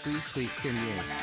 3 freaking years.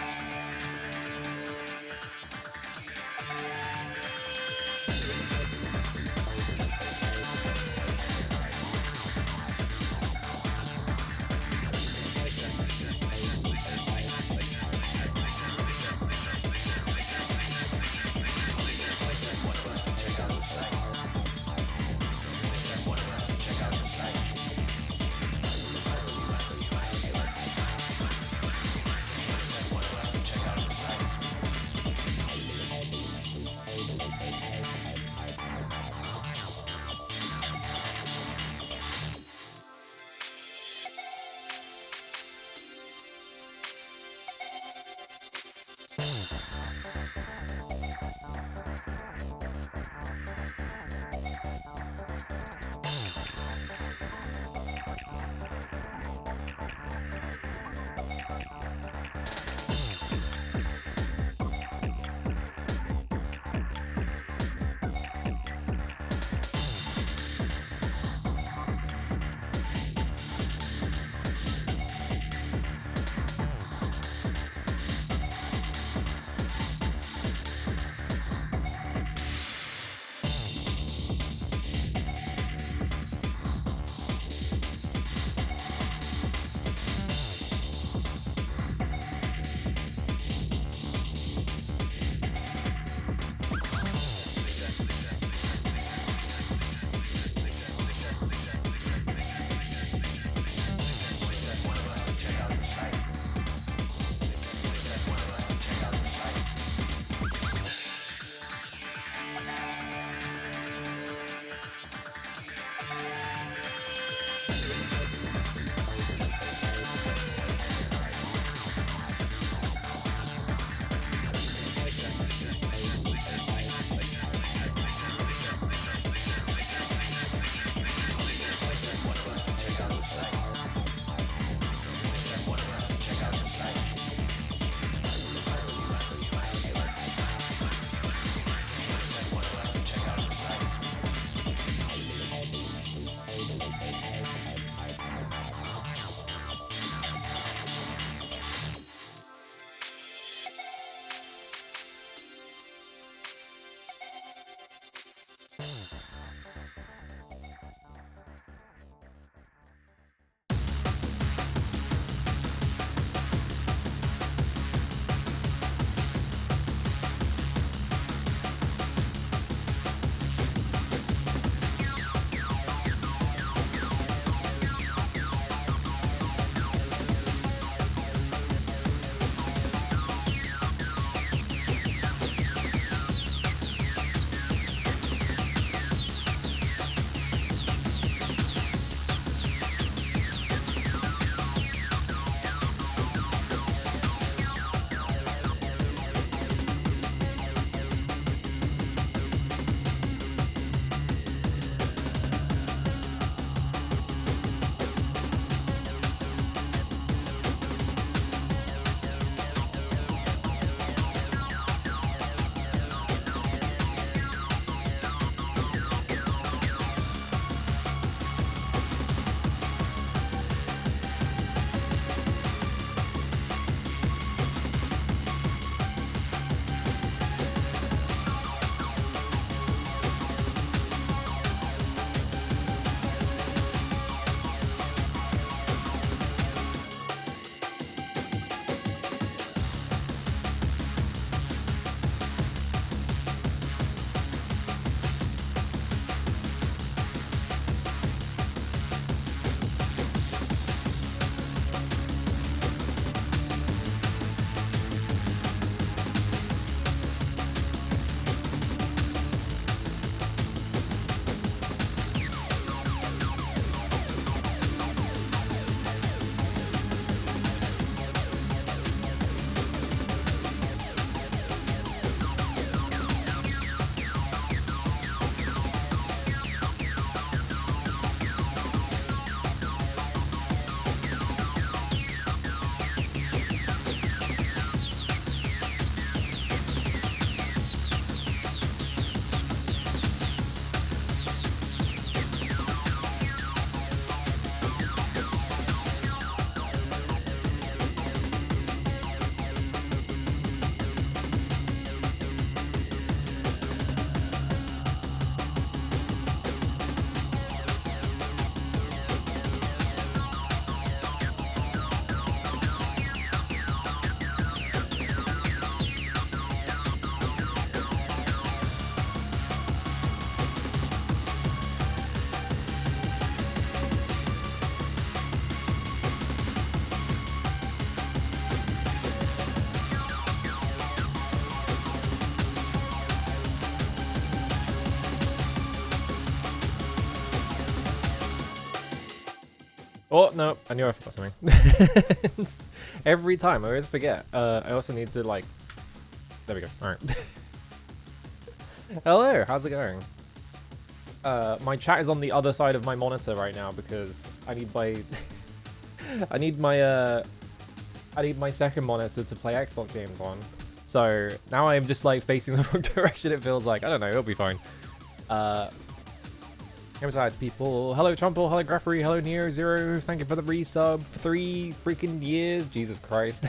Oh, no, I knew I forgot something. Every time, I always forget. I also need to, like... There we go, alright. Hello, how's it going? My chat is on the other side of my monitor right now because I need my... I need my second monitor to play Xbox games on. So, now I'm just, like, facing the wrong direction, it feels like. I don't know, it'll be fine. Besides people, hello Trumple, hello Greffery, hello Neo Zero, thank you for the resub, 3 freaking years, Jesus Christ.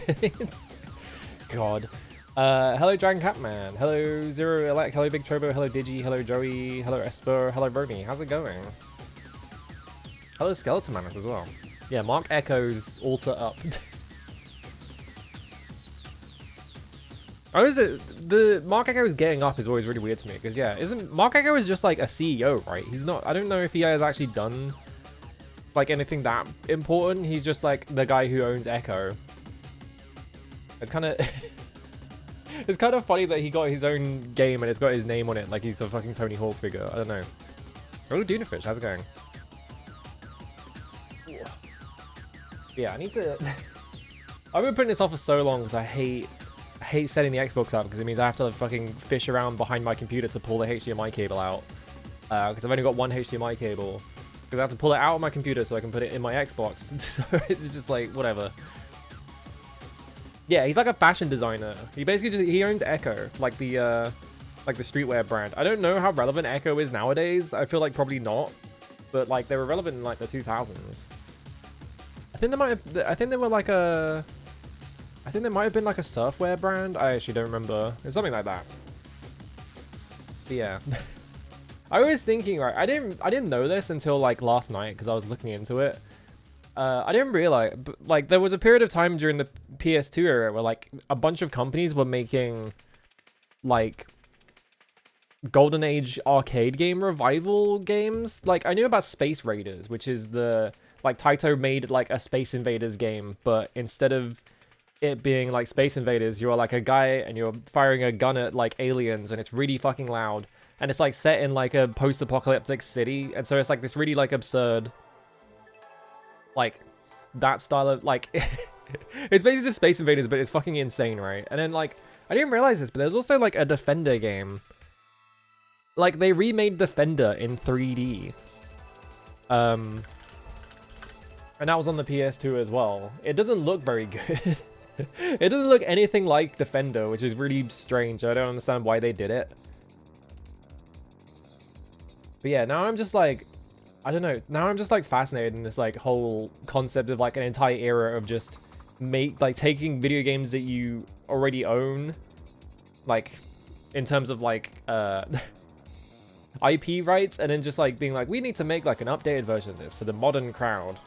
God. Hello Dragon Catman, hello Zero Elect, hello Big Trobo, hello Digi, hello Joey, hello Esper, hello Romy, how's it going? Hello Skeleton Manus as well. Yeah, Mark Echo's altar up. Oh, is it? The Mark Echo's getting up is always really weird to me, because yeah, isn't Mark Echo is just like a CEO, right? He's not, I don't know if he has actually done like anything that important. He's just like the guy who owns Echo. It's kind of it's kind of funny that he got his own game and it's got his name on it, like he's a fucking Tony Hawk figure. I don't know. Oh, Dunafish, how's it going? Yeah, I need to I've been putting this off for so long because I hate setting the Xbox up because it means I have to fucking fish around behind my computer to pull the HDMI cable out. Because I've only got one HDMI cable. Because I have to pull it out of my computer so I can put it in my Xbox. So it's just like, whatever. Yeah, he's like a fashion designer. He basically he owns Echo, like the streetwear brand. I don't know how relevant Echo is nowadays. I feel like probably not. But like they were relevant in like the 2000s. I think they were like a... I think there might have been like a surfwear brand. I actually don't remember. It's something like that. But yeah. I was thinking, right, I didn't know this until like last night because I was looking into it. I didn't realize, like, there was a period of time during the PS2 era where like a bunch of companies were making like Golden Age arcade game revival games. Like I knew about Space Raiders, which is the like Taito made like a Space Invaders game, but instead of it being like Space Invaders, you're like a guy and you're firing a gun at like aliens and it's really fucking loud and it's like set in like a post-apocalyptic city, and so it's like this really like absurd like that style of like it's basically just Space Invaders but it's fucking insane, right? And then like I didn't realize this, but there's also like a Defender game. Like they remade Defender in 3D. And that was on the PS2 as well. It doesn't look very good. It doesn't look anything like Defender, which is really strange. I don't understand why they did it. But yeah, now I'm just like, I don't know. Now I'm just like fascinated in this like whole concept of like an entire era of just taking video games that you already own, like in terms of like IP rights, and then just like being like, we need to make like an updated version of this for the modern crowd.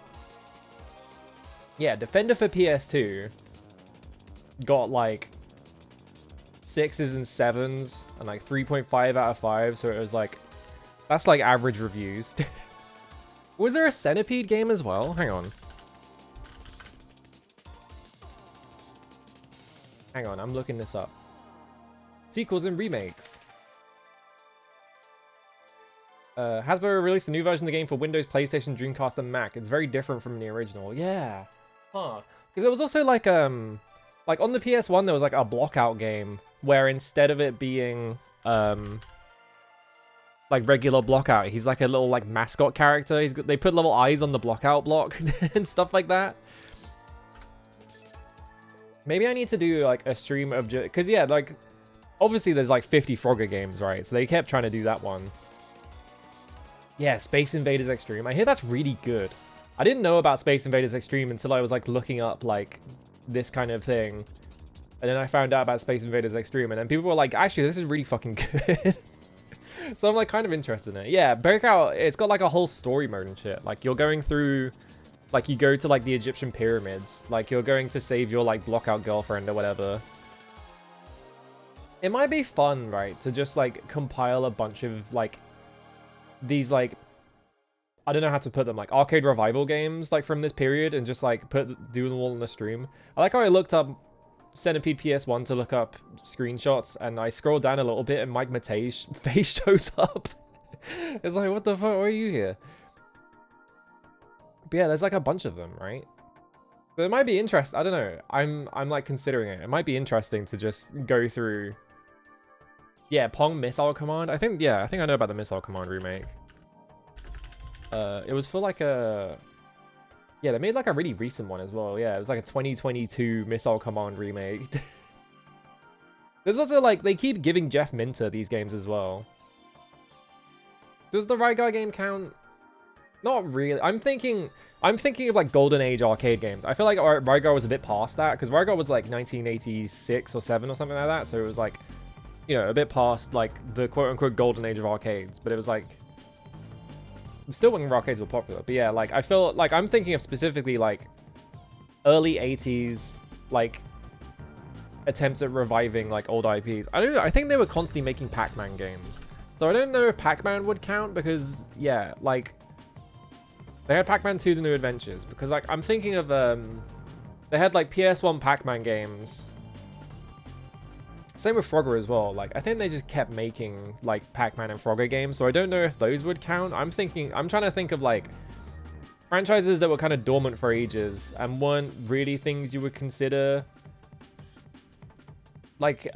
Yeah, Defender for PS2 got like 6s and 7s and like 3.5 out of 5, so it was like, that's like average reviews. Was there a Centipede game as well? Hang on, I'm looking this up. Sequels and remakes. Hasbro released a new version of the game for Windows, PlayStation, Dreamcast, and Mac. It's very different from the original. Yeah. Huh. Because there was also like on the PS1 there was like a blockout game where instead of it being like regular blockout, he's like a little like mascot character. They put little eyes on the blockout block and stuff like that. Maybe I need to do like a stream of because yeah, like obviously there's like 50 Frogger games, right? So they kept trying to do that one. Yeah, Space Invaders Extreme. I hear that's really good. I didn't know about Space Invaders Extreme until I was like looking up like this kind of thing. And then I found out about Space Invaders Extreme, and then people were like, actually, this is really fucking good. So I'm like kind of interested in it. Yeah, Breakout, it's got like a whole story mode and shit. Like you're going through, like you go to like the Egyptian pyramids. Like you're going to save your like blockout girlfriend or whatever. It might be fun, right, to just like compile a bunch of like these like, I don't know how to put them, like arcade revival games like from this period, and just like do them all in the stream. I like how I looked up Centipede PS1 to look up screenshots, and I scrolled down a little bit and Mike Matei's face shows up. It's like, what the fuck, why are you here? But yeah, there's like a bunch of them, right? So it might be interesting. I don't know. I'm like considering it. It might be interesting to just go through. Yeah, Pong Missile Command. I think I know about the Missile Command remake. It was for like a... Yeah, they made like a really recent one as well. Yeah, it was like a 2022 Missile Command remake. There's also like, they keep giving Jeff Minter these games as well. Does the Rygar game count? Not really. I'm thinking of like Golden Age arcade games. I feel like Rygar was a bit past that, because Rygar was like 1986 or 7 or something like that. So it was like, you know, a bit past like the quote-unquote Golden Age of arcades. But it was like, still when arcades were popular. But yeah, like I feel like I'm thinking of specifically like early 80s like attempts at reviving like old IPs. I don't know. I think they were constantly making Pac-Man games. So I don't know if Pac-Man would count, because yeah, like they had Pac-Man 2 The New Adventures, because like I'm thinking of they had like PS1 Pac-Man games. Same with Frogger as well. Like I think they just kept making like Pac-Man and Frogger games, so I don't know if those would count. I'm trying to think of like franchises that were kind of dormant for ages and weren't really things you would consider like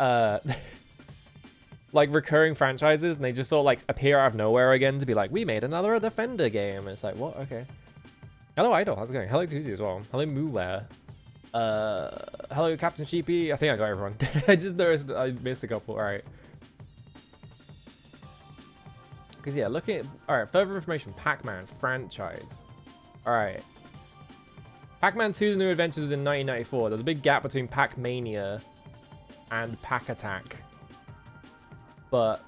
like recurring franchises, and they just sort of like appear out of nowhere again to be like, we made another Defender game. And it's like, what? Okay. Hello Idol, how's it going? Hello Koozie as well. Hello Mooware. Hello Captain Sheepy. I think I got everyone. I just noticed I missed a couple. All right. Because yeah, looking at, all right, further information. Pac-Man franchise. All right. Pac-Man 2 The New Adventures was in 1994. There's a big gap between Pac-Mania and Pac-Attack. But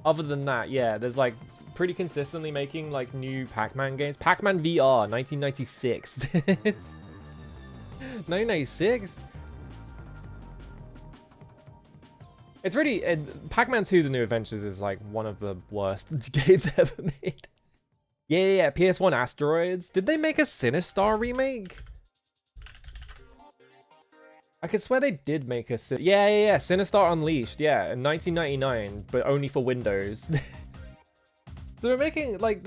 other than that, yeah, there's like pretty consistently making like new Pac-Man games. Pac-Man VR, 1996. 1996? It's really... Pac-Man 2 The New Adventures is like one of the worst games ever made. Yeah, PS1 Asteroids. Did they make a Sinistar remake? I could swear they did make a... Yeah. Sinistar Unleashed. Yeah, in 1999, but only for Windows. So they're making, like,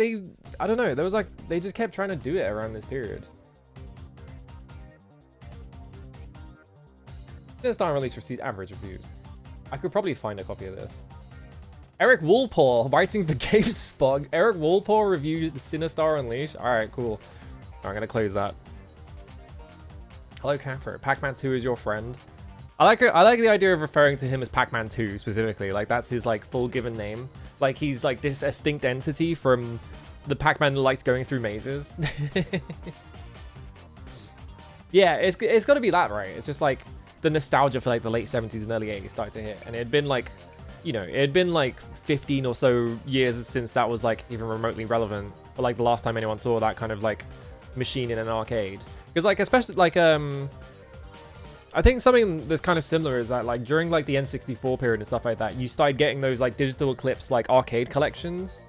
I don't know. There was like... They just kept trying to do it around this period. Sinistar Unleashed received average reviews. I could probably find a copy of this. Eric Woolpaw writing for GameSpot. Eric Woolpaw reviewed Sinistar Unleashed. Alright, cool. I'm gonna close that. Hello, Cafro. Pac-Man 2 is your friend. I like the idea of referring to him as Pac-Man 2 specifically. Like, that's his, like, full given name. Like, he's, like, this distinct entity from the Pac-Man that likes going through mazes. Yeah, it's got to be that, right? It's just, like, the nostalgia for, like, the late 70s and early 80s started to hit. And it had been, like, you know, it had been, like, 15 or so years since that was, like, even remotely relevant. Or, like, the last time anyone saw that kind of, like, machine in an arcade. Because, like, especially, like, I think something that's kind of similar is that, like, during, like, the N64 period and stuff like that, you started getting those, like, Digital Eclipse, like, arcade collections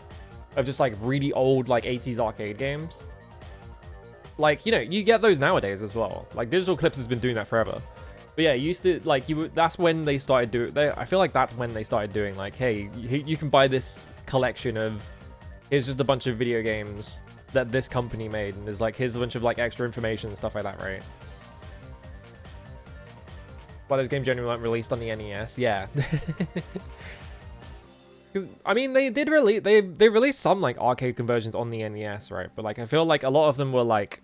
of just, like, really old, like, 80s arcade games. Like, you know, you get those nowadays as well. Like, Digital Eclipse has been doing that forever. But yeah, you used to, like, that's when they started doing, I feel like that's when they started doing, like, hey, you can buy this collection of, here's just a bunch of video games that this company made, and there's, like, here's a bunch of, like, extra information and stuff like that, right? Well, those games generally weren't released on the NES, yeah. Because, I mean, they did release, they released some, like, arcade conversions on the NES, right? But, like, I feel like a lot of them were, like,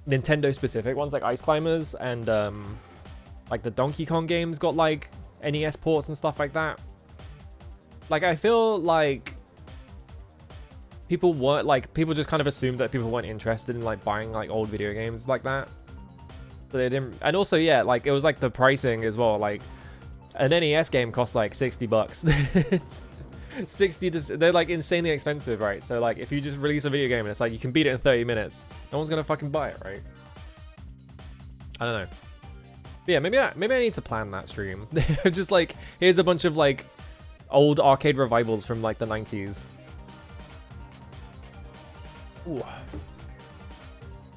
Nintendo-specific ones, like Ice Climbers, and, like, the Donkey Kong games got, like, NES ports and stuff like that. Like, I feel like people weren't, like, people just kind of assumed that people weren't interested in, like, buying, like, old video games like that. So they didn't, and also, yeah, like, it was, like, the pricing as well. Like, an NES game costs, like, $60. 60 to, they're, like, insanely expensive, right? So, like, if you just release a video game and it's like, you can beat it in 30 minutes, no one's gonna fucking buy it, right? I don't know. But yeah, maybe I need to plan that stream. Just, like, here's a bunch of, like, old arcade revivals from, like, the 90s. Ooh.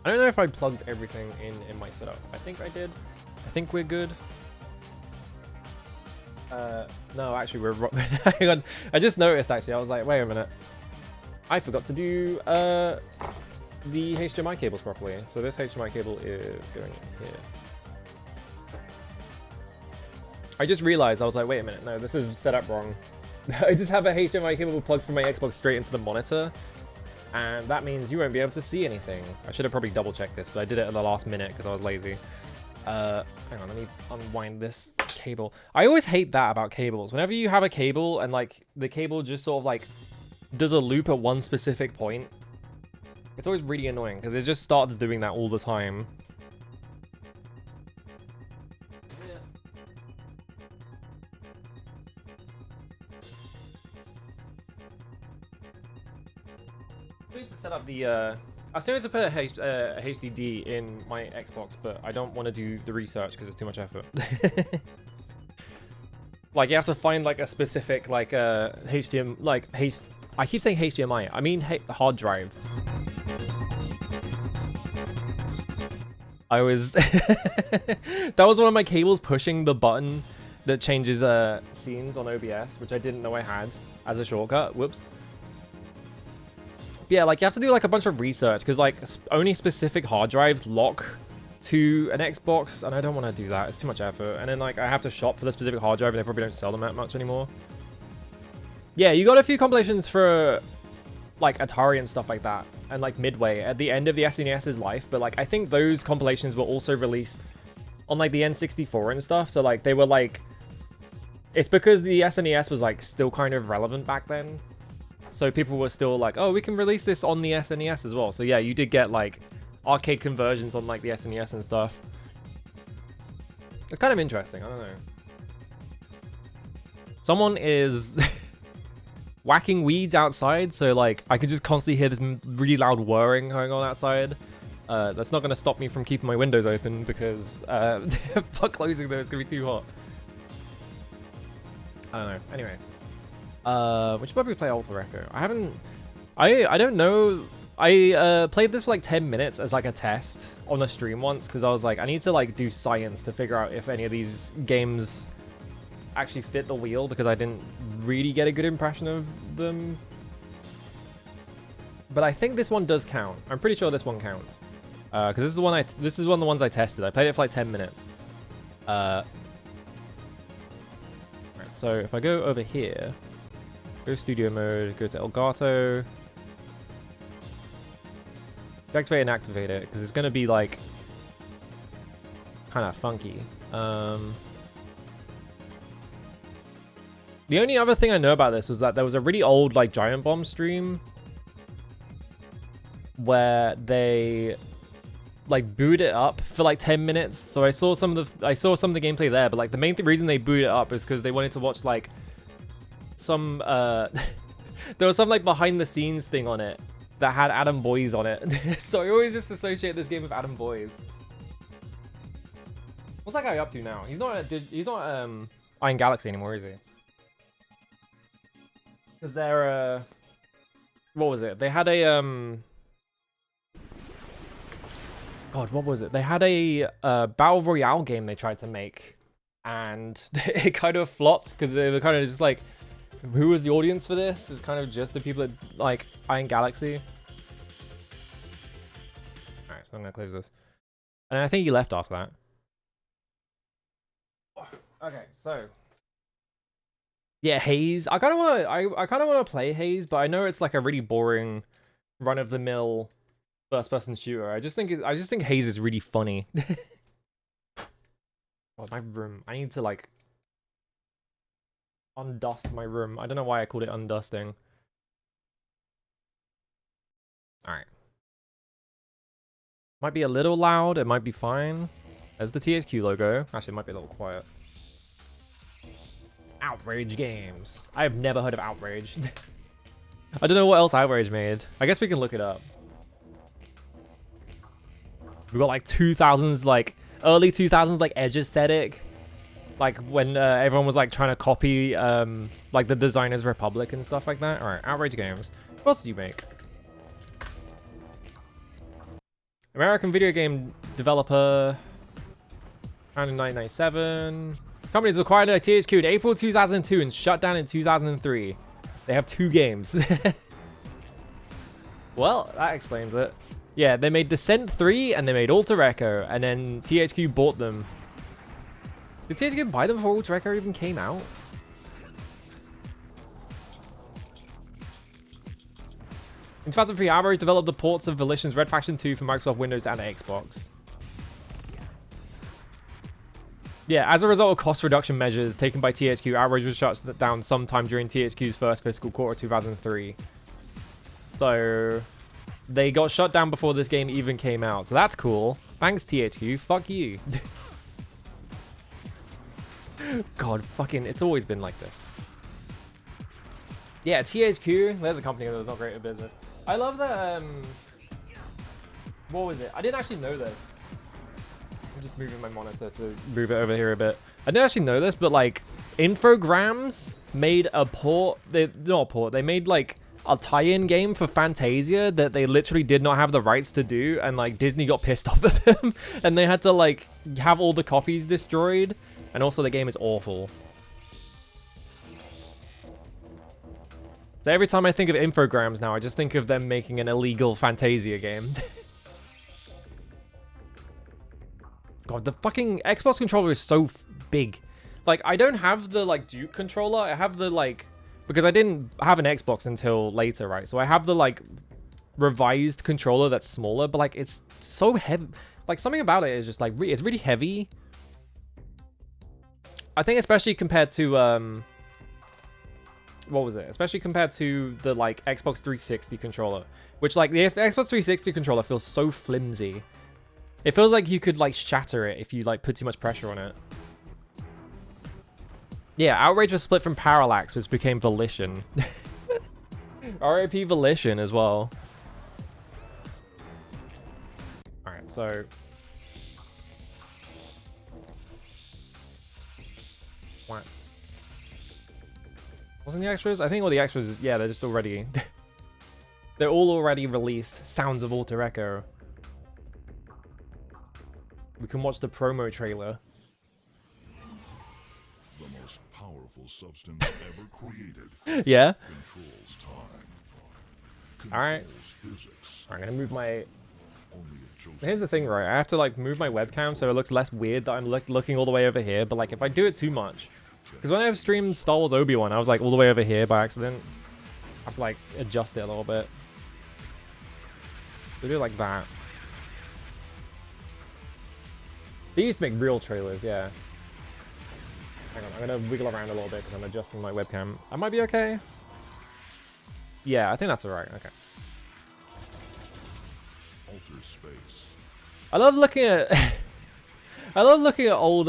I don't know if I plugged everything in my setup. I think I did. I think we're good. No, actually, we're... Hang on. I just noticed, actually. I was like, wait a minute. I forgot to do... the HDMI cables properly. So this HDMI cable is going in here. I just realized, I was like, wait a minute, no, this is set up wrong. I just have a HDMI cable plugged from my Xbox straight into the monitor, and that means you won't be able to see anything. I should have probably double checked this, but I did it at the last minute because I was lazy. Hang on, let me unwind this cable. I always hate that about cables. Whenever you have a cable and like the cable just sort of like does a loop at one specific point, it's always really annoying because it just starts doing that all the time. I need to set up the I was going to put a HDD in my Xbox, but I don't want to do the research because it's too much effort. Like you have to find like a specific like HDMI, like I keep saying HDMI, I mean hard drive. I was that was one of my cables pushing the button that changes scenes on OBS, which I didn't know I had as a shortcut. Whoops. Yeah, like you have to do like a bunch of research because like only specific hard drives lock to an Xbox, and I don't want to do that. It's too much effort. And then like I have to shop for the specific hard drive, and they probably don't sell them that much anymore. Yeah, you got a few compilations for like Atari and stuff like that, and like Midway at the end of the SNES's life, but like I think those compilations were also released on like the N64 and stuff, so like they were like, it's because the SNES was like still kind of relevant back then, so people were still like, oh, we can release this on the SNES as well. So yeah, you did get like arcade conversions on like the SNES and stuff. It's kind of interesting, I don't know. Someone is whacking weeds outside, so like I could just constantly hear this really loud whirring going on outside. That's not going to stop me from keeping my windows open because fuck closing them, it's going to be too hot. I don't know. Anyway, we should probably play Alter Echo. I don't know. I played this for like 10 minutes as like a test on a stream once because I was like, I need to like do science to figure out if any of these games actually fit the wheel, because I didn't really get a good impression of them. But I think this one does count. I'm pretty sure this one counts because this is one of the ones I tested. I played it for like 10 minutes. Right, so if I go over here, go studio mode, go to Elgato, deactivate and activate it because it's gonna be like kind of funky. The only other thing I know about this was that there was a really old like Giant Bomb stream where they like booted it up for like 10 minutes. So I saw some of the gameplay there, but like the main reason they booted it up is because they wanted to watch like some there was some like behind the scenes thing on it that had Adam Boyes on it. So I always just associate this game with Adam Boyes. What's that guy up to now? He's not Iron Galaxy anymore, is he? Because they're what was it? They had a God, what was it? They had a battle royale game they tried to make, and it kind of flopped because they were kind of just like, who was the audience for this? It's kind of just the people that like Iron Galaxy. Alright, so I'm gonna close this. And I think he left after that. Okay, so yeah, Haze. I kind of want to play Haze, but I know it's like a really boring, run-of-the-mill first-person shooter. I just think Haze is really funny. Oh, my room. I need to like undust my room. I don't know why I called it undusting. All right. Might be a little loud. It might be fine. There's the THQ logo. Actually, it might be a little quiet. Outrage Games. I have never heard of Outrage. I don't know what else Outrage made. I guess we can look it up. We got like 2000s, like early 2000s, like Edge aesthetic, like when everyone was like trying to copy like the Designers Republic and stuff like that. All right, Outrage Games. What else do you make? American video game developer. Founded in 1997. Companies acquired by THQ in April 2002 and shut down in 2003. They have 2 games. Well, that explains it. Yeah, they made Descent 3 and they made Alter Echo, and then THQ bought them. Did THQ buy them before Alter Echo even came out? In 2003, Outrage developed the ports of Volition's Red Faction 2 for Microsoft Windows and Xbox. Yeah, as a result of cost reduction measures taken by THQ, Outrage was shut down sometime during THQ's first fiscal quarter of 2003. So, they got shut down before this game even came out. So that's cool. Thanks, THQ. Fuck you. God, fucking, it's always been like this. Yeah, THQ, there's a company that was not great at business. I love that, what was it? I didn't actually know this. I'm just moving my monitor to move it over here a bit. I didn't actually know this, but like, Infogrames made a port, they made like a tie-in game for Fantasia that they literally did not have the rights to do, and like Disney got pissed off at them, and they had to like have all the copies destroyed, and also the game is awful. So every time I think of Infogrames now, I just think of them making an illegal Fantasia game. God, the fucking Xbox controller is so big. Like, I don't have the, like, Duke controller. I have the, like... Because I didn't have an Xbox until later, right? So I have the, like, revised controller that's smaller. But, like, it's so heavy. Like, something about it is just, like, it's really heavy. I think especially compared to, what was it? Especially compared to the, like, Xbox 360 controller. Which, like, the Xbox 360 controller feels so flimsy. It feels like you could, like, shatter it if you, like, put too much pressure on it. Yeah, Outrage was split from Parallax, which became Volition. RIP Volition as well. Alright, so... What? Wasn't the extras? I think all the extras, yeah, they're just already... they're all already released. Sounds of Alter Echo. We can watch the promo trailer. The most powerful substance ever created. Yeah. Controls time. All right. Physics. I'm gonna move my. Here's the thing, right? I have to like move my webcam so it looks less weird that I'm looking all the way over here. But like, if I do it too much, because when I've streamed Star Wars Obi-Wan, I was like all the way over here by accident. I have to like adjust it a little bit. So do it like that. They used to make real trailers, yeah. Hang on, I'm gonna wiggle around a little bit because I'm adjusting my webcam. I might be okay. Yeah, I think that's alright. Okay. Alter space. I love looking at I love looking at old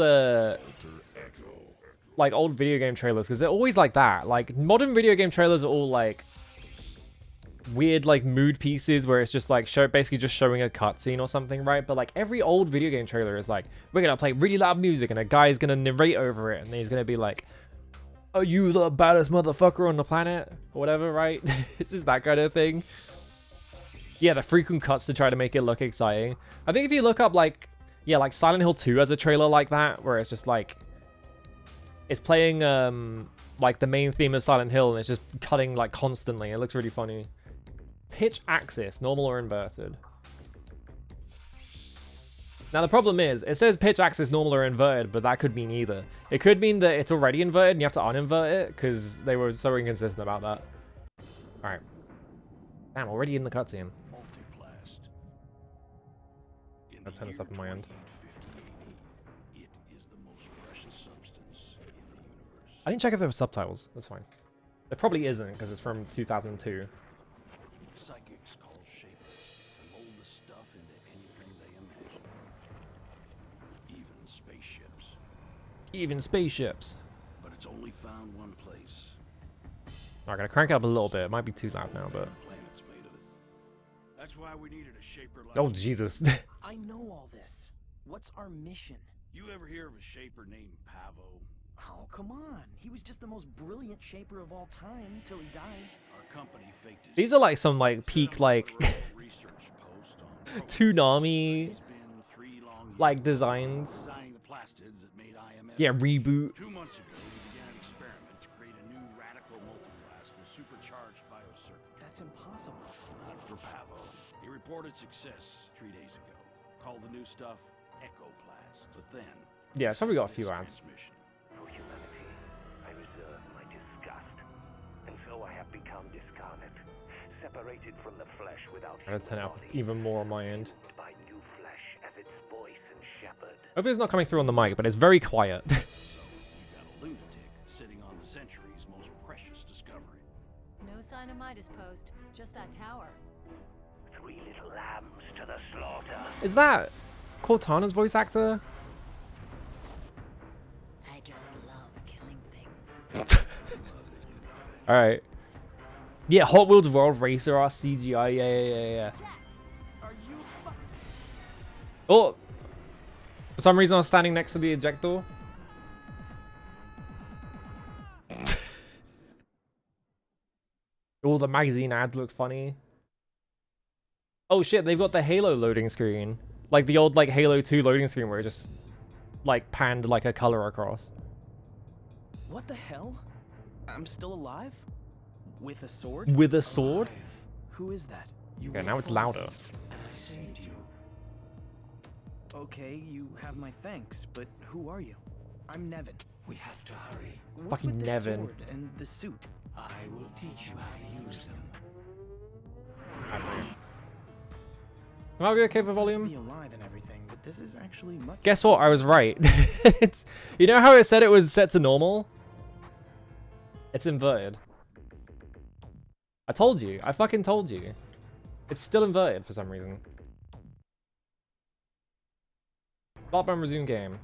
like old video game trailers because they're always like that. Like modern video game trailers are all like weird like mood pieces where it's just like basically just showing a cutscene or something, right? But like every old video game trailer is like, we're gonna play really loud music and a guy's gonna narrate over it and he's gonna be like, are you the baddest motherfucker on the planet or whatever, right? It's just that kind of thing. Yeah, the frequent cuts to try to make it look exciting. I think if you look up like, yeah, like Silent Hill 2 has a trailer like that where it's just like, it's playing like the main theme of Silent Hill and it's just cutting like constantly. It looks really funny. Pitch axis, normal or inverted. Now the problem is, it says pitch axis normal or inverted, but that could mean either. It could mean that it's already inverted and you have to uninvert it, because they were so inconsistent about that. Alright. Damn, already in the cutscene. I'll turn this up on my end. I didn't check if there were subtitles, that's fine. There probably isn't, because it's from 2002. Psychics called Shapers mold the stuff into anything they imagine. Even spaceships. Even spaceships. But it's only found one place. I'm gonna crank it up a little bit. It might be too loud now, but... Planet's made of it. That's why we needed a shaper like Oh, Jesus. I know all this. What's our mission? you. Ever hear of a shaper named Pavo? Oh, come on. He was just the most brilliant shaper of all time till he died. Our company faked his These are like some like peak like research post on Toonami It's been 3 long years like designs. designing the plastids that made IMF. Yeah, reboot. 2 months ago, we began an experiment to create a new radical multiplast with supercharged biocircuitry. That's impossible. Not for Pavo. He reported success 3 days ago. Called the new stuff Echoplast. But then... Yeah, it's probably got a few ads. For humanity, I reserve my disgust. And so I have become discarnate, separated from the flesh without I'm gonna turn it up body, even more on my end. by new flesh as its voice and shepherd. Hopefully it's not coming through on the mic, but it's very quiet. So, you got a lunatic sitting on the century's most precious discovery. No sign of Midas post, just that tower. 3 little lambs to the slaughter. Is that Cortana's voice actor? I just love killing things. Alright. Yeah, Hot Wheels World Racer R CGI. Yeah. Jacked. Are you fu- Oh! For some reason I was standing next to the ejector. Oh, the magazine ads look funny. Oh shit, they've got the Halo loading screen. Like the old like Halo 2 loading screen where it just like panned like a color across. What the hell? I'm still alive? With a sword? With a sword? Who is that? Okay, now it's louder. Okay, you have my thanks, but who are you? I'm Nevin. We have to hurry. What's Fucking with the Nevin. sword and the suit? I will teach you how to use them. Am I okay for Be volume? alive and everything, but this is actually much. Guess what? I was right. It's, you know how it said it was set to normal? It's inverted. I told you. I fucking told you. It's still inverted for some reason. Batman resume game.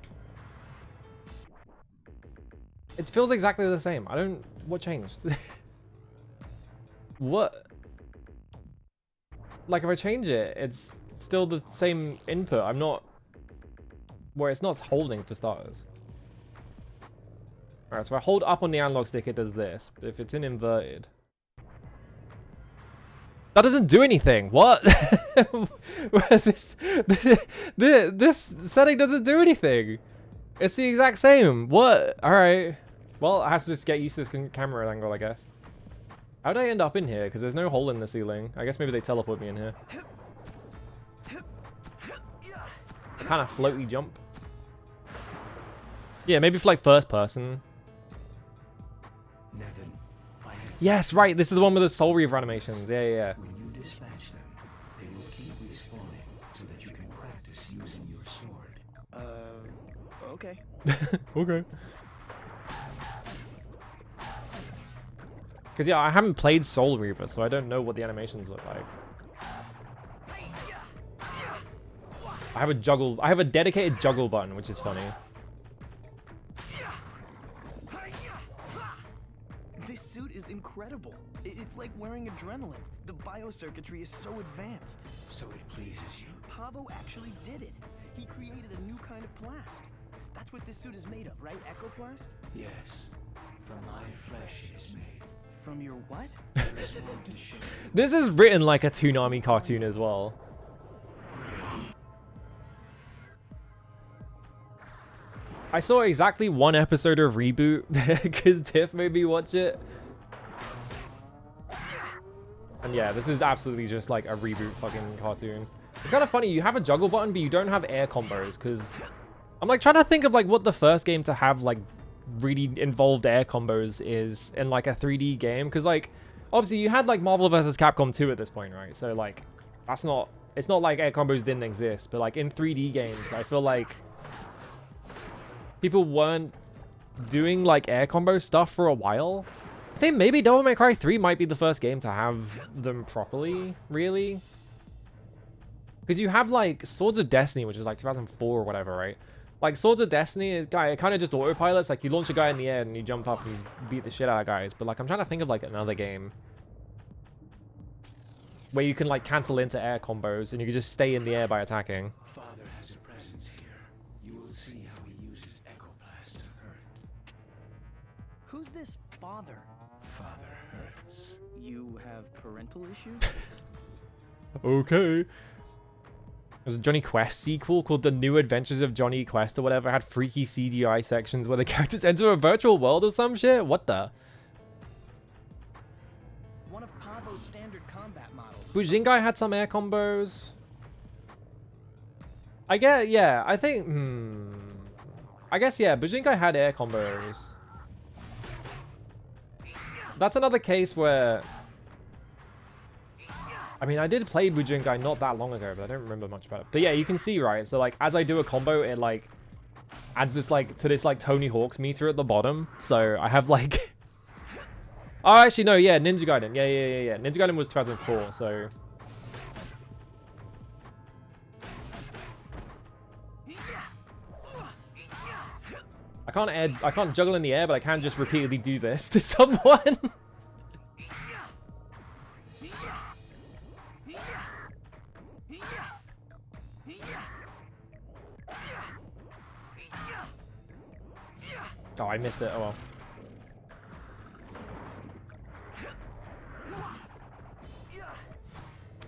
It feels exactly the same. I don't... What changed? What? Like, if I change it, it's still the same input. I'm not... Where it's not holding, for starters. Alright, so if I hold up on the analog stick, it does this. But if it's in inverted... That doesn't do anything. What? this setting doesn't do anything. It's the exact same. What? All right. Well, I have to just get used to this camera angle, I guess. How did I end up in here? Because there's no hole in the ceiling. I guess maybe they teleport me in here. Kind of floaty jump. Yeah, maybe for like first person. Nevin, I have Yes, right. This is the one with the Soul Reaver animations. Yeah. when you dispatch them, they will keep respawning so that you can practice using your sword. Okay. Okay. Because yeah, I haven't played Soul Reaver, so I don't know what the animations look like. I have a dedicated juggle button, which is funny. This suit is incredible. It's like wearing adrenaline. The biocircuitry is so advanced. So it pleases you. Pavo actually did it. He created a new kind of plast. That's what this suit is made of, right? Echoplast? Yes. From my flesh it is made. From your what? There is more to show you. This is written like a Toonami cartoon as well. I saw exactly one episode of Reboot because Tiff made me watch it. And yeah, this is absolutely just like a Reboot fucking cartoon. It's kind of funny, you have a juggle button, but you don't have air combos, because I'm like trying to think of like what the first game to have like really involved air combos is in like a 3D game, because like obviously you had like Marvel vs. Capcom 2 at this point, right? So like that's not, it's not like air combos didn't exist, but like in 3D games, I feel like people weren't doing like air combo stuff for a while. I think maybe Devil May Cry 3 might be the first game to have them properly, really. Because you have like Swords of Destiny, which is like 2004 or whatever, right? Like Swords of Destiny is it kind of just autopilots. Like you launch a guy in the air and you jump up and beat the shit out of guys. But like I'm trying to think of like another game where you can like cancel into air combos and you can just stay in the air by attacking. Father has a presence here. You will see how he uses Echoplast to hurt. Who's this father? Father hurts. You have parental issues? Okay. There's a Johnny Quest sequel called The New Adventures of Johnny Quest or whatever. Had freaky CGI sections where the characters enter a virtual world or some shit. What the? One of Pavo's standard combat models. Bujingai had some air combos. I get, yeah, I think, I guess, yeah, Bujingai had air combos. That's another case where, I mean, I did play Bujingai not that long ago, but I don't remember much about it. But yeah, you can see, right? So like, as I do a combo, it like adds this like to this like Tony Hawk's meter at the bottom. So I have like, oh, actually no, yeah, Ninja Gaiden, yeah. Ninja Gaiden was 2004, so. I can't juggle in the air, but I can just repeatedly do this to someone. Oh, I missed it. Oh well.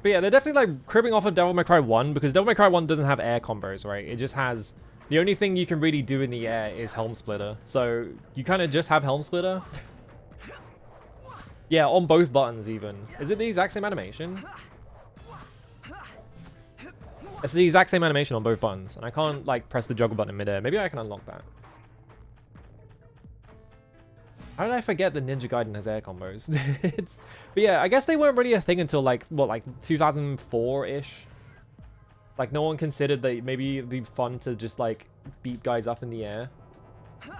But yeah, they're definitely like cribbing off of Devil May Cry 1 because Devil May Cry 1 doesn't have air combos, right? It just has... The only thing you can really do in the air is Helm Splitter. So you kind of just have Helm Splitter. Yeah, on both buttons even. Is it the exact same animation? It's the exact same animation on both buttons. And I can't like press the juggle button in midair. Maybe I can unlock that. How did I forget that Ninja Gaiden has air combos? But yeah, I guess they weren't really a thing until like, what, like 2004-ish? Like, no one considered that maybe it'd be fun to just, like, beat guys up in the air. Father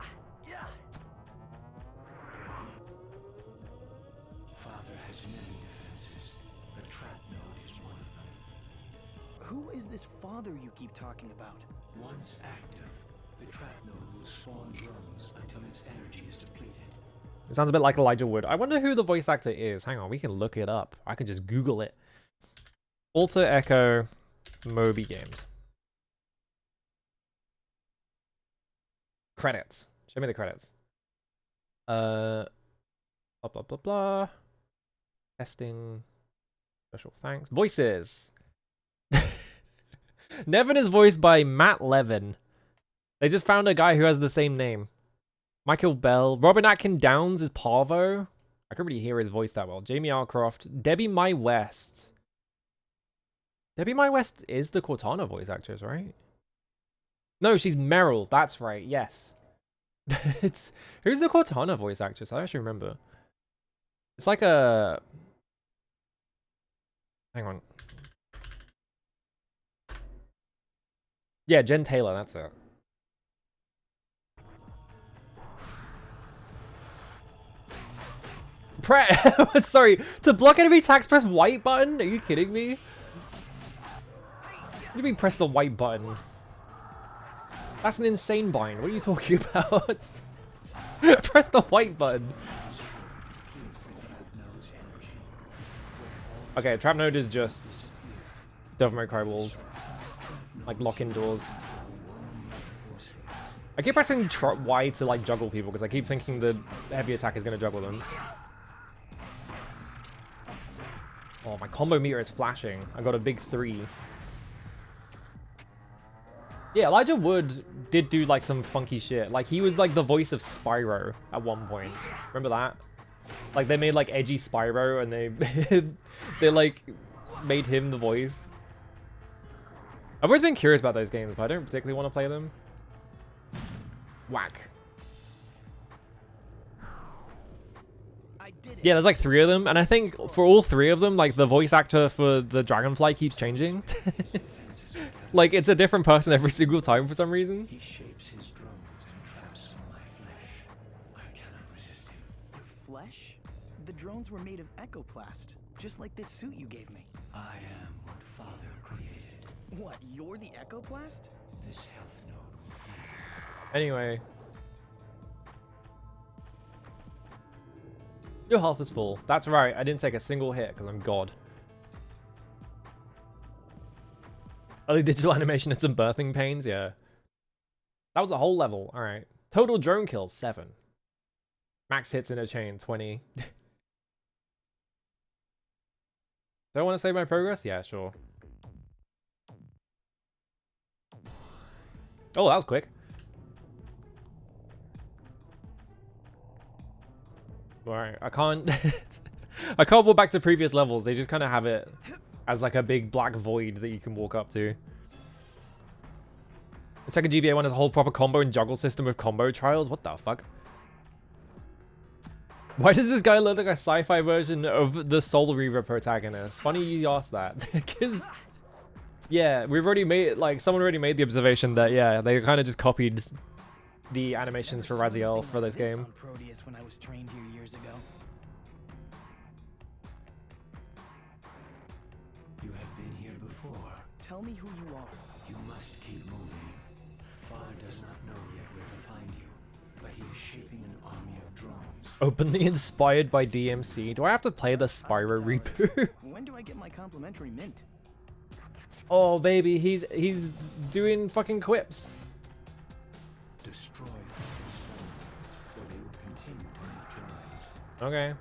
has many defenses. The trap node is one of them. Who is this father you keep talking about? Once active, the trap node will spawn drones until its energy is depleted. It sounds a bit like Elijah Wood. I wonder who the voice actor is. Hang on, we can look it up. I can just Google it. Alter Echo Moby Games. Credits. Show me the credits. Blah, blah, blah, blah. Testing. Special thanks. Voices. Nevin is voiced by Matt Levin. They just found a guy who has the same name. Michael Bell. Robin Atkin Downs is Parvo. I can't really hear his voice that well. Jamie Alcroft. Debbie Mai West. Debbie Mai West is the Cortana voice actress, right? No, she's Meryl. That's right. Yes. Who's the Cortana voice actress? I actually remember. It's like a... Hang on. Yeah, Jen Taylor. That's it. Sorry. To block enemy attacks, press white button? Are you kidding me? What do you mean press the white button? That's an insane bind. What are you talking about? Press the white button. Okay, trap node is just Devil May Cry walls. Like lock-in doors. I keep pressing Y to like juggle people because I keep thinking the heavy attack is going to juggle them. Oh, my combo meter is flashing. I got a big 3. Yeah, Elijah Wood did do like some funky shit. Like he was like the voice of Spyro at one point. Remember that? Like they made like edgy Spyro and they like made him the voice. I've always been curious about those games, but I don't particularly want to play them. Whack. Yeah, there's like 3 of them, and I think for all 3 of them, like the voice actor for the Dragonfly keeps changing. Like it's a different person every single time for some reason. He shapes his drones and traps some of my flesh. I cannot resist him. Your flesh? The drones were made of ecoplast, just like this suit you gave me. I am what Father created. What, you're the ecoplast? This health node will heal. Anyway. Your health is full. That's right, I didn't take a single hit because I'm God. Early digital animation and some birthing pains, yeah. That was a whole level, alright. Total drone kills, 7. Max hits in a chain, 20. Do I want to save my progress? Yeah, sure. Oh, that was quick. Alright, I can't... I can't walk back to previous levels. They just kind of have it as like a big black void that you can walk up to. The second GBA one has a whole proper combo and juggle system with combo trials. What the fuck? Why does this guy look like a sci-fi version of the Soul Reaver protagonist? Funny you asked that. Because, yeah, we've already made, like, someone already made the observation that, yeah, they kind of just copied the animations for Raziel for this game. When I was trained here years ago. You have been here before. Tell me who you are. You must keep moving. Father does not know yet where to find you, but he is shaping an army of drones. Openly inspired by DMC. Do I have to play the Spyro reboot? When do I get my complimentary mint? Oh baby, he's doing fucking quips. Destroy Father's soldiers, or they will continue to make drones. Okay.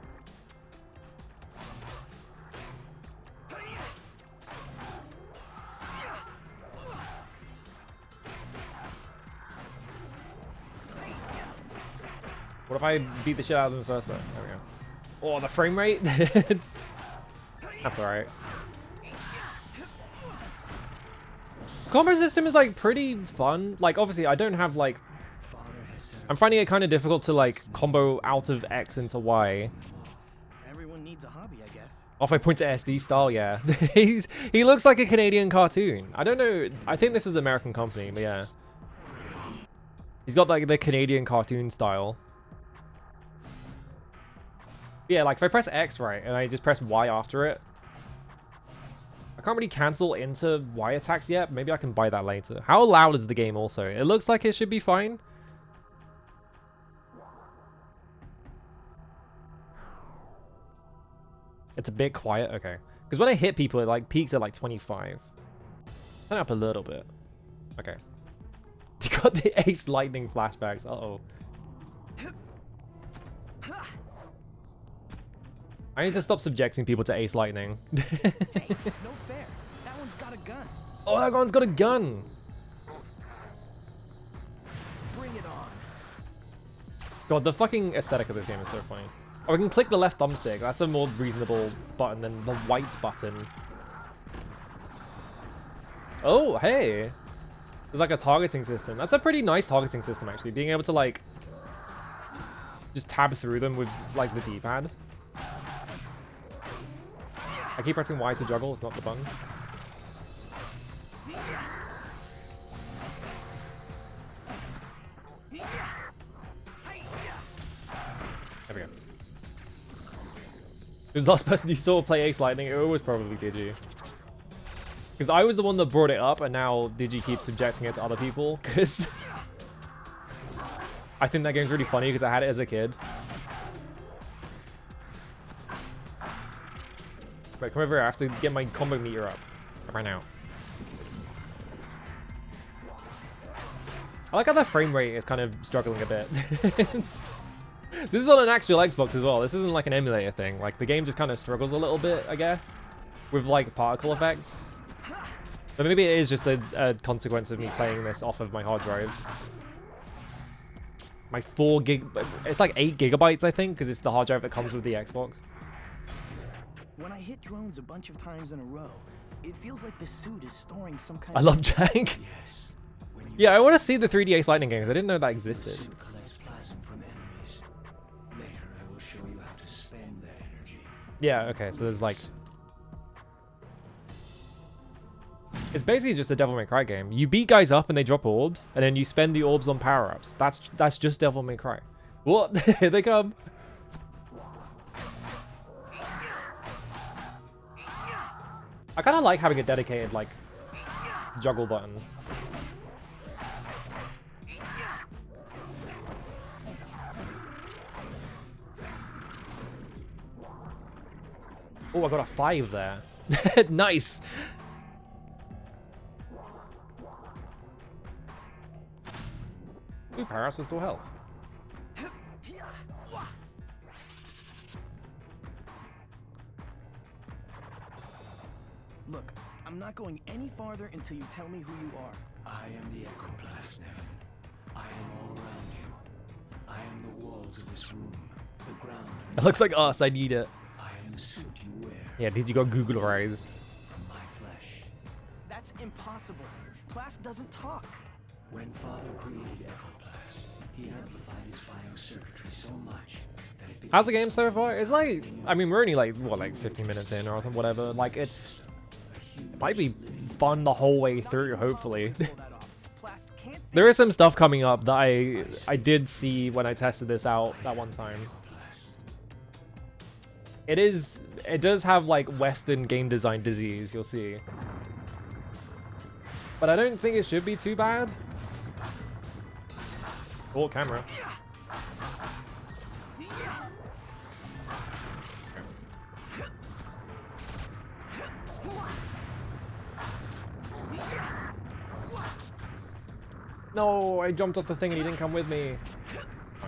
What if I beat the shit out of them first though? There we go. Oh, the frame rate? That's alright. Combo system is like pretty fun. Like obviously I don't have like... I'm finding it kind of difficult to like combo out of X into Y. Everyone needs a hobby, I guess. Off I point to SD style, yeah. He looks like a Canadian cartoon. I don't know. I think this is an American company, but yeah. He's got like the Canadian cartoon style. Yeah, like if I press X right and I just press Y after it, I can't really cancel into Y attacks yet. Maybe I can buy that later. How loud is the game also? It looks like it should be fine. It's a bit quiet, okay. Because when I hit people, it like peaks at like 25. Turn up a little bit. Okay. You got the Ace Lightning flashbacks. Uh-oh. I need to stop subjecting people to Ace Lightning. Hey, no fair. That one's got a gun. Oh, that one's got a gun. Bring it on. God, the fucking aesthetic of this game is so funny. Oh, I can click the left thumbstick. That's a more reasonable button than the white button. Oh, hey. There's like a targeting system. That's a pretty nice targeting system, actually. Being able to, like, just tab through them with, like, the D-pad. I keep pressing Y to juggle. It's not the button. There we go. Who's the last person you saw play Ace Lightning? It was probably Digi. Because I was the one that brought it up, and now Digi keeps subjecting it to other people. Because I think that game's really funny because I had it as a kid. Wait, come over here. I have to get my combo meter up right now. I like how the frame rate is kind of struggling a bit. This is on an actual Xbox as well. This isn't like an emulator thing. Like, the game just kind of struggles a little bit, I guess, with, like, particle effects. But maybe it is just a consequence of me playing this off of my hard drive. My 4 gig... It's like 8 gigabytes, I think, because it's the hard drive that comes with the Xbox. When I hit drones a bunch of times in a row, it feels like the suit is storing some kind I of... love Jank. Yes. Yeah, I want to see the 3D Ace Lightning games. I didn't know that existed. Later, I will show you how to spend that energy. Yeah, okay, so there's like... It's basically just a Devil May Cry game. You beat guys up and they drop orbs, and then you spend the orbs on power-ups. That's just Devil May Cry. What? Here they come. I kind of like having a dedicated, like, juggle button. Oh, I got a 5 there. Nice. Ooh, power-ups restore health. Look, I'm not going any farther until you tell me who you are. I am the Echoplast, Nevin. I am all around you. I am the walls of this room, the ground. It looks like us. I need it. I am the Yeah, did you got Googleized? from my flesh. That's impossible. Plast doesn't talk. When Father created Echoplast, he amplified its biocircuitry so much that it How's the game so far? It's like, I mean, we're only like, what, like 15 minutes in or whatever. Like, it might be fun the whole way through, hopefully. Pull that off. Plast can't think. There is some stuff coming up that I did see when I tested this out that one time. It does have like Western game design disease, you'll see. But I don't think it should be too bad. Oh, camera. No, I jumped off the thing and he didn't come with me.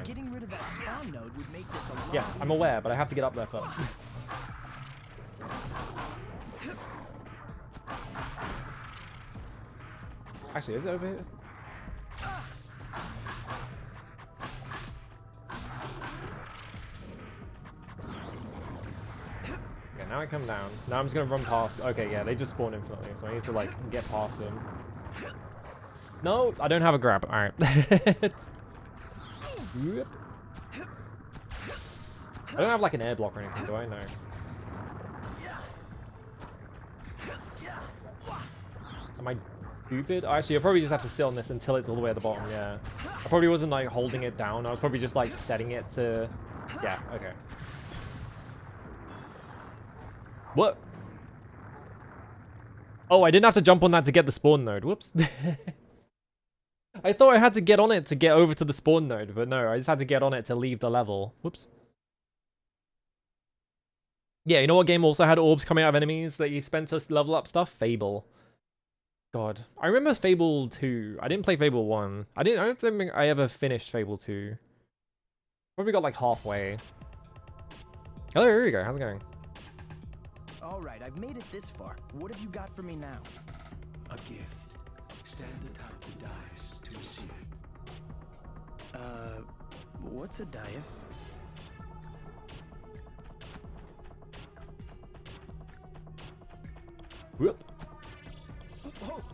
Getting rid of that spawn node would make this a lot Yes, I'm easier. aware, but I have to get up there first. Actually, is it over here? Okay, now I come down. Now I'm just gonna run past. Okay, yeah, they just spawn infinitely, so I need to like get past them. No, I don't have a grab. All right. Whoop. I don't have like an air block or anything, do I? No. Am I stupid? Oh, actually, I probably just have to sit on this until it's all the way at the bottom, yeah. I probably wasn't like holding it down. I was probably just like setting it to... Yeah, okay. What? Oh, I didn't have to jump on that to get the spawn node. Whoops. I thought I had to get on it to get over to the spawn node, but no, I just had to get on it to leave the level. Whoops. Yeah, you know what game also had orbs coming out of enemies that you spent to level up stuff? Fable. God. I remember Fable 2. I didn't play Fable 1. I don't think I ever finished Fable 2. Probably got like halfway. Hello, here we go. How's it going? All right, I've made it this far. What have you got for me now? A gift. Stand atop the dais to receive it. What's a dais? Whoop.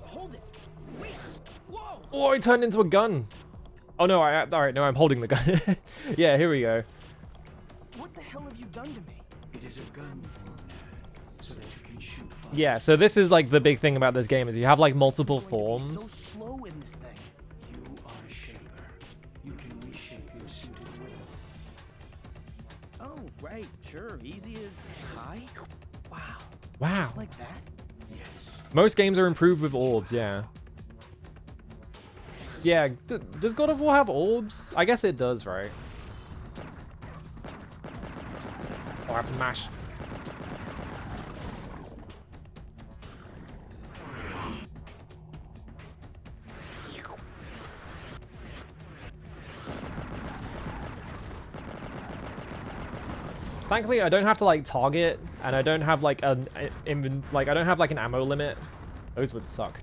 Hold it! Wait! Whoa! Oh, I turned into a gun. Oh no, alright, no, I'm holding the gun. Yeah, here we go. What the hell have you done to me? It is a gun form, Nerd, so that you can shoot fire. Yeah, so this is like the big thing about this game is you have like multiple So forms. slow in this thing. You are a shaper. You can reshape your suit at will. Oh, right, sure. Easy as pie. Wow. Wow. Just like that? Yes. Most games are improved with orbs, yeah. Yeah, does God of War have orbs? I guess it does, right? Oh, I have to mash. Thankfully, I don't have to like target, and I don't have like I don't have like an ammo limit. Those would suck.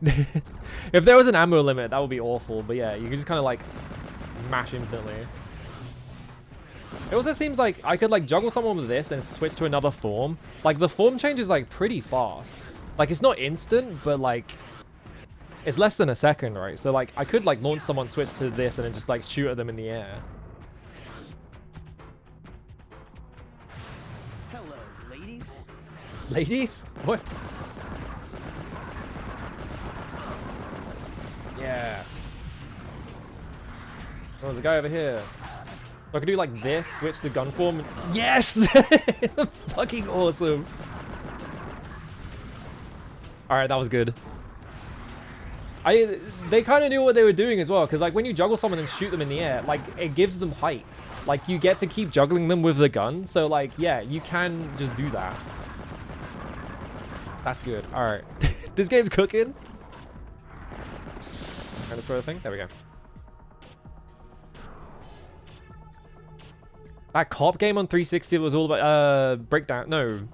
If there was an ammo limit, that would be awful. But yeah, you can just kind of like mash infinitely. It also seems like I could like juggle someone with this and switch to another form. Like the form change is like pretty fast. Like it's not instant, but like it's less than a second, right? So like I could like launch someone, switch to this, and then just like shoot at them in the air. Hello, ladies. Ladies? What? Yeah. Oh, there's a guy over here. So I could do like this, switch to gun form. Yes! Fucking awesome. Alright, that was good. They kind of knew what they were doing as well, because like when you juggle someone and shoot them in the air, like it gives them height. Like you get to keep juggling them with the gun. So like, yeah, you can just do that. That's good. Alright. This game's cooking. Can I destroy the thing? There we go. That cop game on 360 was all about Breakdown. No.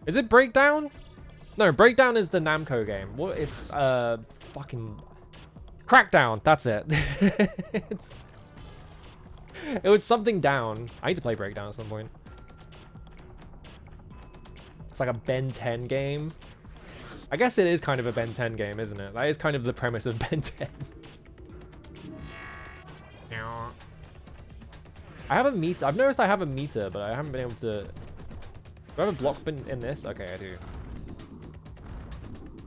Is it Breakdown? No, Breakdown is the Namco game. What is fucking Crackdown? That's it. It was something down. I need to play Breakdown at some point. It's like a Ben 10 game. I guess it is kind of a Ben 10 game, isn't it? That is kind of the premise of Ben 10. I have a meter. I've noticed I have a meter, but I haven't been able to... Do I have a block in this? Okay, I do.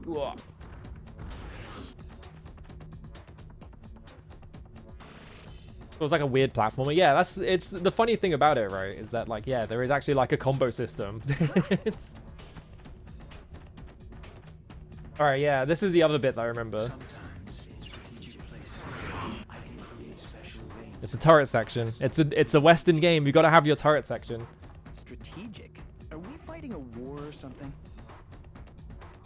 Whoa. It was like a weird platformer. Yeah, it's the funny thing about it, right? Is that like, yeah, there is actually like a combo system. All right, yeah, this is the other bit that I remember. Sometimes in strategic places, I can create special veins. It's a turret section. It's a Western game. You got to have your turret section. Strategic? Are we fighting a war or something?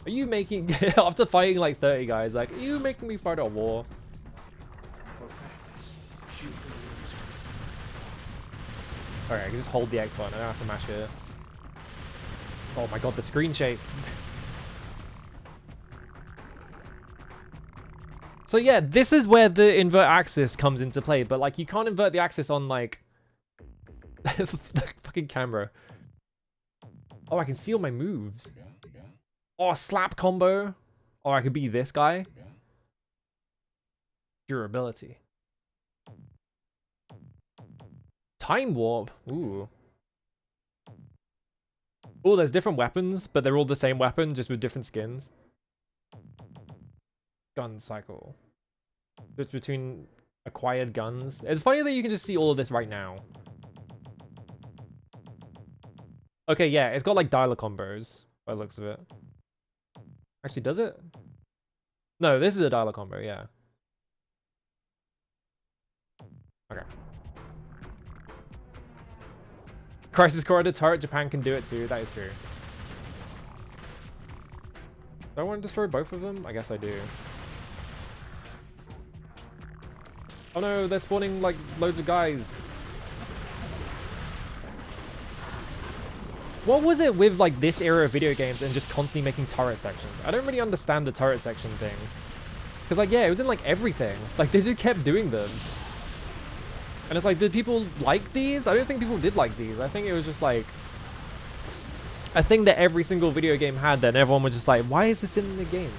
Are you making after fighting like 30 guys? Like, are you making me fight a war? For practice, shoot the wounds from distance. All right, I can just hold the X button. I don't have to mash it. Oh my god, the screen shake. So yeah, this is where the invert axis comes into play, but like you can't invert the axis on like the fucking camera. Oh, I can see all my moves. Oh, slap combo. Or I could be this guy. Durability. Time warp. Ooh. Oh, there's different weapons, but they're all the same weapon, just with different skins. Gun cycle. Switch between acquired guns. It's funny that you can just see all of this right now. Okay, yeah, it's got like dialer combos by the looks of it. Actually, does it? No, this is a dialer combo, yeah. Okay. Crisis Corridor turret, Japan can do it too. That is true. Do I want to destroy both of them? I guess I do. Oh no, they're spawning like loads of guys. What was it with like this era of video games and just constantly making turret sections? I don't really understand the turret section thing. Because like, yeah, it was in like everything. Like they just kept doing them. And it's like, did people like these? I don't think people did like these. I think it was just like a thing that every single video game had that everyone was just like, why is this in the game?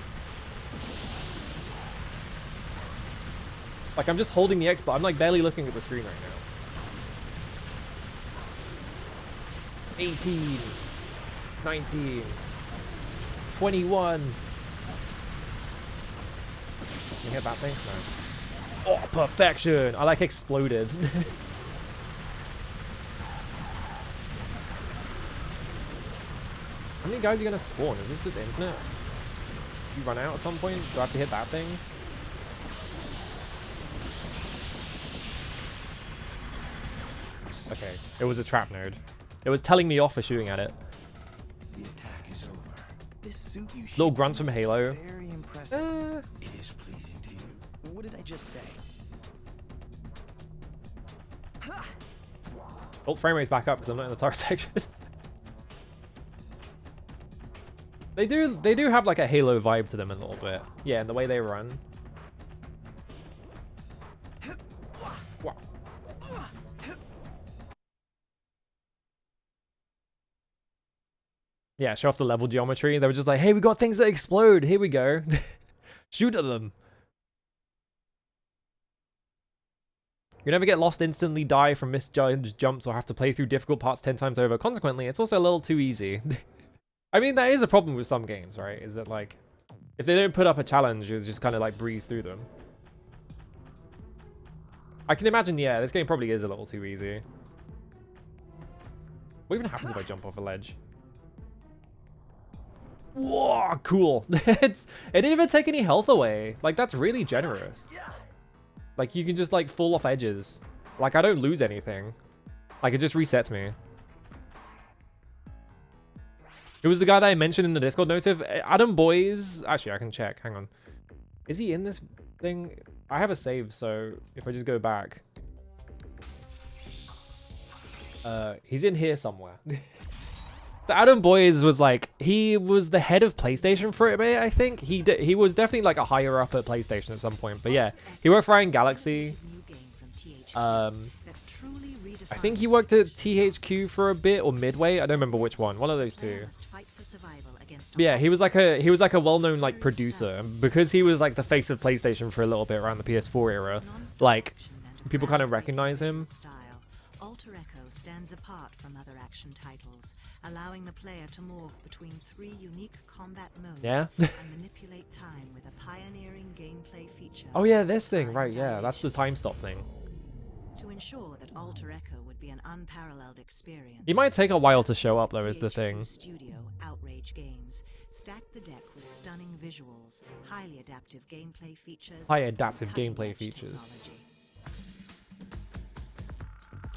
Like I'm just holding the X, but I'm like barely looking at the screen right now. 18, 19, 21. Can you hit that thing? No. Oh, perfection! I like exploded. How many guys are gonna spawn? Is this just infinite? You run out at some point? Do I have to hit that thing? Okay, it was a trap node. It was telling me off for shooting at it. The attack is over. This suit you Little shaped grunts from Halo. Very impressive. It is pleasing to you. What did I just say? Oh, frame rate's back up because I'm not in the turret section. They do have like a Halo vibe to them a little bit. Yeah, and the way they run. Wow. Yeah, show off the level geometry. They were just like, hey, we got things that explode. Here we go. Shoot at them. You never get lost instantly, die from misjudged jumps, or have to play through difficult parts 10 times over. Consequently, it's also a little too easy. I mean, that is a problem with some games, right? Is that like, if they don't put up a challenge, you just kind of like breeze through them. I can imagine, yeah, this game probably is a little too easy. What even happens if I jump off a ledge? Whoa, cool. It didn't even take any health away. Like, that's really generous. Like, you can just, like, fall off edges. Like, I don't lose anything. Like, it just resets me. It was the guy that I mentioned in the Discord notif. Adam Boys. Actually, I can check. Hang on. Is he in this thing? I have a save, so if I just go back. He's in here somewhere. So Adam Boys was like, he was the head of PlayStation for a bit, I think. He was definitely like a higher up at PlayStation at some point. But yeah, he worked for Iron Galaxy. I think he worked at THQ for a bit, or Midway. I don't remember which one. One of those two. survival against. Yeah, he was like a well-known like producer, and because he was like the face of PlayStation for a little bit around the PS4 era, like people kind of recognize him. Alter Echo stands apart from other action titles, allowing the player to morph between 3 unique combat modes Yeah. and manipulate time with a pioneering gameplay feature. Oh yeah, this thing, right? Yeah, that's the time stop thing. To ensure that Alter Echo would be an unparalleled experience. He might take a while to show up though, is the thing. Studio Outrage Games stacked the deck with stunning visuals, highly adaptive gameplay features. High adaptive and gameplay cutting-edge features. technology.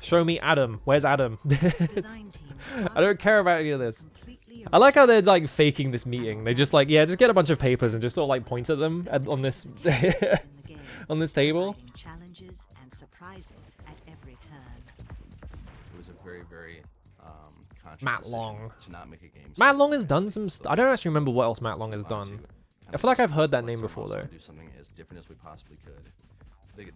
Show me Adam. Where's Adam? Design teams I don't care about any of this. completely I like how they're like faking this meeting. They just like, yeah, just get a bunch of papers and just sort of like point at them on this in the game, on this table. providing challenges and surprises at every turn. It was a very, very conscious Matt decision Long. to not make a game. Matt Long has done some I don't actually remember what else Matt Long has allowed done. to I kind feel like of I've heard that let name someone before else though. Do something as different as we possibly could.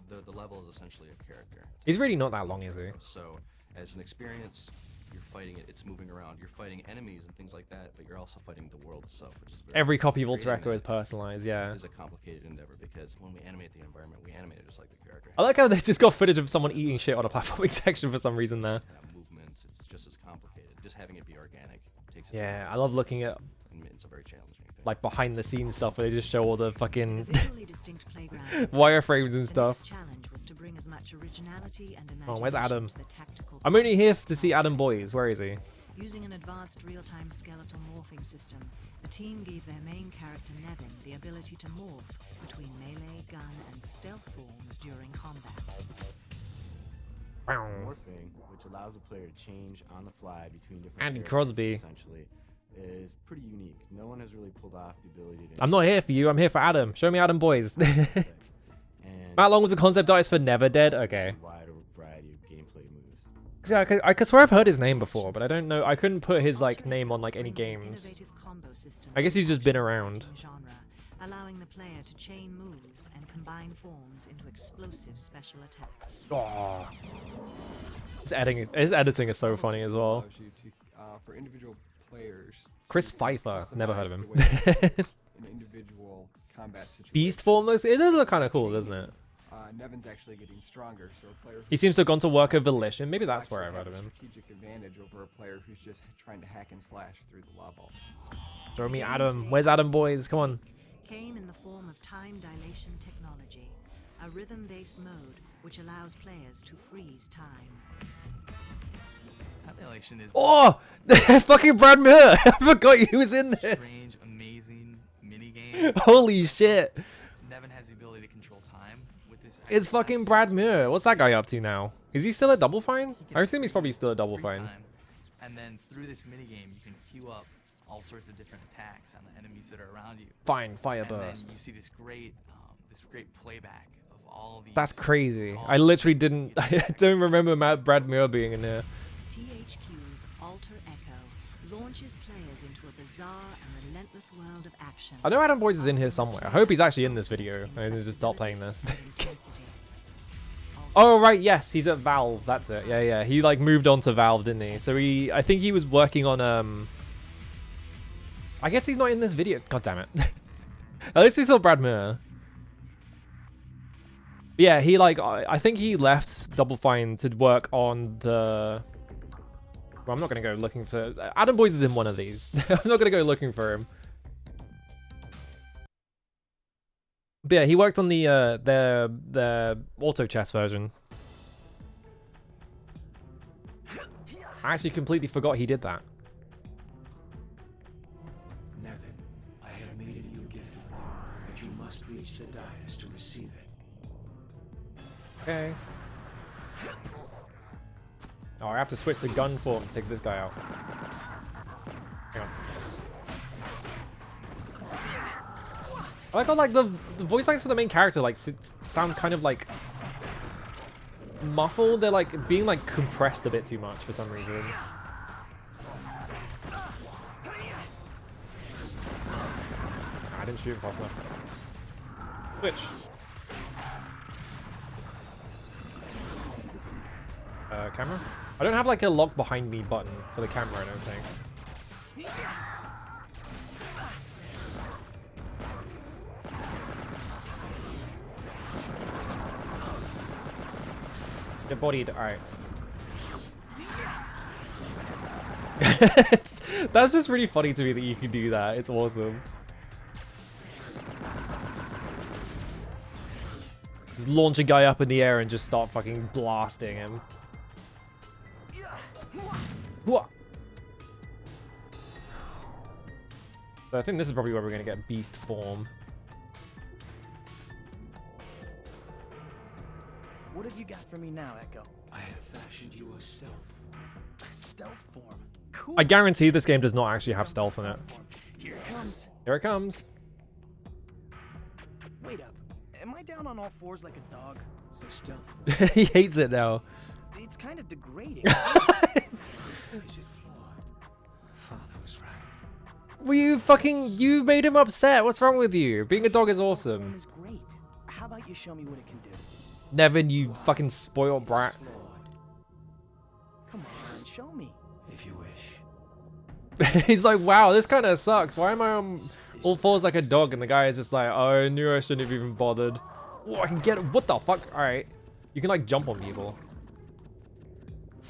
The level is essentially a character. He's really not that long, is he? So, as an experience, you're fighting it. It's moving around. You're fighting enemies and things like that, but you're also fighting the world itself, which is very Every copy of Alter creating Echo is that personalized, yeah. is a complicated endeavor because when we animate the environment, we animate it just like the character. I like how they just got footage of someone eating shit on a platforming section for some reason there. Movements, it's just as complicated. Just having it be organic takes. Yeah, I love looking at and it's a very challenging thing. like behind the scenes stuff where they just show all the fucking The visually distinct playground. wireframes and The stuff. next challenge was to bring as much originality and Oh, where's imagination Adam? to the tactical I'm only here to see Adam Boys. Where is he? Using an advanced real-time skeletal morphing system, the team gave their main character Nevin the ability to morph between melee, gun, and stealth forms during combat. Morphing, which allows the player to change on the fly between different Andy characters, Crosby. essentially, is pretty unique. No one has really pulled off the ability to. I'm not here for you. I'm here for Adam. Show me Adam Boys. and Matt Long was a concept artist for Never Dead. Okay. a wide variety of gameplay moves. Yeah, I could swear I've heard his name before, but I don't know. I couldn't put his like name on like any Brings an games. innovative combo system I guess to he's just the been action around. fighting genre, allowing the player to chain moves and combine forms into explosive special attacks. Oh. His editing is so funny as well. Allows you to, for individual players, Chris to Pfeiffer. Never heard of him. customize the way an individual combat situation. Beast form looks. It does look kind of cool, doesn't it? Nevin's actually getting stronger, so a player. He seems to have gone to work at Volition. Maybe that's where actually I've heard of have a him. Strategic advantage over a player who's just trying to hack and slash through the level. Show me Adam. Where's Adam Boys? Come on. Came in the form of time dilation technology, a rhythm-based mode which allows players to freeze time. Time dilation is Oh, fucking Brad Muir. I forgot he was in this. strange, amazing minigame. Holy shit. Nevin has the ability to control time with this. It's fucking Brad Muir. What's that guy up to now? Is he still at Double Fine? I assume he's probably still at Double freeze Fine. time. And then through this minigame, you can queue up all sorts of different attacks on the enemies that are around you. Fine, fire And then burst. you see this great playback of all these. That's crazy. all I literally didn't. I don't remember Brad Muir being in there. THQ's Alter Echo launches players into a bizarre and relentless world of action. I know Adam Boys is in here somewhere. I hope he's actually in this video. I need to just stop playing this. Oh right, yes, he's at Valve. That's it. Yeah, yeah. He like moved on to Valve, didn't he? So I think he was working on I guess he's not in this video. God damn it. At least we saw Brad Muir. Yeah, he like I think he left Double Fine to work on the. Well, I'm not gonna go looking for Adam Boys is in one of these. I'm not gonna go looking for him. But yeah, he worked on the auto chess version. I actually completely forgot he did that. Nevin, I have made a new gift for you, but you must reach the dais to receive it. Okay. Oh, I have to switch to gun form to take this guy out. Hang on. I like how like the voice lines for the main character like sound kind of like muffled. They're like being like compressed a bit too much for some reason. I didn't shoot him fast enough. Switch. Camera? I don't have like a lock behind me button for the camera, I don't think. Get bodied. Alright. That's just really funny to me that you can do that. It's awesome. Just launch a guy up in the air and just start fucking blasting him. What? So I think this is probably where we're gonna get beast form. What have you got for me now, Echo? I have fashioned you a stealth form. A stealth form. Cool. I guarantee this game does not actually have stealth in it. Here it comes. Here it comes. Wait up. Am I down on all fours like a dog? The stealth form. He hates it now. It's kind of degrading. Is it flawed? Father was right. Well, you made him upset. What's wrong with you? Being a dog is awesome. Is great. How about you show me what it can do? Nevin, you fucking spoiled brat. Come on, show me. If you wish. He's like, wow, this kind of sucks. Why am I on all fours like a dog? And the guy is just like, oh, I knew I shouldn't have even bothered. Oh, I can get it. What the fuck? All right. You can like jump on people.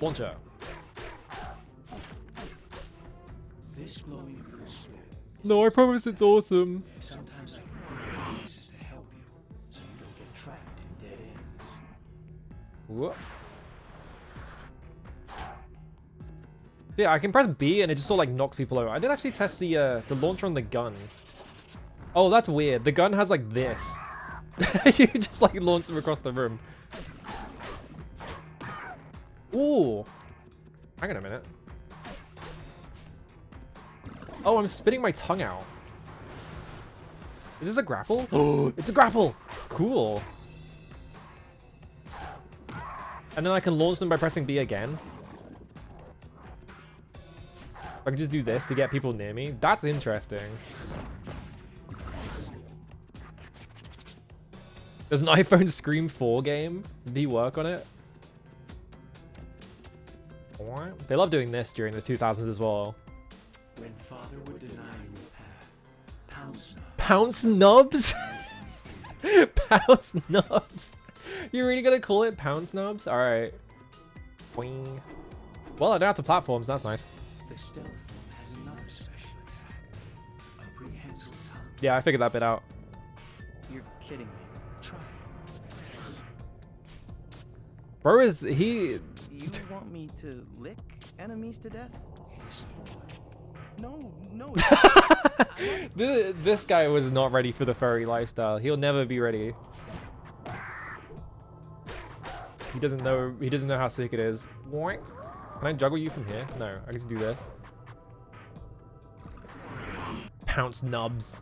Launcher. This glowing blue slip. No, I promise it's awesome. Sometimes I can put in places to help you, so you don't get trapped in dead ends. Whoop. Yeah, I can press B and it just sort of like knocks people over. I did actually test the launcher on the gun. Oh, that's weird. The gun has like this. You just like launch them across the room. Ooh. Hang on a minute. Oh, I'm spitting my tongue out. Is this a grapple? Oh, it's a grapple. Cool. And then I can launch them by pressing B again. I can just do this to get people near me. That's interesting. There's an iPhone Scream 4 game. Did he work on it? They love doing this during the 2000s as well. When father would deny you a path, pounce nubs. Pounce nubs? Pounce nubs. You're really gonna call it pounce nubs? Alright. Boing. Well, I don't have to platforms. That's nice. The stealth form has another special attack. A prehensile tongue. Yeah, I figured that bit out. You're kidding me. Try it. Bro, is he... You want me to lick enemies to death? It is flawed. No. This guy was not ready for the furry lifestyle. He'll never be ready. He doesn't know how sick it is. Can I juggle you from here? No, I can just do this. Pounce nubs.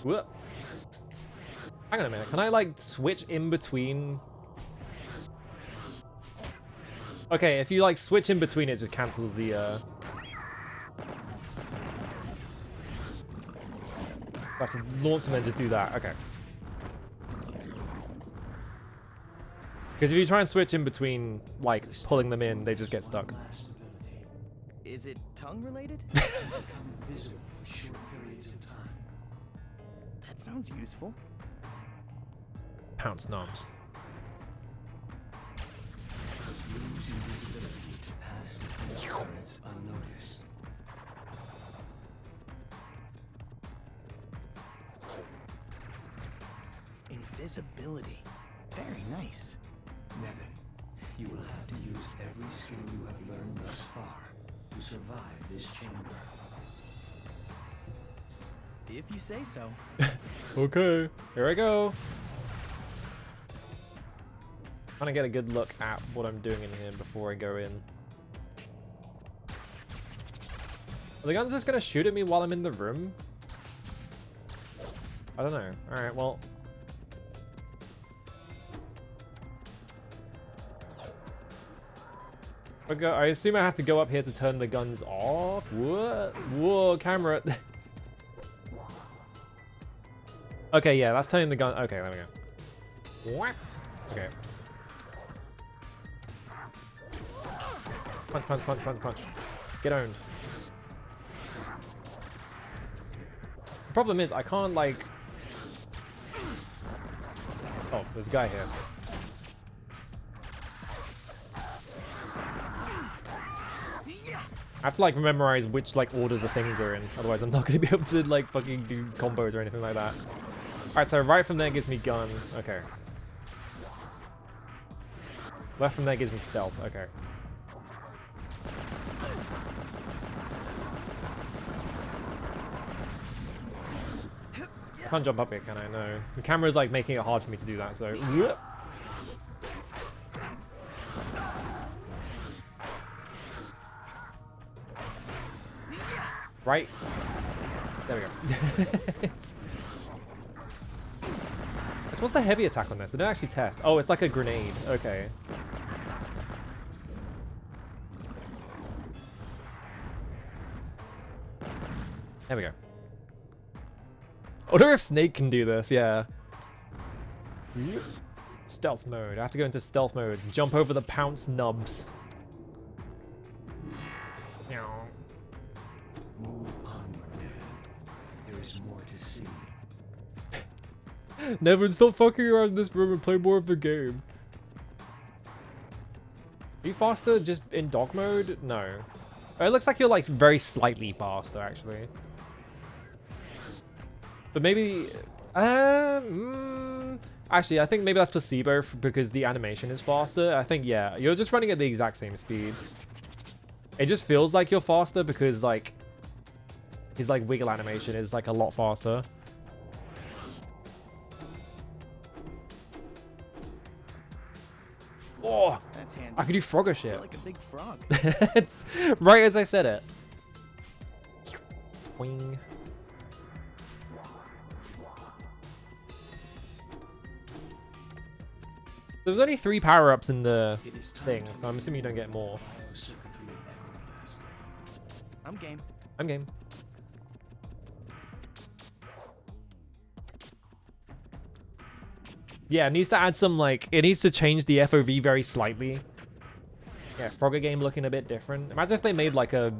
Whoop. Hang on a minute. Can I like switch in between? Okay, if you like switch in between, it just cancels the I have to launch and then just do that. Okay. Because if you try and switch in between, like, pulling them in, they just get stuck. Is it tongue related? Become invisible for short periods of time. That sounds useful. Pounce knobs. Use invisibility to pass defense threats unnoticed. Invisibility. Very nice. Nevin, you will have to use every skill you have learned thus far to survive this chamber. If you say so. Okay, here I go. Trying to get a good look at what I'm doing in here before I go in. Are the guns just gonna shoot at me while I'm in the room? I don't know. Alright, well. Okay, I assume I have to go up here to turn the guns off. What? Whoa, camera. Okay, yeah, that's turning the gun. Okay, there we go. What? Okay. Punch, punch, punch, punch, punch. Get owned. The problem is I can't like Oh, there's a guy here. I have to like memorize which like order the things are in, otherwise I'm not gonna be able to like fucking do combos or anything like that. Alright, so right from there gives me gun. Okay. Left from there gives me stealth. Okay. I can't jump up here, can I? No. The camera's like making it hard for me to do that, so. Right. There we go. So what's the heavy attack on this? I didn't actually test. Oh, it's like a grenade. Okay. There we go. I wonder if Snake can do this. Yeah. Stealth mode. I have to go into stealth mode. Jump over the pounce nubs. Move onward, Nevin. There is more to see. Nevin, stop fucking around in this room and play more of the game. Are you faster just in dog mode? No. It looks like you're like very slightly faster, actually. But maybe... actually, I think maybe that's placebo because the animation is faster. I think, yeah, you're just running at the exact same speed. It just feels like you're faster because, like, his, like, wiggle animation is, like, a lot faster. Oh, that's handy. I could do Frogger shit. I feel like a big frog. It's right as I said it. Wing. There's only 3 power-ups in the thing, so I'm assuming you don't get more. I'm game. I'm game. Yeah, it needs to add some, like, it needs to change the FOV very slightly. Yeah, Frogger game looking a bit different. Imagine if they made, like, a...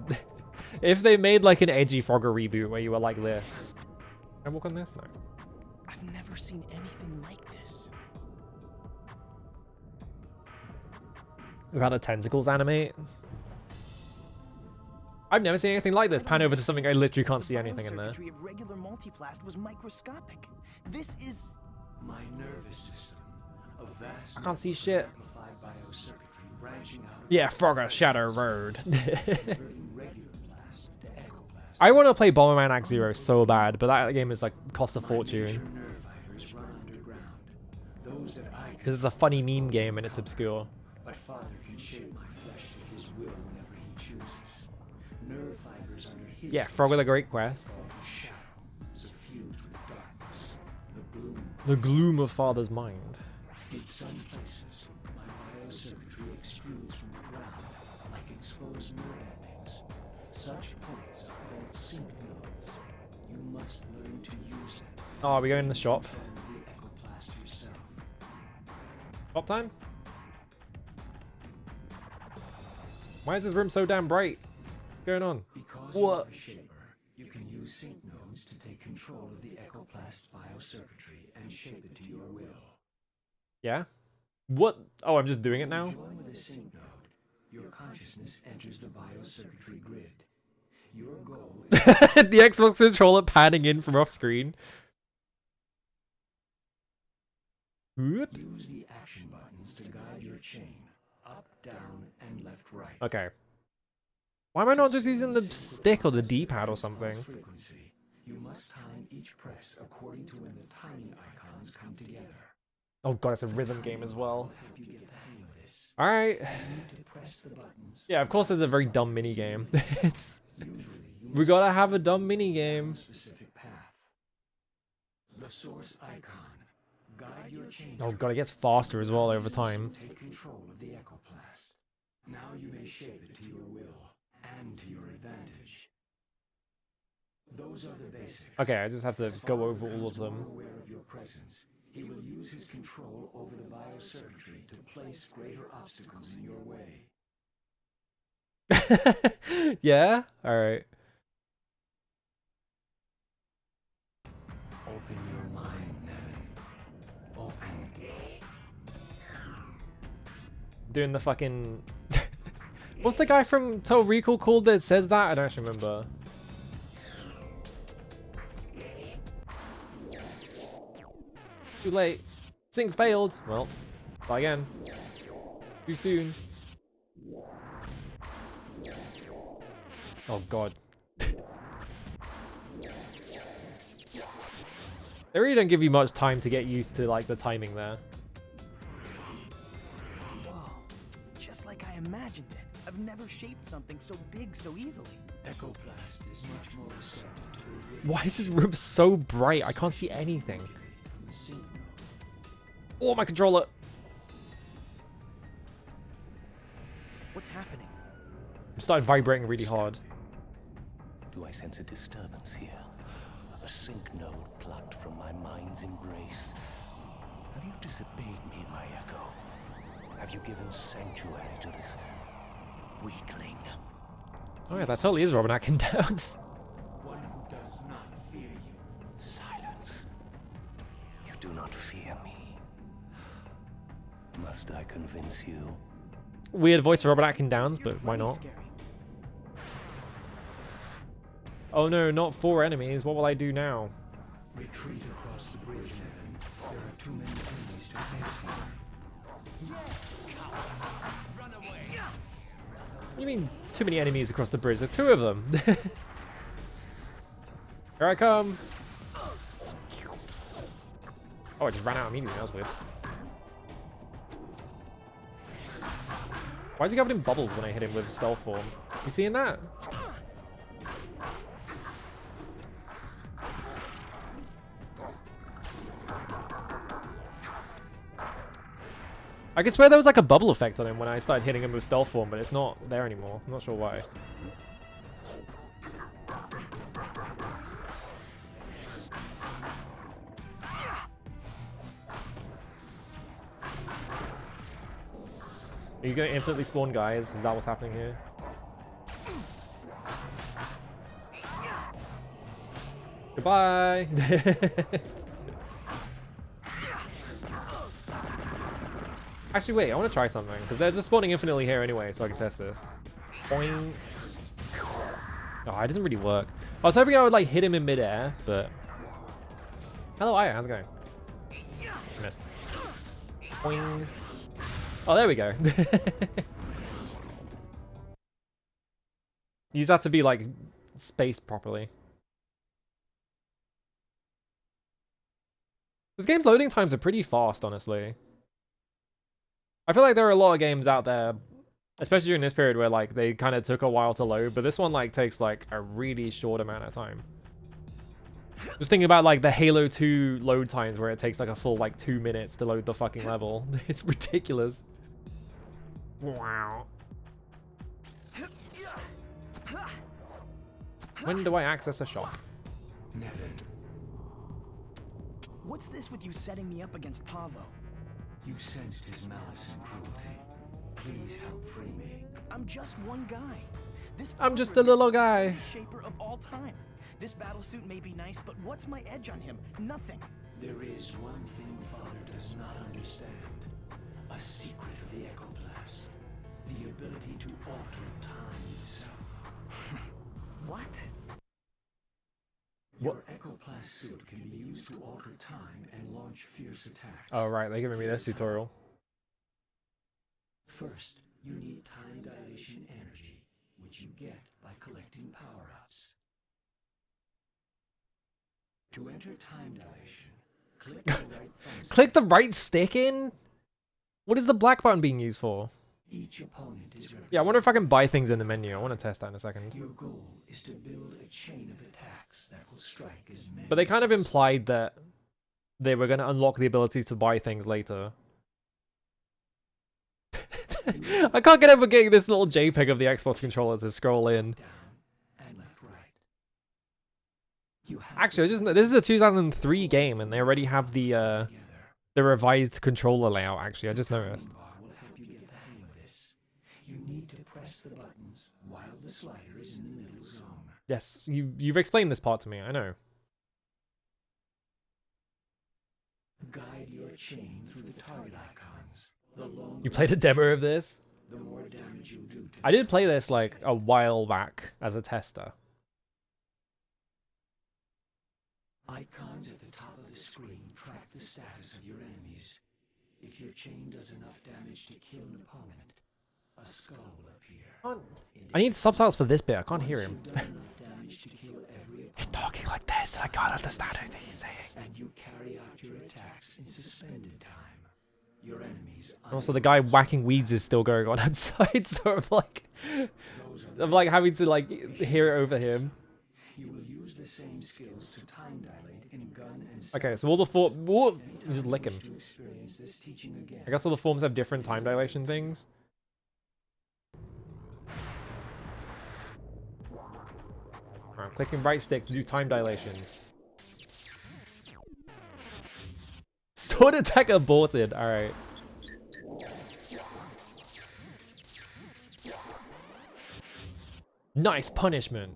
if they made, like, an edgy Frogger reboot where you were like this. Can I walk on this? No. I've never seen anything like this. We've had the tentacles animate. I've never seen anything like this. Pan over to something I literally can't see anything in there. The circuitry of regular multiplast was microscopic. This is my nervous system. A vast I can't see shit. biocircuitry branching out. Yeah, Frogger Shadow Road. I want to play Bomberman Act Zero so bad, but that game is like costs a fortune. Because it's a funny meme game and it's obscure. But Father can shape my flesh to his will whenever he chooses. Nerve fibers under his yeah, Frogger the Great Quest. Suffused with darkness, the gloom of Father's mind. In some places, my biocircuitry extrudes from the ground like exposed nerve endings. Such points are called sync nodes. You must learn to use them. Oh, are we going in the shop? Shop time? Why is this room so damn bright? What's going on? Because what? You're a shaper, you can use sync nodes to take control of the ecoplast biocircuitry and shape it to your will. Yeah? What? Oh, I'm just doing it now? Join with a sync node. Your consciousness enters the biocircuitry grid. Your goal is the Xbox controller panning in from off screen. Use the action buttons to guide your chain up, down, and left, right. Okay. Why am I not just using the stick or the D-pad or something? Frequency. You must time each press according to when the timing icons come together. Oh god, it's a rhythm game as well. Help you get the hang of this. Alright. You need to press the buttons. Yeah, of course there's a very dumb mini game. We gotta have a dumb mini game. Specific path. The source icon. Guide your chain. Oh god, it gets faster as well over time. Take control of the ecoplast. Now you may shape it to your will and to your advantage. Those are the basics. Okay, I just have to go over all of them. Aware of your presence, he will use his control over the biocircuitry to place greater obstacles in your way. Yeah? Alright. Open your mind, Nevin. Open doing the fucking... What's the guy from Total Recall called that says that? I don't actually remember. Too late. Sync failed. Well, try again. Too soon. Oh god. They really don't give you much time to get used to like the timing there. Whoa, just like I imagined it. I've never shaped something so big so easily. Echoplast is much more receptive to the Why is this room so bright? I can't see anything. from the sync node. Oh, my controller. What's happening? It started vibrating really hard. Do I sense a disturbance here? A sync node plucked from my mind's embrace. Have you disobeyed me, my echo? Have you given sanctuary to this weakling? Oh yeah, that totally is Robin Atkin Downs. One who does not fear you. Silence. You do not fear me. Must I convince you? Weird voice of Robin Atkin Downs, but why not? Scary. Oh no, not 4 enemies. What will I do now? Retreat across the bridge, Nevin. There are too many enemies to face here. What do you mean, too many enemies across the bridge? There's 2 of them. Here I come. Oh, I just ran out immediately. That was weird. Why is he covered in bubbles when I hit him with stealth form? You seeing that? I could swear there was like a bubble effect on him when I started hitting him with stealth form, but it's not there anymore. I'm not sure why. Are you gonna infinitely spawn guys? Is that what's happening here? Goodbye! Actually, wait, I want to try something, because they're just spawning infinitely here anyway, so I can test this. Boing. Oh, it doesn't really work. I was hoping I would, like, hit him in midair, but... Hello, Aya, how's it going? Missed. Boing. Oh, there we go. Use that to be, like, spaced properly. This game's loading times are pretty fast, honestly. I feel like there are a lot of games out there, especially during this period, where like they kind of took a while to load, but this one like takes like a really short amount of time. Just thinking about like the Halo 2 load times where it takes like a full like 2 minutes to load the fucking level. It's ridiculous. Wow. When do I access a shop? Nevin, What's this with you setting me up against Pavo? you sensed his malice and cruelty. Please help free me. I'm just one guy. I'm just a little guy. Greatest shaper of all time. This battlesuit may be nice, but what's my edge on him? Nothing. There is one thing Father does not understand. A secret of the Echoplast. The ability to alter time itself. What? Your Echoplast suit can be used to alter time and launch fierce attacks. Oh right, they're giving me this tutorial. First, you need time dilation energy, which you get by collecting power-ups. To enter time dilation, click the right thumbstick. Click the right stick in? What is the black button being used for? Each opponent is represented. Yeah, I wonder if I can buy things in the menu. I want to test that in a second. Your goal is to build a chain of attacks that will strike as many. But they kind of implied that they were going to unlock the ability to buy things later. I can't get over getting this little JPEG of the Xbox controller to scroll in. Down and left, right. You have Actually, this is a 2003 game, and they already have the revised controller layout. Actually, I just noticed. bar will help you get the hang of this. You need to press the buttons while the slider is in the middle zone. Yes, you've explained this part to me. I know. Guide your chain through the target icons. You played a demo of this? The more damage you'll do to I did play this like a while back as a tester. icons at the top of the screen track the status of your enemies. If your chain does enough damage to kill an opponent, a skull will appear. I need subtitles for this bit. I can't hear him. You've done enough damage to kill every He's talking like this and I can't understand anything he's saying. and you carry out your attacks in suspended time. Your enemies Also, the guy whacking weeds is still going on outside, so I'm like having to like hear it over him. You will use the same skills to time dilate in gun and Okay, so all the forms, just lick him. to experience this teaching again. I guess all the forms have different time dilation things. Alright, clicking right stick to do time dilation. Sword attack aborted. Alright. Nice punishment.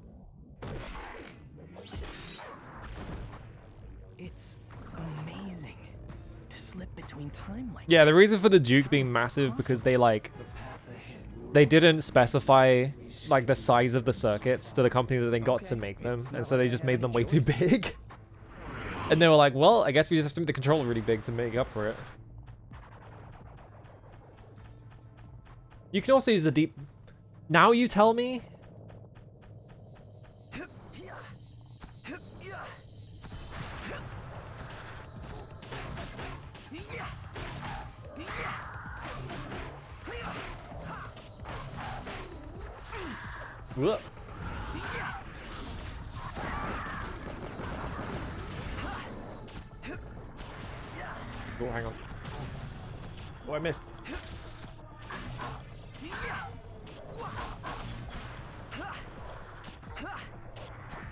It's amazing to slip between time like Yeah, the reason for the Duke being massive because they didn't specify like the size of the circuits to the company that they got to make them, and so they just made them way too big. And they were like, well, I guess we just have to make the controller really big to make up for it. You can also use the deep... Now you tell me? Whoop. Oh, hang on. Oh, I missed.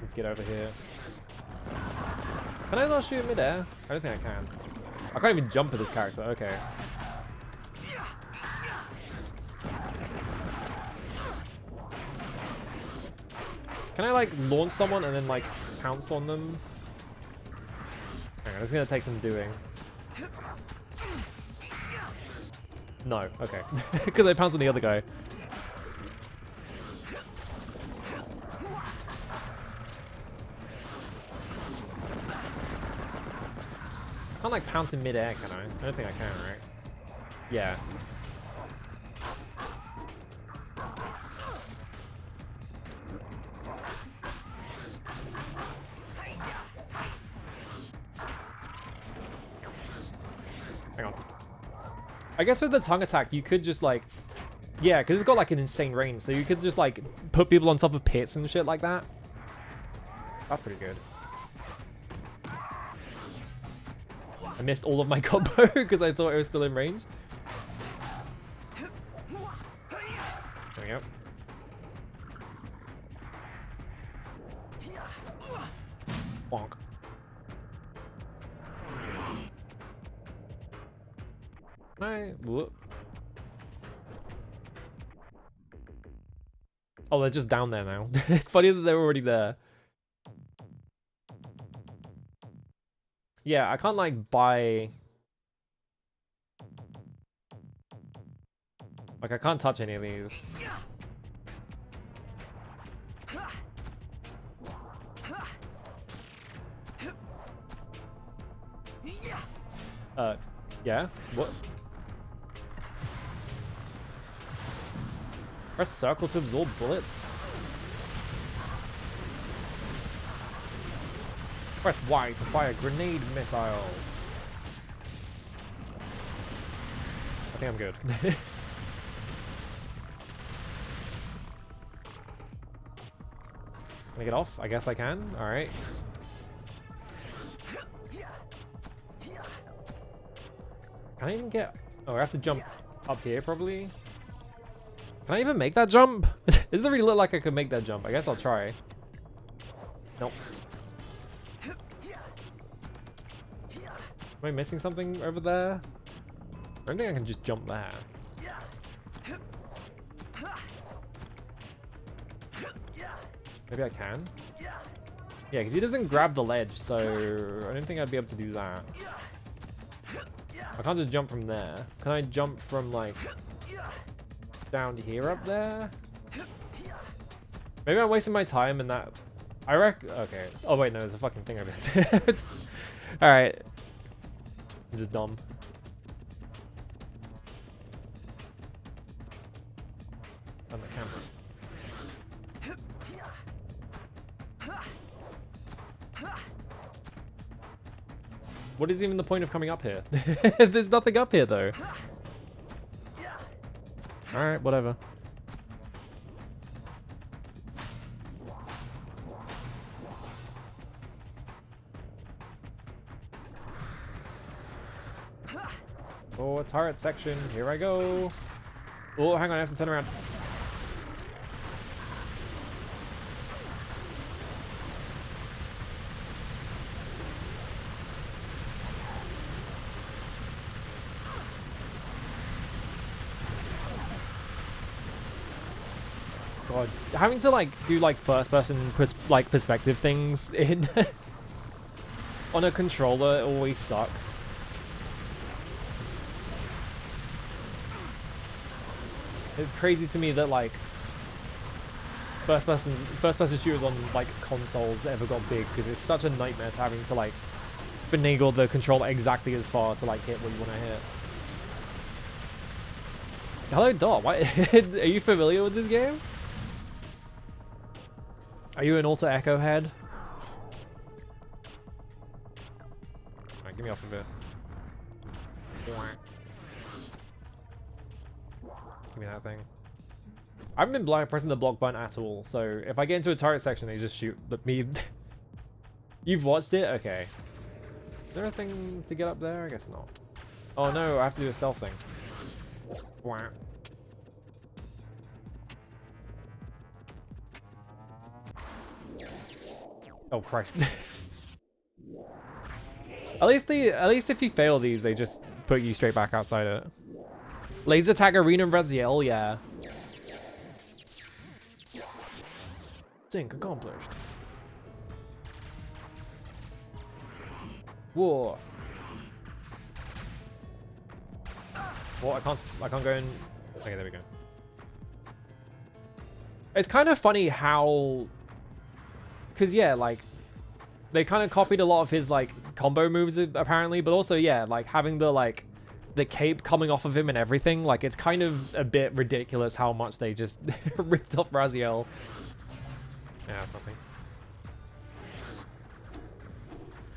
Let's get over here. Can I not shoot mid-air? I don't think I can. I can't even jump with this character. Okay. Can I like launch someone and then like pounce on them? Hang on, it's gonna take some doing. No, okay. Because I pounced on the other guy. I can't like pounce in mid-air, can I? I don't think I can, right? Yeah. Hang on. I guess with the tongue attack, you could just like... Yeah, because it's got like an insane range, so you could just like put people on top of pits and shit like that. That's pretty good. I missed all of my combo because I thought it was still in range. There we go. Bonk. Whoop. Oh, they're just down there now. It's funny that they're already there. Yeah, I can't like buy... Like I can't touch any of these. Yeah? What? Press circle to absorb bullets. Press Y to fire grenade missile. I think I'm good. Can I get off? I guess I can. Alright. Can I even get... Oh, I have to jump up here, probably. Can I even make that jump? It doesn't really look like I could make that jump. I guess I'll try. Nope. Am I missing something over there? I don't think I can just jump there. Maybe I can? Yeah, because he doesn't grab the ledge, so I don't think I'd be able to do that. I can't just jump from there. Can I jump from like down here up there? Maybe I'm wasting my time in that. Okay. Oh wait, no, there's a fucking thing over there. All right. I'm just dumb. On the camera. What is even the point of coming up here? There's nothing up here though. Alright, whatever. Oh, a turret section. Here I go. Oh, hang on, I have to turn around. God, having to like do like first-person perspective things in on a controller always sucks. It's crazy to me that like first-person shooters on like consoles ever got big because it's such a nightmare to having to like finagle the controller exactly as far to like hit what you want to hit. Hello, Dot. Why are you familiar with this game? Are you an Alter Echo head? Alright, get me off of it. Give me that thing. I haven't been pressing the block button at all, so if I get into a turret section, they just shoot me. You've watched it? Okay. Is there a thing to get up there? I guess not. Oh no, I have to do a stealth thing. Oh Christ. At least if you fail these, they just put you straight back outside it. Laser tag arena Raziel, yeah. Sync accomplished. Whoa. What? I can't go in. Okay, there we go. It's kind of funny how, because yeah, like they kind of copied a lot of his like combo moves apparently, but also yeah, like having the cape coming off of him and everything, like it's kind of a bit ridiculous how much they just ripped off Raziel. Yeah, that's nothing.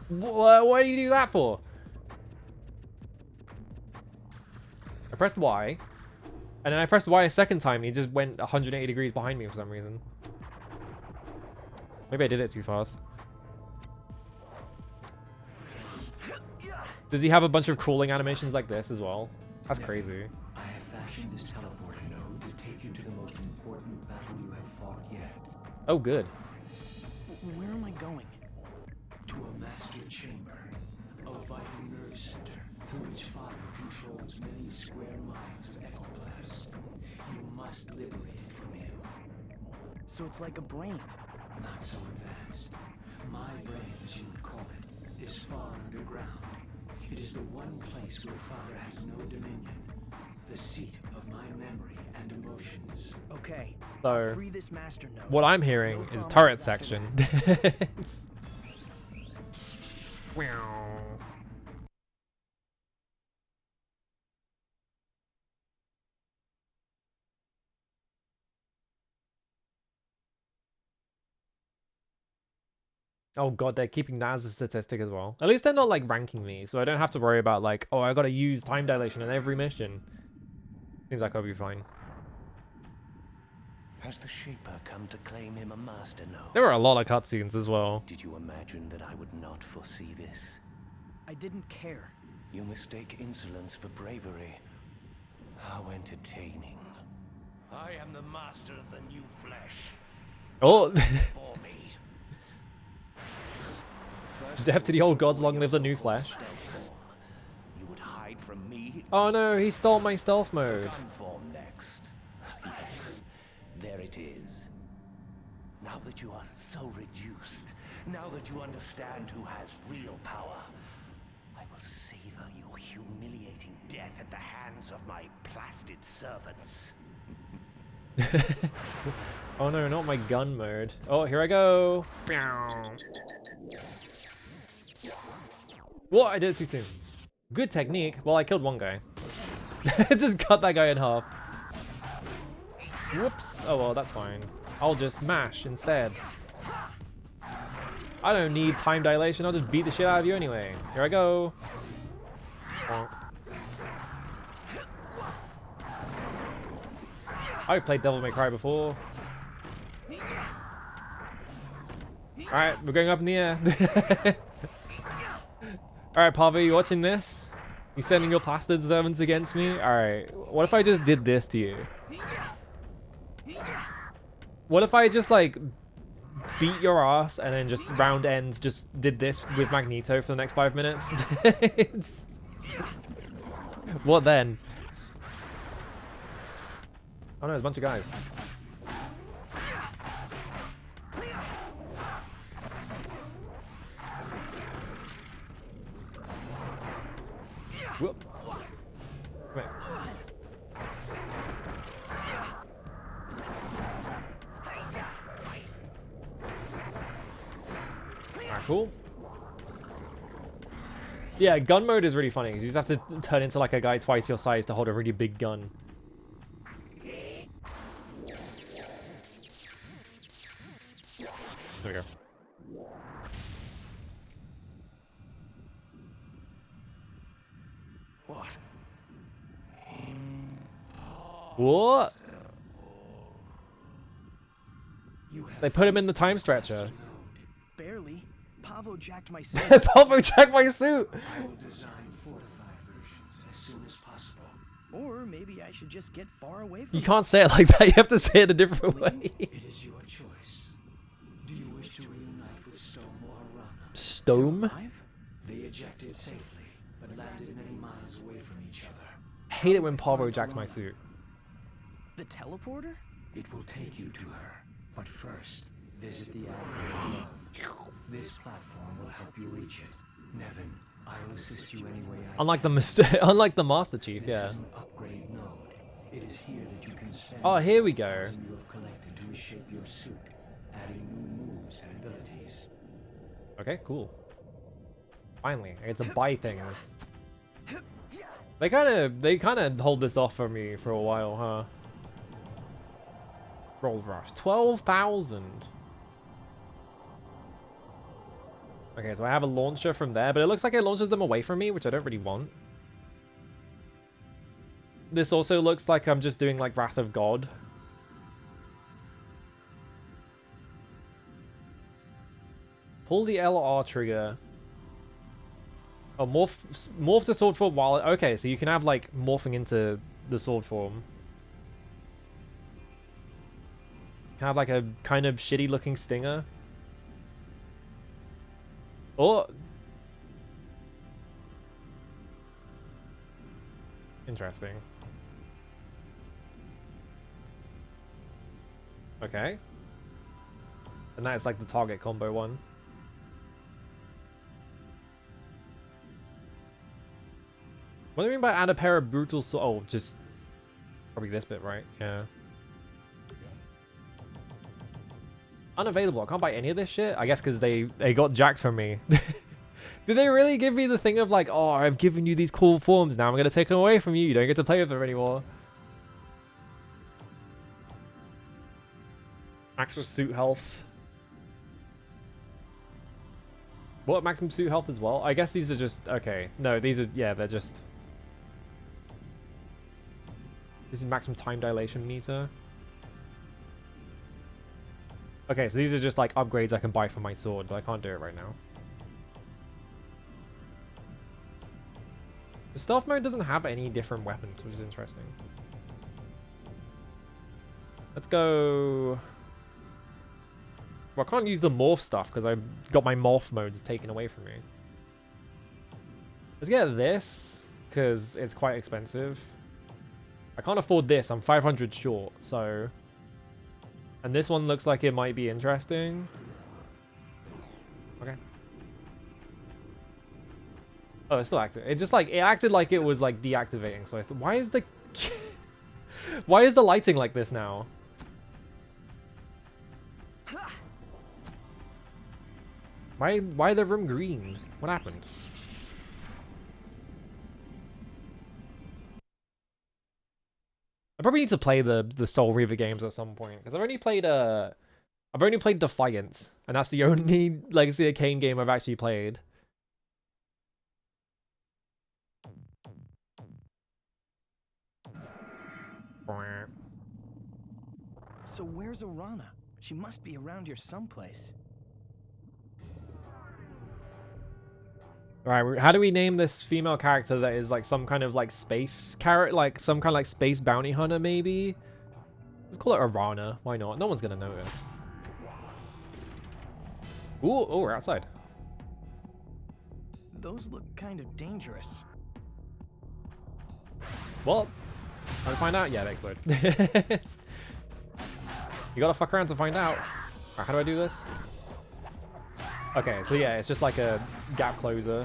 What do you do that for? I pressed Y, and then I pressed Y a second time, and he just went 180 degrees behind me for some reason. Maybe I did it too fast. Does he have a bunch of crawling animations like this as well? That's crazy. I have fashioned this teleporter node to take you to the most important battle you have fought yet. Oh, good. Where am I going? To a master chamber, a vital nerve center through which fire controls many square miles of Echoblast. You must liberate it from him. So it's like a brain. Not so advanced. My brain, as you would call it, is far underground. It is the one place where Father has no dominion. The seat of my memory and emotions. Okay. So, free this master node. What I'm hearing is turret section. Oh god, they're keeping that as a statistic as well. At least they're not like ranking me, so I don't have to worry about like, oh, I gotta use time dilation in every mission. Seems like I'll be fine. Has the Shaper come to claim him a master node? There were a lot of cutscenes as well. Did you imagine that I would not foresee this? I didn't care. You mistake insolence for bravery. How entertaining. I am the master of the new flesh. Oh. For me. Death to the old gods, long live the new flesh. You would hide from me. Oh no, he stole my stealth mode. Gun form next. Yes, there it is. Now that you are so reduced, now that you understand who has real power, I will savor your humiliation. at the hands of my plastic servants. Oh no, not my gun mode. Oh, here I go. What? I did it too soon. Good technique. Well, I killed one guy. Just cut that guy in half. Whoops. Oh well, that's fine. I'll just mash instead. I don't need time dilation. I'll just beat the shit out of you anyway. Here I go. Bonk. I've played Devil May Cry before. Alright, we're going up in the air. Alright, Pavo, you watching this? You sending your plastered servants against me? Alright, what if I just did this to you? What if I just, like, beat your ass and then just round ends just did this with Magneto for the next 5 minutes? What then? Oh no, there's a bunch of guys. Whoop. Come here. Alright, cool. Yeah, gun mode is really funny because you just have to turn into like a guy twice your size to hold a really big gun. There we go. What? What? They put him in the time stretcher. Barely. Pavo jacked my suit. Pavo jacked my suit! I will design fortified versions as soon as possible. Or maybe I should just get far away from You can't say it like that, you have to say it a different way. It is your choice. Do you wish to reunite with Stone or Harana? Stone? They ejected safely, but landed many miles away from each other. I hate it when Pavo jacks my suit. The teleporter? It will take you to her, but first, visit the alcove above. This platform will help you reach it. Nevin, I will assist you any way I Unlike the Master Chief, This yeah. is an upgrade node. It is here that you can spend Oh, here we go. the you have collected to reshape your suit, adding new moves and abilities. Okay, cool. Finally, I get to buy things. They kind of hold this off for me for a while, huh? Roll rush, 12,000. Okay, so I have a launcher from there, but it looks like it launches them away from me, which I don't really want. This also looks like I'm just doing like Wrath of God. Pull the LR trigger. Oh, morph to sword form while... Okay, so you can have like morphing into the sword form. You can have like a kind of shitty looking stinger. Oh! Interesting. Okay. And that is like the target combo one. What do you mean by add a pair of brutal oh, just probably this bit, right? Yeah. Unavailable. I can't buy any of this shit. I guess because they got jacked from me. Did they really give me the thing of like, oh, I've given you these cool forms, now I'm gonna take them away from you. You don't get to play with them anymore. Maximum suit health. What, maximum suit health as well? I guess these are just okay. No, these are they're just. This is maximum time dilation meter. Okay, so these are just like upgrades I can buy for my sword, but I can't do it right now. The stealth mode doesn't have any different weapons, which is interesting. Let's go... Well, I can't use the morph stuff because I've got my morph modes taken away from me. Let's get this, because it's quite expensive. I can't afford this, I'm 500 short, so... And this one looks like it might be interesting. Okay. Oh, it's still active. It just like, it acted like it was like deactivating. So I thought, why is the, why is the lighting like this now? Why the room green? What happened? I probably need to play the Soul Reaver games at some point because I've only played Defiance, and that's the only Legacy of Kain game I've actually played. So where's Arana? She must be around here someplace. Alright, how do we name this female character that is like some kind of like space character, like some kind of like space bounty hunter maybe? Let's call it Arana. Why not? No one's gonna notice. Ooh, oh, we're outside. Those look kind of dangerous. Well, I'll find out. Yeah, they explode. You gotta fuck around to find out. Alright, how do I do this? Okay, so yeah, it's just like a gap closer.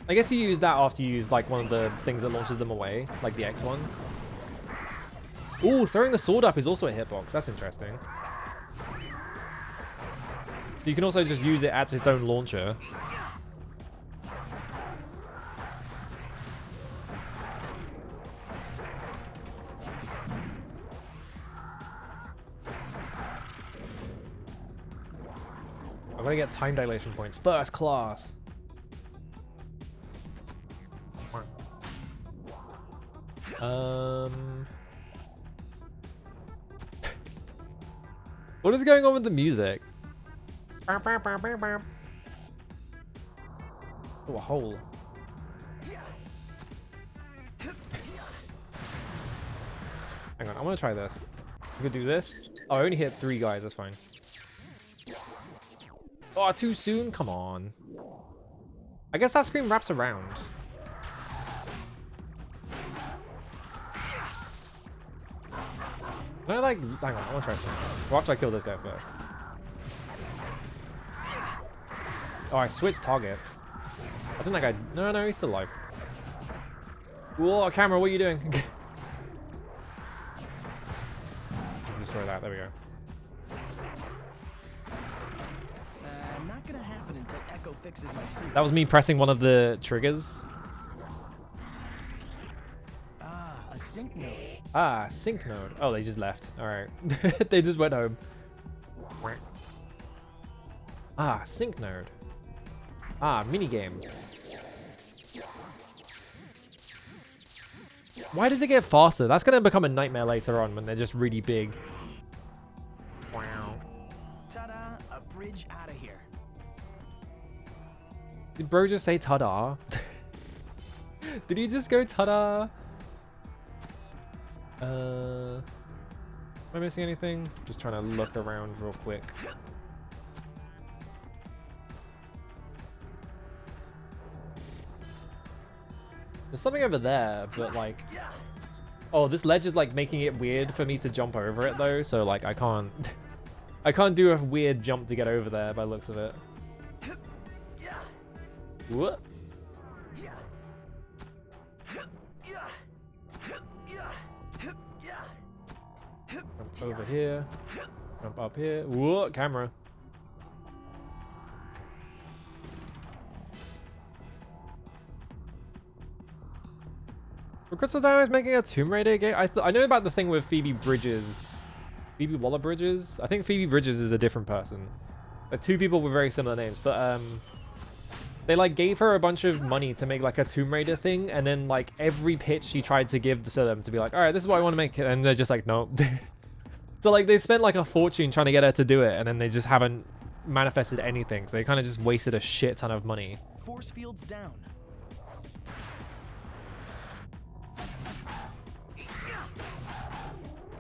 I guess you use that after you use like one of the things that launches them away, like the X one. Ooh, throwing the sword up is also a hitbox. That's interesting. You can also just use it as its own launcher. I'm gonna get time dilation points. First class. What is going on with the music? Oh, a hole. Hang on, I want to try this. We could do this. Oh, I only hit 3 guys. That's fine. Oh, too soon? Come on. I guess that screen wraps around. No, like, hang on, I want to try something. Well, after I kill this guy first. Oh, I switched targets. I think that guy... No, he's still alive. Whoa, camera, what are you doing? Let's destroy that. There we go. Not gonna happen until Echo fixes my suit. That was me pressing one of the triggers. Ah, a sync node. Ah, sync node. Oh, they just left. Alright. They just went home. Ah, sync node. Ah, minigame. Why does it get faster? That's going to become a nightmare later on when they're just really big. Wow. Ta-da, a bridge out of here. Did bro just say ta-da? Did he just go ta-da? Am I missing anything? Just trying to look around real quick. There's something over there, but like... Oh, this ledge is like making it weird for me to jump over it though, so like I can't... I can't do a weird jump to get over there by the looks of it. What? Jump over here. Jump up here. Whoa, camera. Were Crystal Dynamics making a Tomb Raider game? I know about the thing with Phoebe Bridges. Phoebe Waller-Bridges? I think Phoebe Bridges is a different person. 2 people with very similar names, but they like gave her a bunch of money to make like a Tomb Raider thing, and then like every pitch she tried to give to them to be like, all right, this is what I want to make, and they're just like, no. So like they spent like a fortune trying to get her to do it, and then they just haven't manifested anything. So they kind of just wasted a shit ton of money. Force fields down.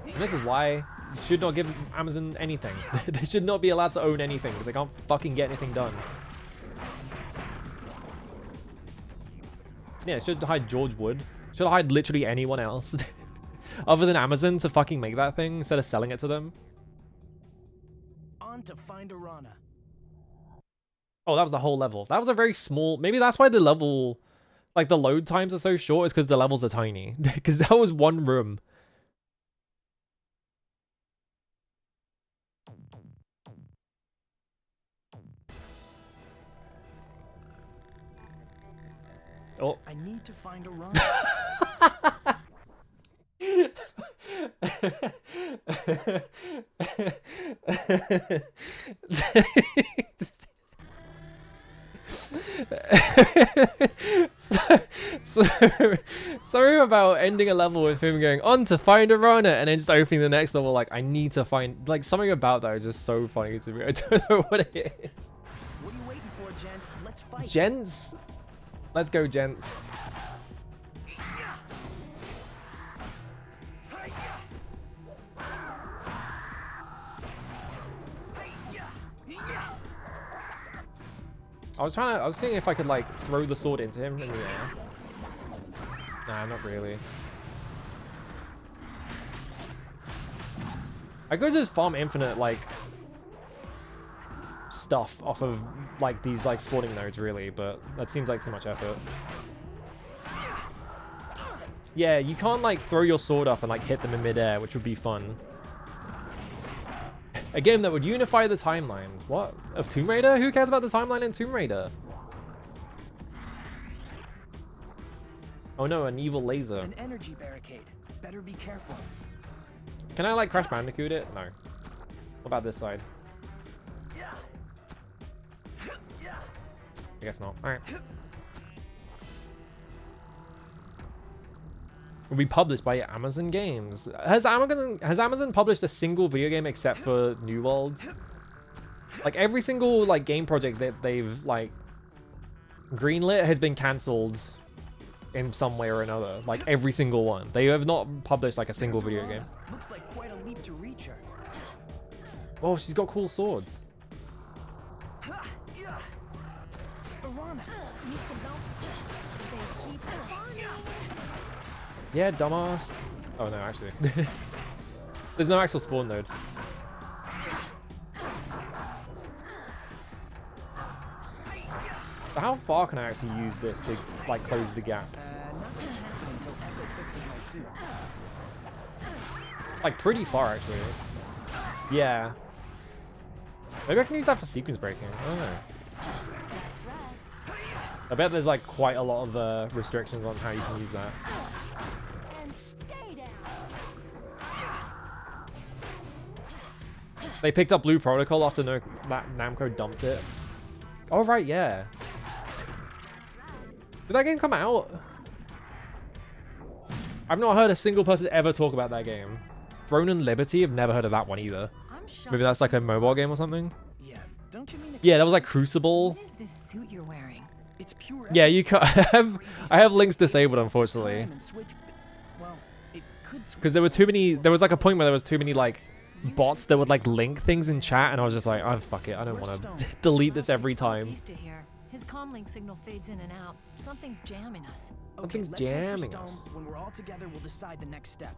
And this is why you should not give Amazon anything. They should not be allowed to own anything because they can't fucking get anything done. Yeah, should hide George Wood. Should hide literally anyone else other than Amazon to fucking make that thing instead of selling it to them. On to find Arana. Oh, that was the whole level. That was a very small... Maybe that's why the level... Like, the load times are so short. Is because the levels are tiny. Because that was one room. Oh. I need to find a run. Sorry about ending a level with him going on to find a runner and then just opening the next level like I need to find, like, something about that is just so funny to me. I don't know what it is. What are you waiting for, gents? Let's fight. Gents? Let's go, gents. I was seeing if I could, like, throw the sword into him in the air. Nah, not really. I could just farm infinite, like, stuff off of, like, these, like, spawning nodes, really, but that seems like too much effort. Yeah, you can't, like, throw your sword up and, like, hit them in midair, which would be fun. A game that would unify the timelines. What? Of Tomb Raider? Who cares about the timeline in Tomb Raider? Oh no, an evil laser. An energy barricade. Better be careful. Can I, like, Crash Bandicoot it? No. What about this side? I guess not. Alright. Will be published by Amazon Games. Has Amazon published a single video game except for New World? Like, every single, like, game project that they've, like, greenlit has been cancelled in some way or another. Like, every single one. They have not published, like, a single video game. Looks like quite a leap to reach her. Oh, she's got cool swords. Arana, need some help? They keep spawning. Yeah, dumbass. Oh no, actually. There's no actual spawn node. So how far can I actually use this to, like, close the gap? Not gonna happen until Echo fixes my suit. Like, pretty far, actually. Yeah. Maybe I can use that for sequence breaking. I don't know. I bet there's, like, quite a lot of restrictions on how you can use that. They picked up Blue Protocol after that Namco dumped it. Oh, right, yeah. Did that game come out? I've not heard a single person ever talk about that game. Throne and Liberty, I've never heard of that one either. Maybe that's like a mobile game or something? Yeah, don't you mean? Yeah, that was like Crucible. What is this suit you're wearing? It's pure. Yeah, you can't. I have links disabled, unfortunately. Because there were too many. There was like a point where there was too many like bots that would like link things in chat, and I was just like, oh fuck it, I don't want to delete this every time. His comlink signal fades in and out. Something's jamming us. Something's jamming us. When we're all together, we'll decide the next step.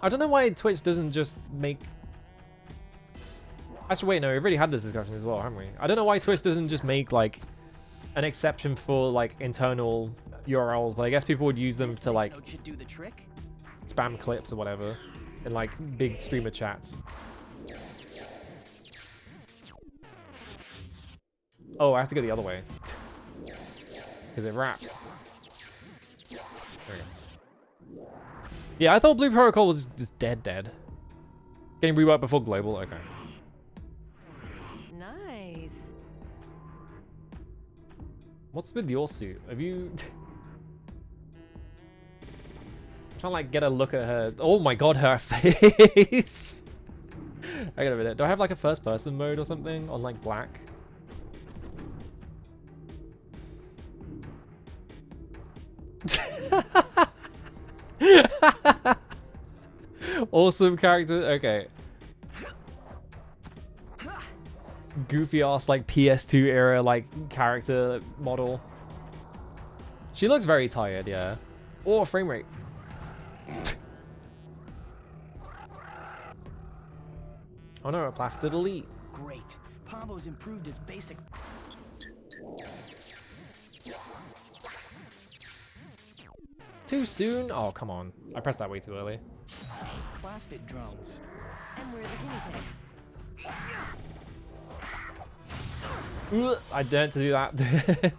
I don't know why Twitch doesn't just make. Actually, wait, no, we've already had this discussion as well, haven't we? I don't know why Twitch doesn't just make like an exception for like internal URLs, but I guess people would use them to like spam clips or whatever in like big streamer chats. Oh, I have to go the other way because it wraps. There we go. Yeah, I thought Blue Protocol was just dead. Getting reworked before global. Okay. Nice. What's with your suit? Have you? I'm trying to like get a look at her. Oh my god, her face. I gotta admit it. Do I have like a first-person mode or something on like black? Awesome character. Okay. Goofy ass like PS2 era like character model. She looks very tired, yeah. Or frame rate. Oh no, a plaster delete. Great. Pavo's improved his basic... Too soon? Oh, come on. I pressed that way too early. plastic drones. And we're the guinea pigs. Ugh, I dared to do that.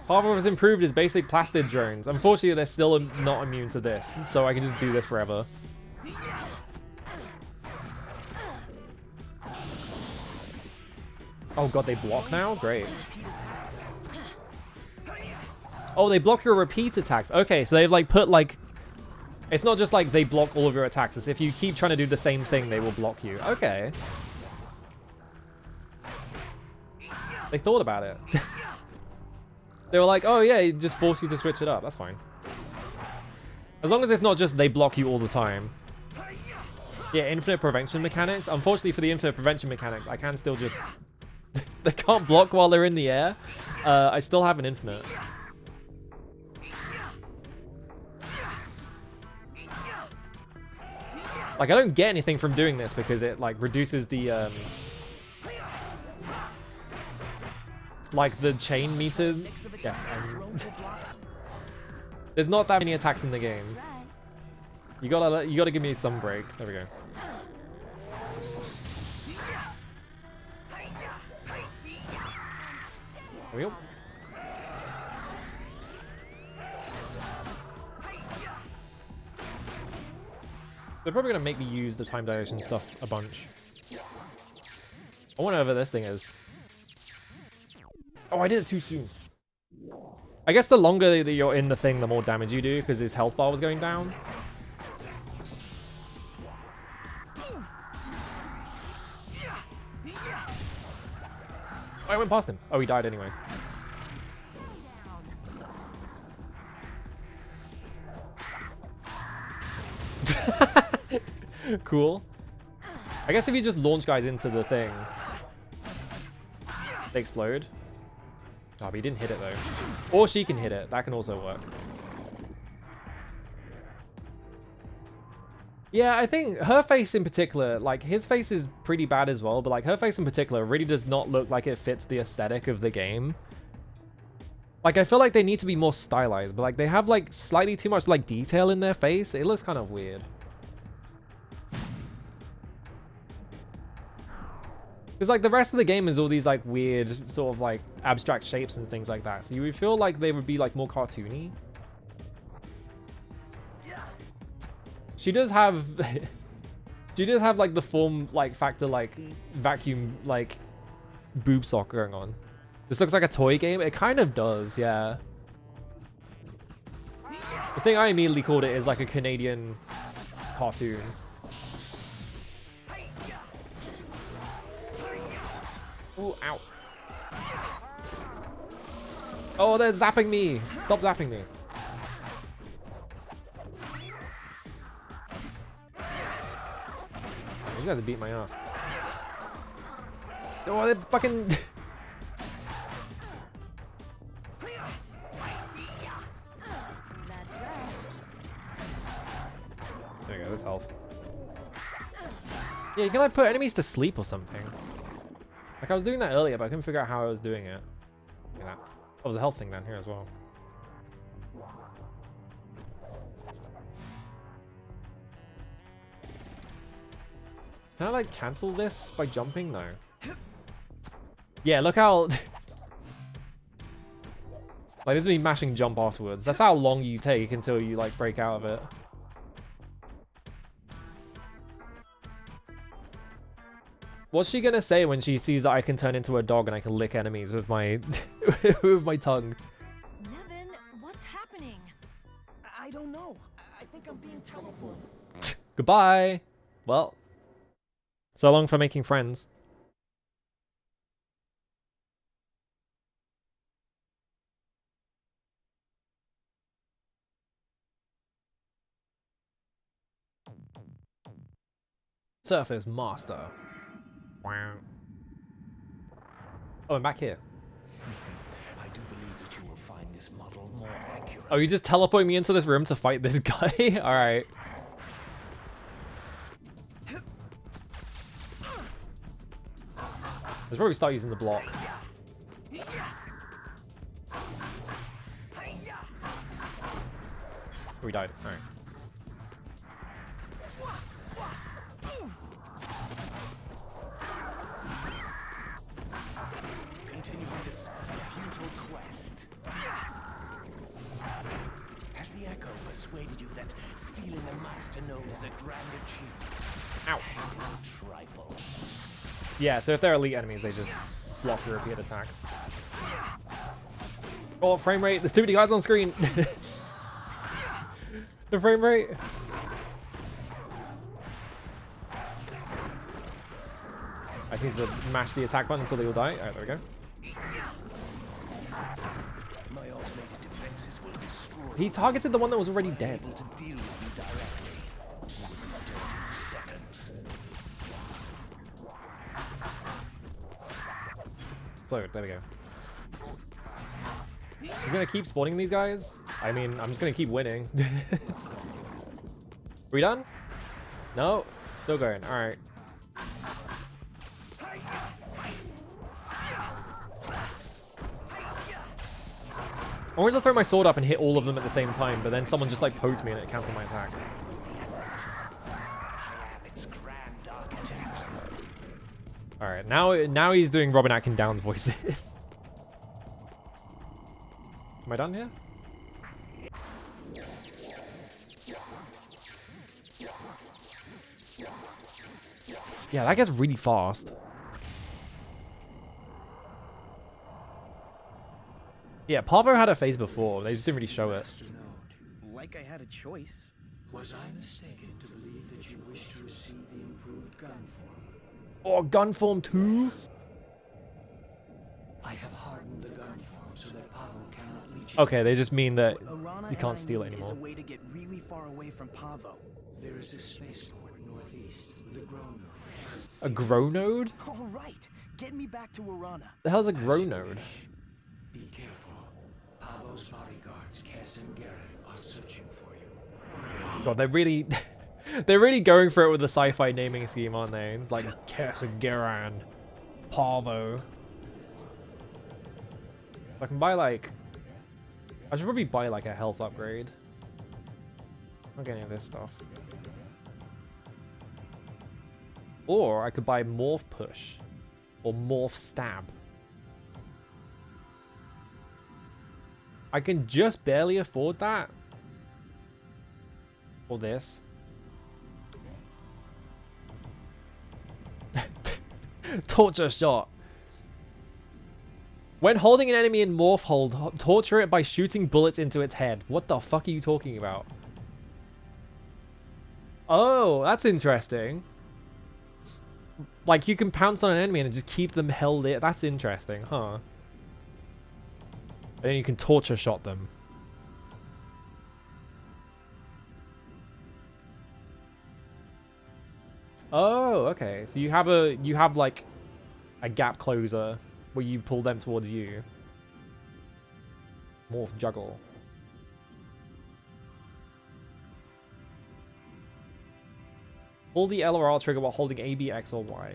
Pavo has improved his basic plastic drones. Unfortunately, they're still not immune to this, so I can just do this forever. Oh god, they block now? Great. Oh, they block your repeat attacks. Okay, so they've like put like... It's not just like they block all of your attacks. It's if you keep trying to do the same thing, they will block you. Okay. They thought about it. They were like, oh yeah, it just force you to switch it up. That's fine. As long as it's not just they block you all the time. Yeah, infinite prevention mechanics. Unfortunately for the infinite prevention mechanics, I can still just... They can't block while they're in the air. I still have an infinite. Like, I don't get anything from doing this because it, like, reduces the, like, the chain meter. Yes, there's not that many attacks in the game. You gotta give me some break. There we go. There we go. They're probably gonna make me use the time dilation stuff a bunch. I wonder whatever this thing is. Oh, I did it too soon. I guess the longer that you're in the thing, the more damage you do, because his health bar was going down. Oh, I went past him. Oh, he died anyway. Cool. I guess if you just launch guys into the thing, they explode. Oh, but he didn't hit it though. Or she can hit it. That can also work. Yeah, I think her face in particular, like his face is pretty bad as well, but like her face in particular really does not look like it fits the aesthetic of the game. Like I feel like they need to be more stylized, but like they have like slightly too much like detail in their face. It looks kind of weird. Because like the rest of the game is all these like weird sort of like abstract shapes and things like that. So you would feel like they would be like more cartoony. She does have she does have like the form like factor like vacuum like boob sock going on. This looks like a toy game. It kind of does, yeah. The thing I immediately called it is like a Canadian cartoon. Ooh, ow. Oh, they're zapping me. Stop zapping me. These guys are beating my ass. Oh, they're fucking... There we go, this health. Yeah, you can like put enemies to sleep or something. Like I was doing that earlier, but I couldn't figure out how I was doing it. Look at that. Oh, there's a health thing down here as well. Can I like cancel this by jumping? No. Yeah, look how... like this is me mashing jump afterwards. That's how long you take until you like break out of it. What's she gonna say when she sees that I can turn into a dog and I can lick enemies with my with my tongue? Nevin, what's happening? I don't know. I think I'm being teleported. Goodbye. Well, so long for making friends. Surface Master. Wow. Oh, I'm back here. I do believe that you will find this model more accurate. Oh, you just teleporting me into this room to fight this guy? Alright. Let's probably start using the block. We died. Alright. Continuing this futile quest. Has the Echo persuaded you that stealing a master node is a grand achievement? Ow. It is a trifle. Yeah, so if they're elite enemies, they just block the repeat attacks. Oh, frame rate. There's too many guys on screen. The frame rate. I need to mash the attack button until they all die. Alright, there we go. My automated defenses will destroy. He targeted the one that was already dead. Able to deal with you directly. You will be dead in seconds. Explode. There we go. He's gonna keep spawning these guys. I mean, I'm just gonna keep winning. We done? No, still going. All right. I wanted to throw my sword up and hit all of them at the same time, but then someone just like poked me and it canceled my attack. All right, now he's doing Robin Atkin Downs voices. Am I done here? Yeah, that gets really fast. Yeah, Pavo had a phase before. They just didn't really show it. Like I had a choice. Was I mistaken to believe that you wished to receive the improved gun form? Oh, gun form 2? I have hardened the gun form so that Pavo cannot leech. Okay, they just mean that Arana you can't steal it is a anymore. way to get really far away from Pavo. There is a spaceport northeast with a grow node. A grow node? All right, get me back to Arana. The hell's a grow node? Be careful. Pavo's bodyguards, Cass and Garrett, are searching for you. God, they're really going for it with the sci-fi naming scheme, aren't they? It's like Kesagaran, Pavo. I can buy like, I should probably buy like a health upgrade. I'm not getting any of this stuff. Or I could buy Morph Push or Morph Stab. I can just barely afford that. Or this. Torture shot. When holding an enemy in morph hold, torture it by shooting bullets into its head. What the fuck are you talking about? Oh, that's interesting. Like, you can pounce on an enemy and just keep them held in. That's interesting, huh? And then you can torture shot them. Oh, okay. So you have like a gap closer where you pull them towards you. Morph juggle. Hold the L or R trigger while holding A, B, X, or Y.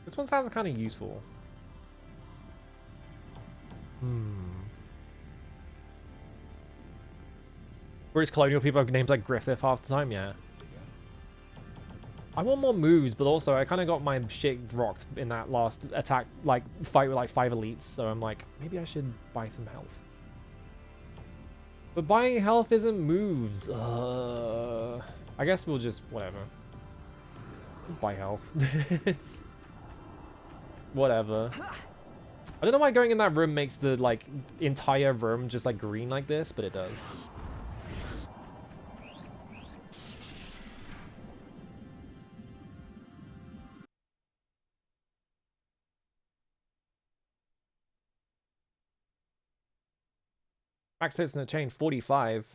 This one sounds kind of useful. Whereas colonial people have names like Griffith half the time, yeah. I want more moves, but also I kind of got my shit rocked in that last attack, like fight with like 5 elites, so I'm like, maybe I should buy some health. But buying health isn't moves. I guess we'll just, whatever. Buy health. It's... whatever. I don't know why going in that room makes the, like, entire room just, like, green like this, but it does. Max hits in the chain, 45.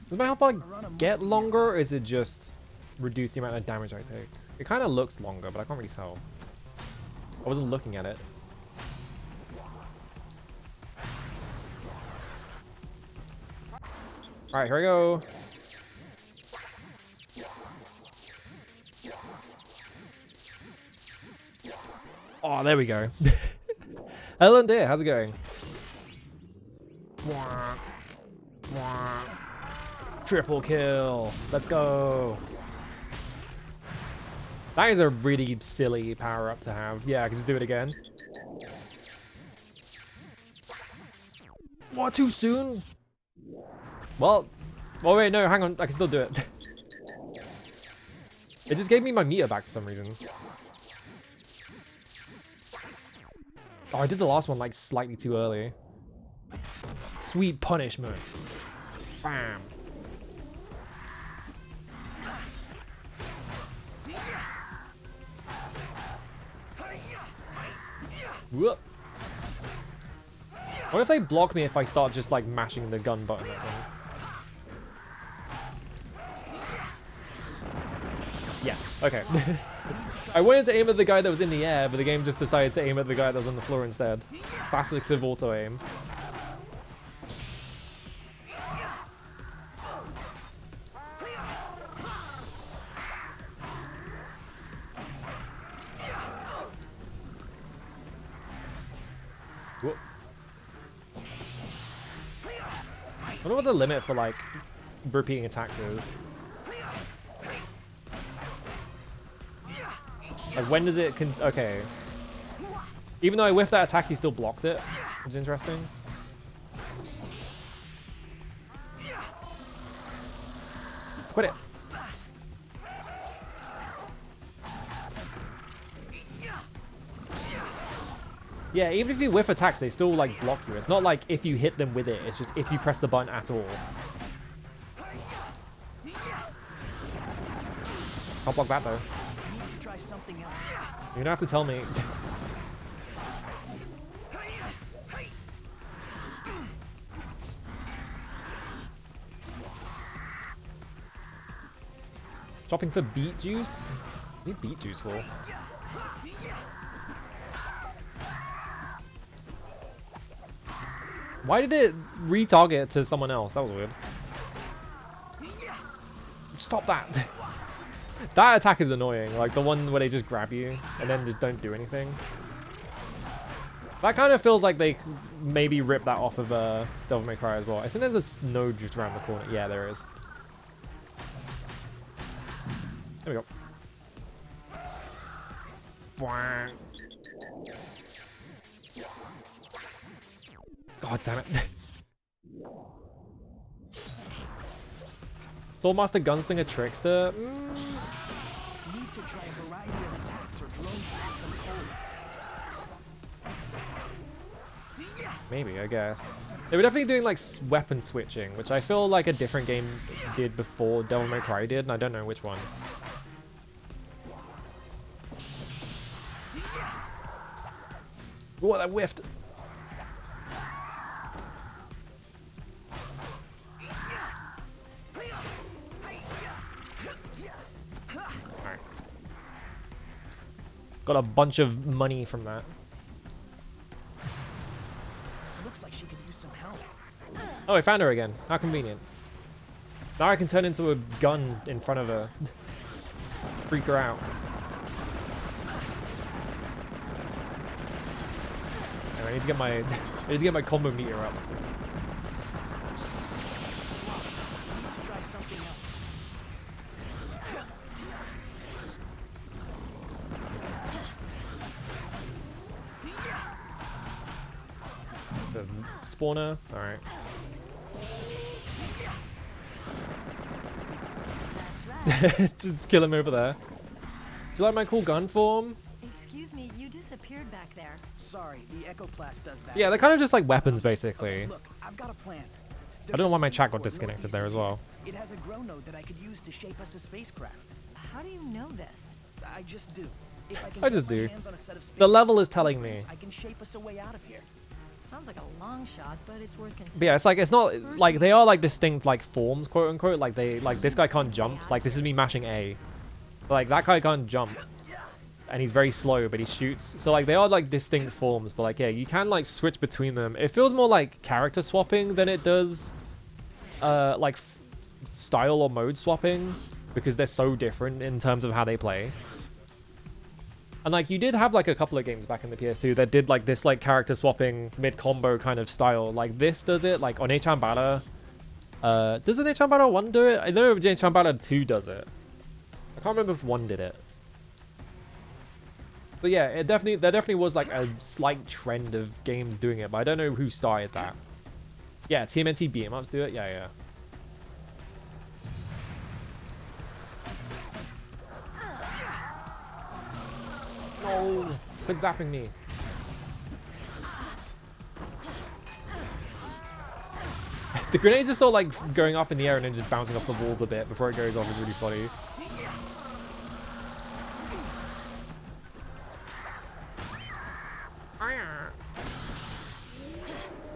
Does my health bar get longer, or is it just reduce the amount of damage I take? It kind of looks longer, but I can't really tell. wasn't looking at it. Alright, here we go. Oh, there we go. Hello there, how's it going? Triple kill. Let's go. That is a really silly power up to have. Yeah, I can just do it again. What, too soon? Well, oh wait, no, hang on. I can still do it. It just gave me my meter back for some reason. Oh, I did the last one like slightly too early. Sweet punishment. Bam. Whoop. What if they block me if I start just like mashing the gun button at them? Yes, okay. I wanted to aim at the guy that was in the air, but the game just decided to aim at the guy that was on the floor instead. Classic auto aim. Whoop. I wonder what the limit for like repeating attacks is. Like when does it okay. Even though I whiffed that attack, he still blocked it, which is interesting. Quit it. Yeah, even if you whiff attacks, they still like block you. It's not like if you hit them with it, it's just if you press the button at all. Can't block that though. Need to try something else. You don't have to tell me. Shopping for beet juice? What do you need beet juice for? Why did it retarget to someone else? That was weird. Stop that. That attack is annoying. Like the one where they just grab you and then just don't do anything. That kind of feels like they maybe ripped that off of Devil May Cry as well. I think there's a snow just around the corner. Yeah, there is. There we go. Bwang. God damn it. Swordmaster Gunslinger Trickster? Need to try a variety of attacks or drones block them cold. Maybe, I guess. They were definitely doing like weapon switching, which I feel like a different game did before Devil May Cry did, and I don't know which one. Oh, that whiffed. Alright. Got a bunch of money from that. Looks like she could use some help. Oh, I found her again. How convenient. Now I can turn into a gun in front of her. Freak her out. I need to get my combo meter up. Need to try something else. The spawner, alright. Just kill him over there. Do you like my cool gun form? Excuse me, you disappeared back there. Sorry, the Echoplast does that. Yeah, they're kind of just like weapons, basically. Look, I've got a plan. I don't know why my chat got disconnected there as well. It has a grow node that I could use to shape us a spacecraft. How do you know this? I just do. If I can I just get my do. hands on a set of The level is space telling me. blueprints, I can shape us a way out of here. Sounds like a long shot, but it's worth considering. But yeah, it's like, it's not, like, they are like distinct, like, forms, quote unquote. Like, this guy can't jump. Like, this is me mashing A. But, like, that guy can't jump. and he's very slow, but he shoots. So like they are like distinct forms, but like yeah, you can like switch between them. It feels more like character swapping than it does like style or mode swapping, because they're so different in terms of how they play. And like you did have like a couple of games back in the PS2 that did like this like character swapping mid combo kind of style. Like this does it, like on Chambara. Does an Chambara 1 do it? I know Chambara 2 does it. I can't remember if 1 did it. But yeah, there definitely was like a slight trend of games doing it, but I don't know who started that. Yeah, TMNT beat 'em ups do it. Yeah. No, quit zapping me. The grenade just sort of like going up in the air and then just bouncing off the walls a bit before it goes off is really funny.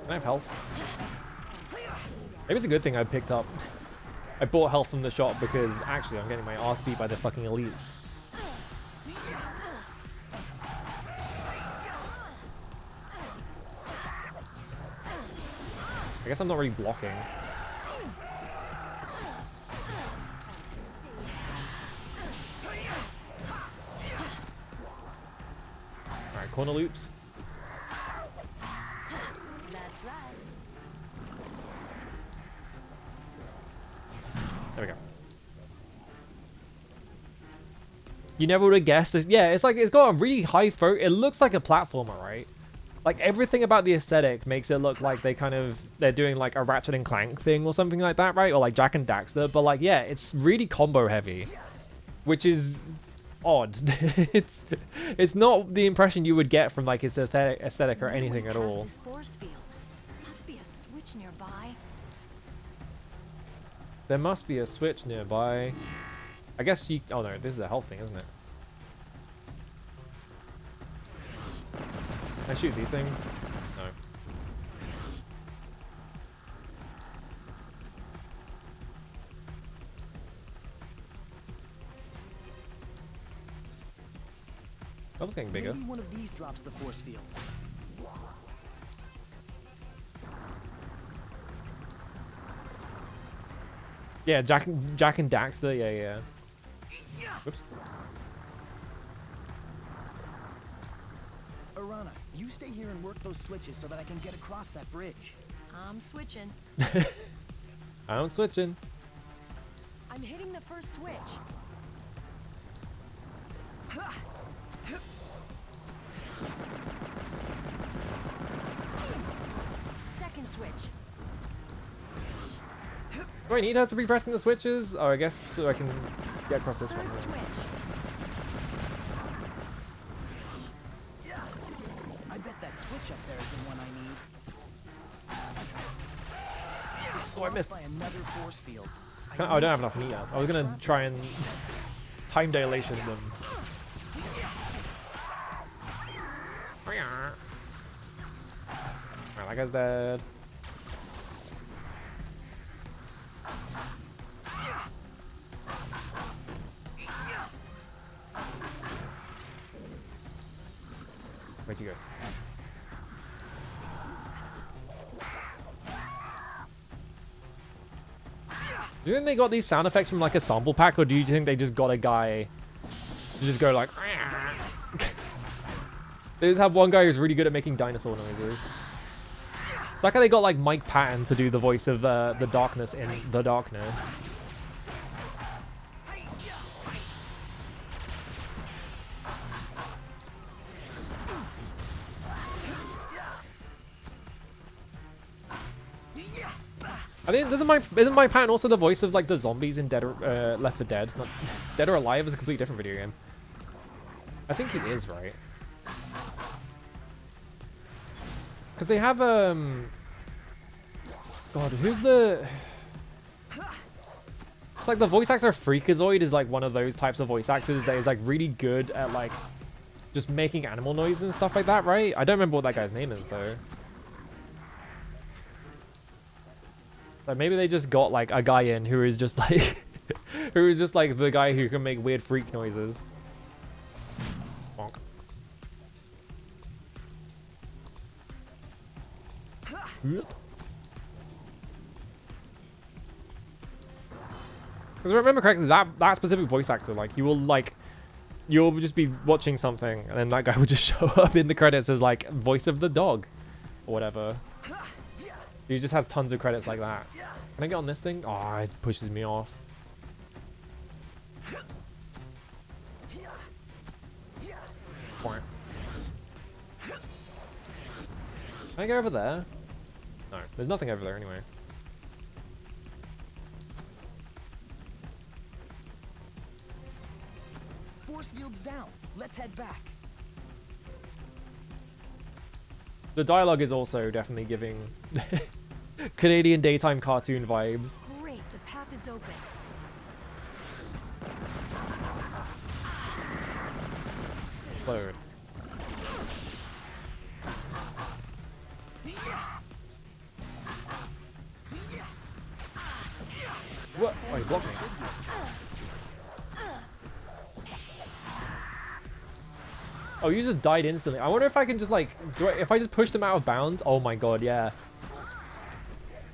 Can I have health? Maybe it's a good thing I picked up. I bought health from the shop because actually I'm getting my ass beat by the fucking elites. I guess I'm not really blocking. Alright, corner loops. There we go. You never would have guessed this. Yeah, it's like it's got a really high focus. It looks like a platformer, right? Like everything about the aesthetic makes it look like they're doing like a Ratchet and Clank thing or something like that, right? Or like Jack and Daxter. But like, yeah, it's really combo heavy, which is odd. it's not the impression you would get from like its aesthetic or anything at all. This force field. Must be a switch nearby. There must be a switch nearby. I guess you... Oh no, this is a health thing, isn't it? Can I shoot these things? No. That was getting bigger. Maybe one of these drops the force field. Yeah, Jack and Daxter. Yeah. Whoops. Arana, you stay here and work those switches so that I can get across that bridge. I'm switching. I'm switching. I'm hitting the first switch. Second switch. Do I need her to be pressing the switches? Oh, I guess so I can get across this one. Third switch. I bet that switch up there is the one I need. Oh, I missed. By another force field. Oh, I don't have enough meat. I was gonna try and time dilation them. Alright, that guy's dead. Where'd you go? Do you think they got these sound effects from like a sample pack, or do you think they just got a guy to just go like... They just have one guy who's really good at making dinosaur noises. It's like how they got like Mike Patton to do the voice of the darkness in The Darkness. I think isn't Mike Patton also the voice of like the zombies in Left 4 Dead? Not, Dead or Alive is a completely different video game. I think he is, right? Because they have God, who's the... It's like the voice actor Freakazoid is like one of those types of voice actors that is like really good at like just making animal noises and stuff like that, right? I don't remember what that guy's name is though. Like maybe they just got like a guy in who is just like who is just like the guy who can make weird freak noises. Because I remember correctly, that specific voice actor, like, you'll just be watching something, and then that guy would just show up in the credits as, like, voice of the dog, or whatever. He just has tons of credits like that. Can I get on this thing? Oh, it pushes me off. Can I go over there? No, there's nothing over there anyway. Force field's down. Let's head back. The dialogue is also definitely giving Canadian daytime cartoon vibes. Great, the path is open. Load. What? Oh, he blocked me. Oh, you just died instantly. I wonder if I can just like, if I just push them out of bounds? Oh my god, yeah.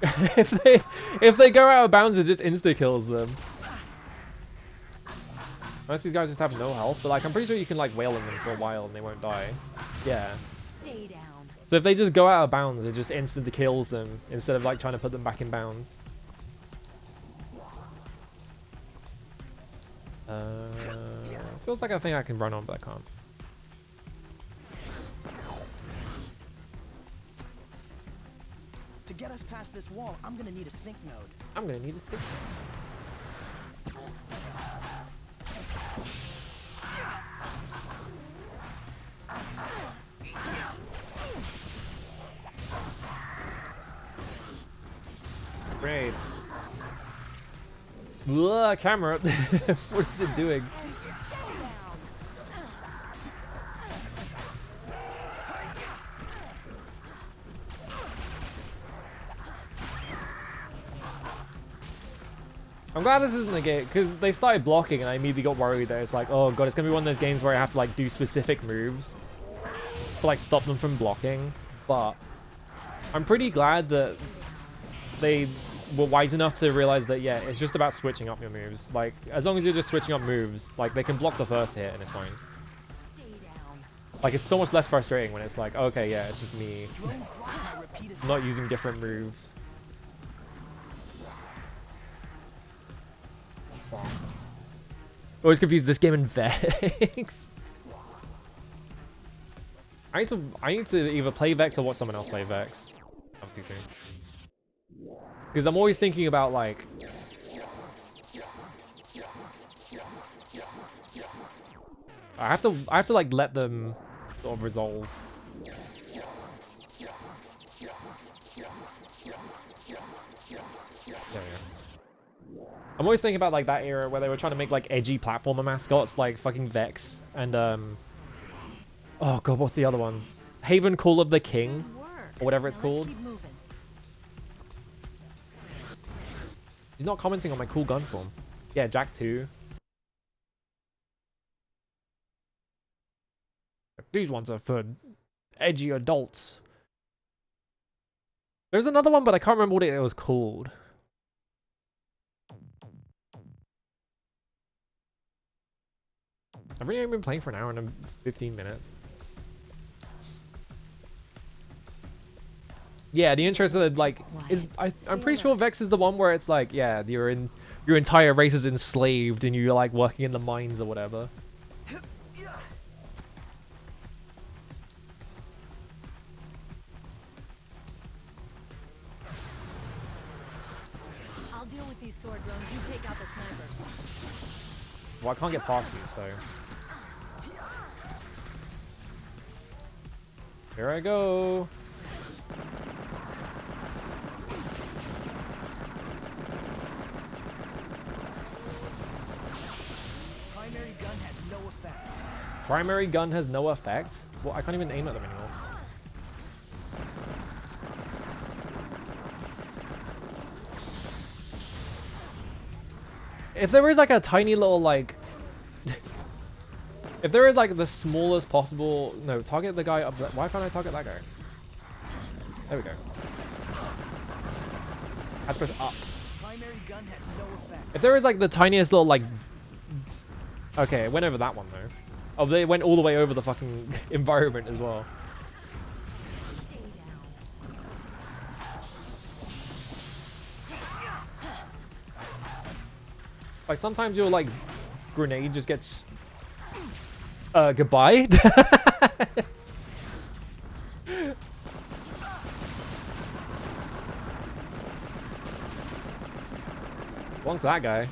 if they go out of bounds, it just insta kills them. Unless these guys just have no health, but like I'm pretty sure you can like wail on them for a while and they won't die. Yeah. Stay down. So if they just go out of bounds, it just instantly kills them instead of like trying to put them back in bounds. Feels like a thing I can run on, but I can't. To get us past this wall, I'm gonna need a sync node. I'm gonna need a sync node. Great. Ugh, camera. What is it doing? I'm glad this isn't a game, because they started blocking and I immediately got worried that it's like, oh god, it's going to be one of those games where I have to like do specific moves to like stop them from blocking. But I'm pretty glad that they were wise enough to realize that, yeah, it's just about switching up your moves. Like, as long as you're just switching up moves, like they can block the first hit and it's fine. Like, it's so much less frustrating when it's like, okay, yeah, it's just me not using different moves. Always confuse this game and Vex. I need to either play Vex or watch someone else play Vex. That was too soon. Because I'm always thinking about like I have to like let them sort of resolve. There we go. I'm always thinking about like that era where they were trying to make like edgy platformer mascots like fucking Vex and oh god, what's the other one? Haven Call of the King or whatever it's called. He's not commenting on my cool gun form. Yeah, Jack 2. These ones are for edgy adults. There's another one, but I can't remember what it was called. I've really only been playing for an hour and 15 minutes. Yeah, the intro said like is I'm pretty sure Vex is the one where it's like, yeah, your entire race is enslaved and you're like working in the mines or whatever. I'll deal with these sword drones. You take out the snipers. Well, I can't get past you, so here I go. Primary gun has no effect. Primary gun has no effect? Well, I can't even aim at them anymore. If there is like a tiny little like if there is like the smallest possible, no, target the guy up there. Why can't I target that guy? There we go. That's press up. Primary gun has no effect. If there is like the tiniest little like... Okay, it went over that one though. Oh, they went all the way over the fucking environment as well. Like sometimes your like grenade just gets goodbye. Belongs to that guy.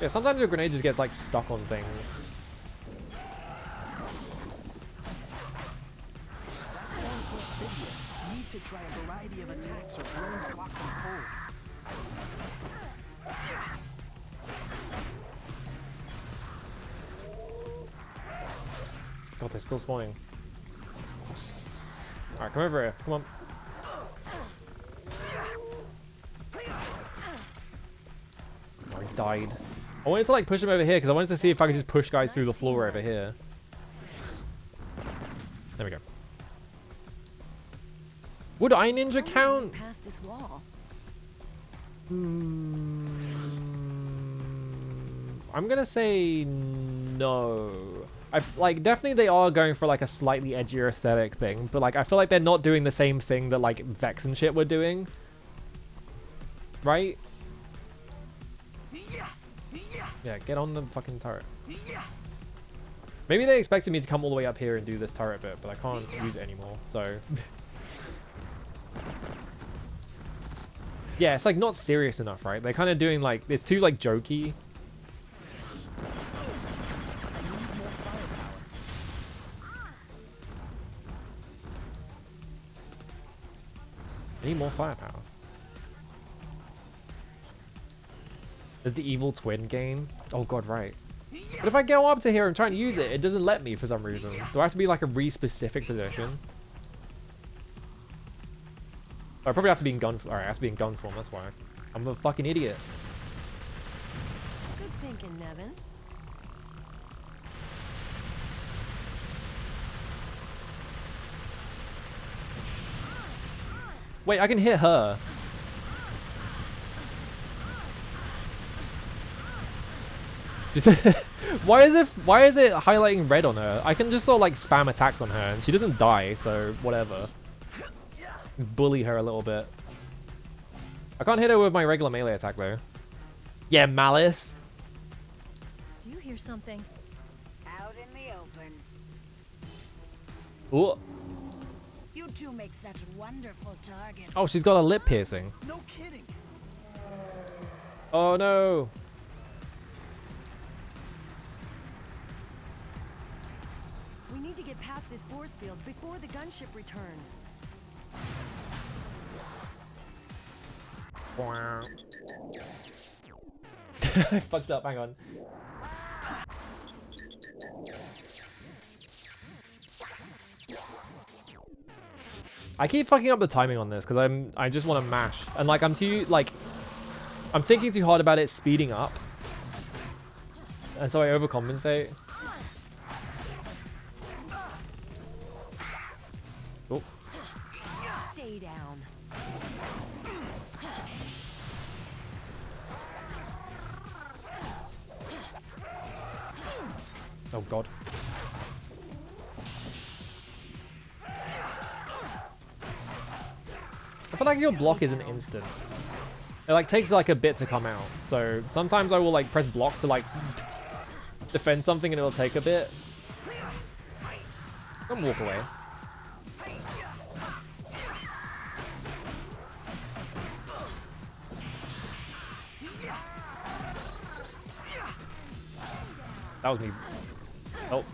Yeah, sometimes your grenade just gets like stuck on things. You need to try a variety of attacks or drones block from cold. God, they're still spawning. Alright, come over here. Come on. Oh, he died. I wanted to like push him over here because I wanted to see if I could just push guys through the floor over here. There we go. Would I ninja count? Past this wall. I'm gonna say no. Like definitely they are going for like a slightly edgier aesthetic thing, but like I feel like they're not doing the same thing that like Vex and shit were doing. Right? Yeah, get on the fucking turret. Maybe they expected me to come all the way up here and do this turret bit, but I can't use it anymore, so... Yeah, it's like not serious enough, right? They're kind of doing like... It's too like jokey. I need more firepower. There's the evil twin game. Oh god, right. But if I go up to here and try and use it, it doesn't let me for some reason. Do I have to be like a re-specific position? Oh, I probably have to be in gun. Alright, I have to be in gun form, that's why. I'm a fucking idiot. Good thinking, Nevin. Wait, I can hit her. Why is it highlighting red on her? I can just sort of like spam attacks on her and she doesn't die, so whatever. Bully her a little bit. I can't hit her with my regular melee attack though. Yeah, Malice. Do you hear something? Out in the open. Ooh. You two make such wonderful targets. Oh, she's got a lip piercing. No kidding. Oh no. We need to get past this force field before the gunship returns. I fucked up, hang on. I keep fucking up the timing on this because I just want to mash. And like I'm thinking too hard about it speeding up. And so I overcompensate. Oh. Stay down. Oh god. I feel like your block isn't instant. It like takes like a bit to come out. So sometimes I will like press block to like defend something and it'll take a bit. Don't walk away. That was me. Oh.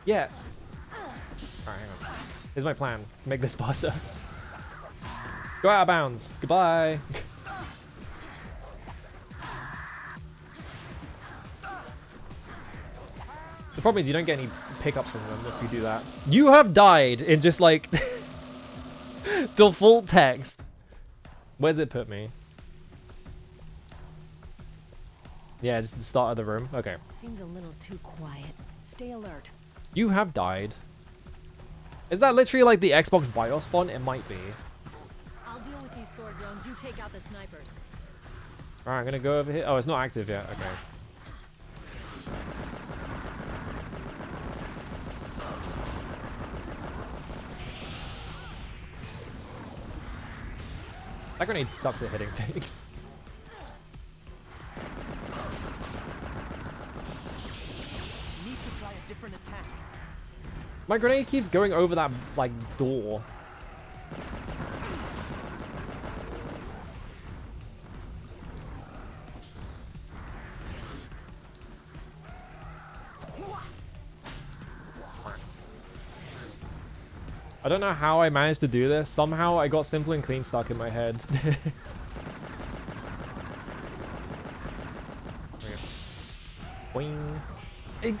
Yeah. Alright, hang on. Here's my plan. Make this faster. Go out of bounds. Goodbye. The problem is you don't get any pickups from them if you do that. You have died in just like default text. Where's it put me? Yeah, just the start of the room. Okay. Seems a little too quiet. Stay alert. You have died. Is that literally like the Xbox BIOS font? It might be. I'll deal with these sword drones. You take out the snipers. Alright, I'm gonna go over here. Oh, it's not active yet. Okay. That grenade sucks at hitting things. Need to try a different attack. My grenade keeps going over that, like, door. I don't know how I managed to do this. Somehow I got simple and clean stuck in my head. Boing.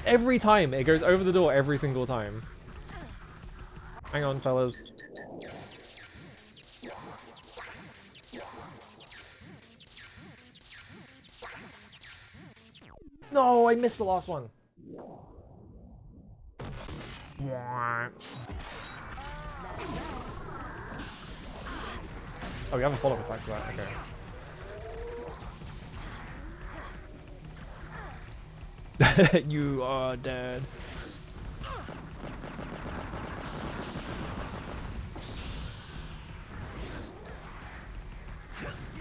Every time it goes over the door, every single time. Hang on, fellas. No, I missed the last one. Oh, we have a follow-up attack for that. Okay. You are dead.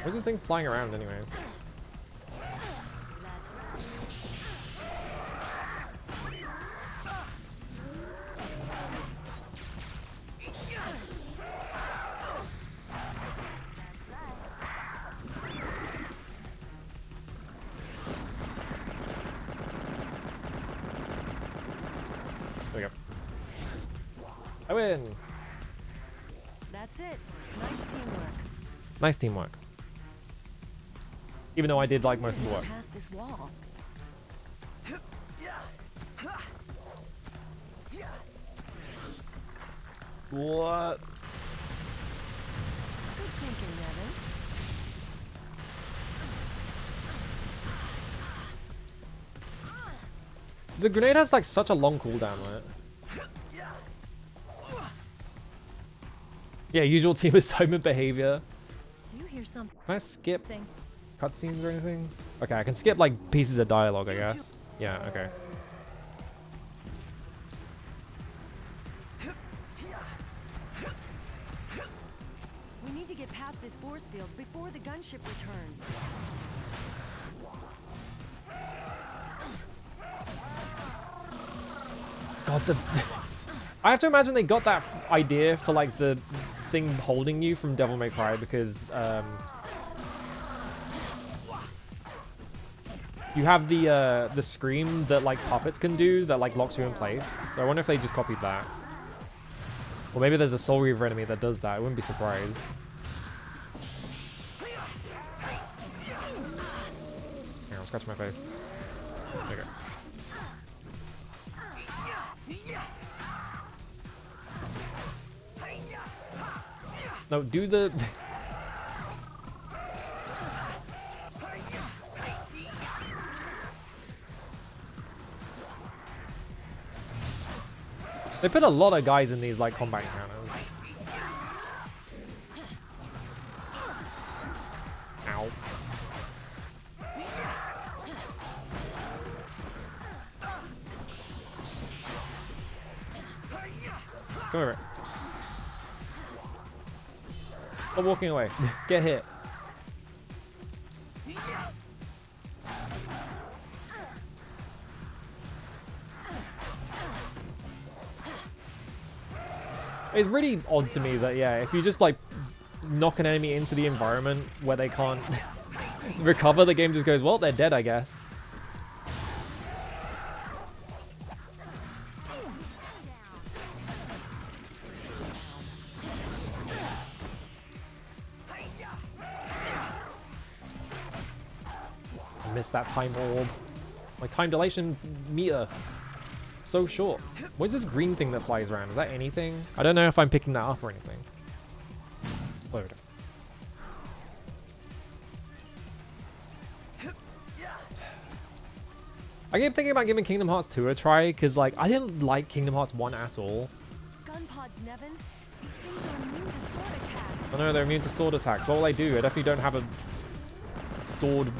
Where's the thing flying around anyway? There we go. I win. That's it. Nice teamwork. Nice teamwork. Even though I did like most of the work. Past this wall. What? Good thinking, Nevin. The grenade has like such a long cooldown on it. Yeah, usual team assignment behavior. Do you hear something? Can I skip cutscenes or anything? Okay, I can skip like pieces of dialogue, I guess. Yeah, okay. We need to get past this force field before the gunship returns. God, I have to imagine they got that idea for like the thing holding you from Devil May Cry because you have the scream that like puppets can do that like locks you in place. So I wonder if they just copied that. Or maybe there's a Soul Reaver enemy that does that. I wouldn't be surprised. Here, I'll scratch my face. There you go. No, do the... They put a lot of guys in these, like, combat encounters. Ow. Come over. Stop walking away. Get hit. It's really odd to me that, yeah, if you just, like, knock an enemy into the environment where they can't recover, the game just goes, well, they're dead, I guess. I missed that time orb. My time dilation meter. So short. What's this green thing that flies around? Is that anything? I don't know if I'm picking that up or anything. Load. I keep thinking about giving Kingdom Hearts 2 a try because, like, I didn't like Kingdom Hearts 1 at all. gun pods, Nevin. These things are immune to sword attacks. I know they're immune to sword attacks. What will I do? I definitely don't have a sword.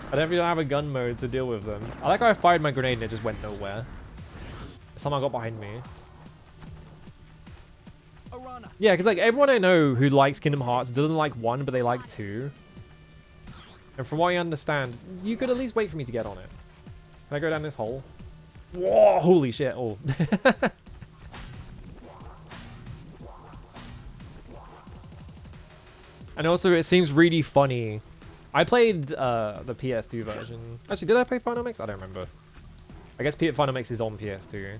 I definitely don't have a gun mode to deal with them. I like how I fired my grenade and it just went nowhere. Someone got behind me. Yeah, because like everyone I know who likes Kingdom Hearts doesn't like 1, but they like 2. And from what I understand, you could at least wait for me to get on it. Can I go down this hole? Whoa, holy shit. Oh. And also, it seems really funny. I played the PS2 version. Actually, did I play Final Mix? I don't remember. I guess Final Mix is on PS2.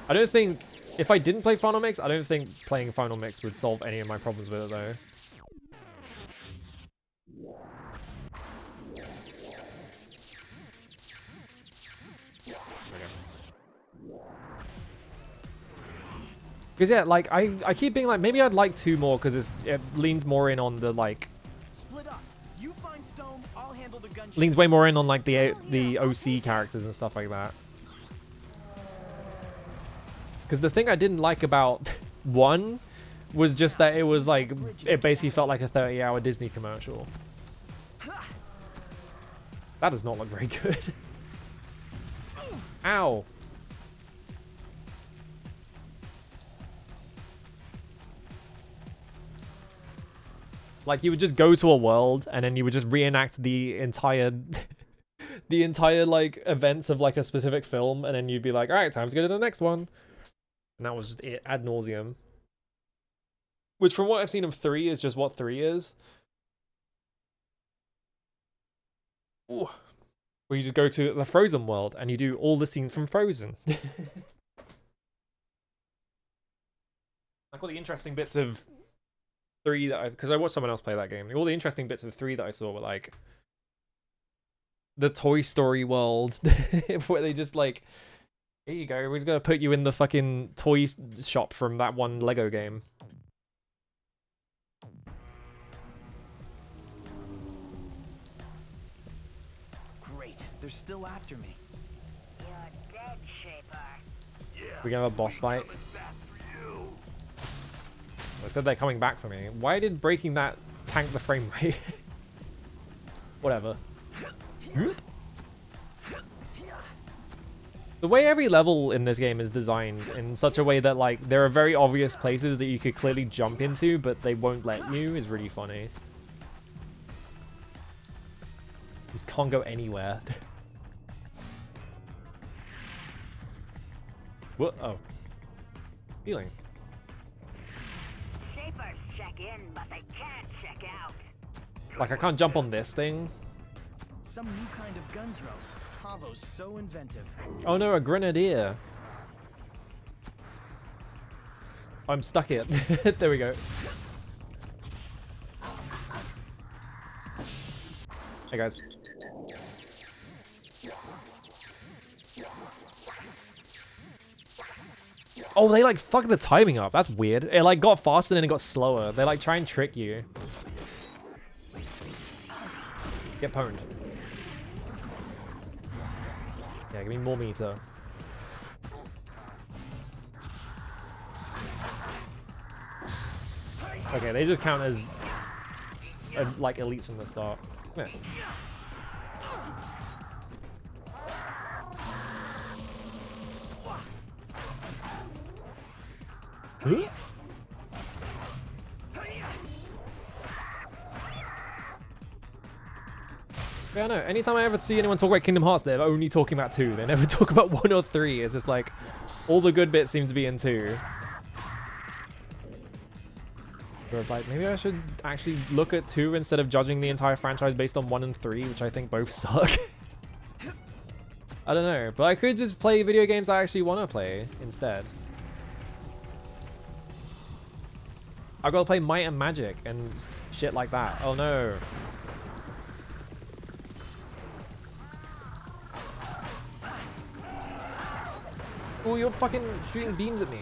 I don't think... If I didn't play Final Mix, I don't think playing Final Mix would solve any of my problems with it, though. Because yeah, like I keep being like, maybe I'd like 2 more because it leans more in on the like. Split up. You find Stone, I'll handle the gunship. Leans way more in on like the OC characters and stuff like that. Because the thing I didn't like about 1 was just that it was like, it basically felt like a 30-hour Disney commercial. That does not look very good. Ow. Like you would just go to a world and then you would just reenact the entire like events of like a specific film, and then you'd be like, all right, time to go to the next one. And that was just it ad nauseum. Which from what I've seen of 3 is just what 3 is. Ooh. Where you just go to the Frozen world and you do all the scenes from Frozen. Like all the interesting bits of 3 that because I watched someone else play that game. All the interesting bits of 3 that I saw were like the Toy Story world, where they just like, here you go, we're just gonna put you in the fucking toy shop from that one Lego game. Great, they're still after me. You're dead, Shaper. We're gonna have a boss fight. I said they're coming back for me. Why did breaking that tank the frame rate? Whatever. The way every level in this game is designed in such a way that like there are very obvious places that you could clearly jump into, but they won't let you is really funny. You just can't go anywhere. What? Oh. Healing. Shapers check in, but they can't check out. Like I can't jump on this thing. Some new kind of gun drone. Pavo's so inventive. Oh no, a grenadier. I'm stuck here. There we go. Hey guys. Oh, they like fucked the timing up. That's weird. It like got faster and then it got slower. They like try and trick you. Get pwned. Yeah, give me more meter. Okay, they just count as like elites from the start. Yeah. Huh? Yeah, I know. Anytime I ever see anyone talk about Kingdom Hearts, they're only talking about 2. They never talk about 1 or 3. It's just like, all the good bits seem to be in 2. So it's like, maybe I should actually look at 2 instead of judging the entire franchise based on 1 and 3, which I think both suck. I don't know. But I could just play video games I actually want to play instead. I've got to play Might and Magic and shit like that. Oh no. Oh, you're fucking shooting beams at me.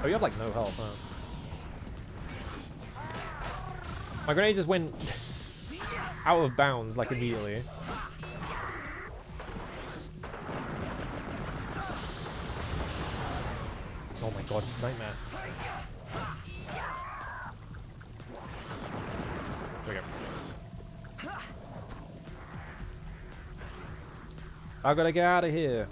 Oh, you have like no health, huh? My grenade just went... out of bounds like immediately. Oh my god, nightmare. There we go. I gotta get out of here.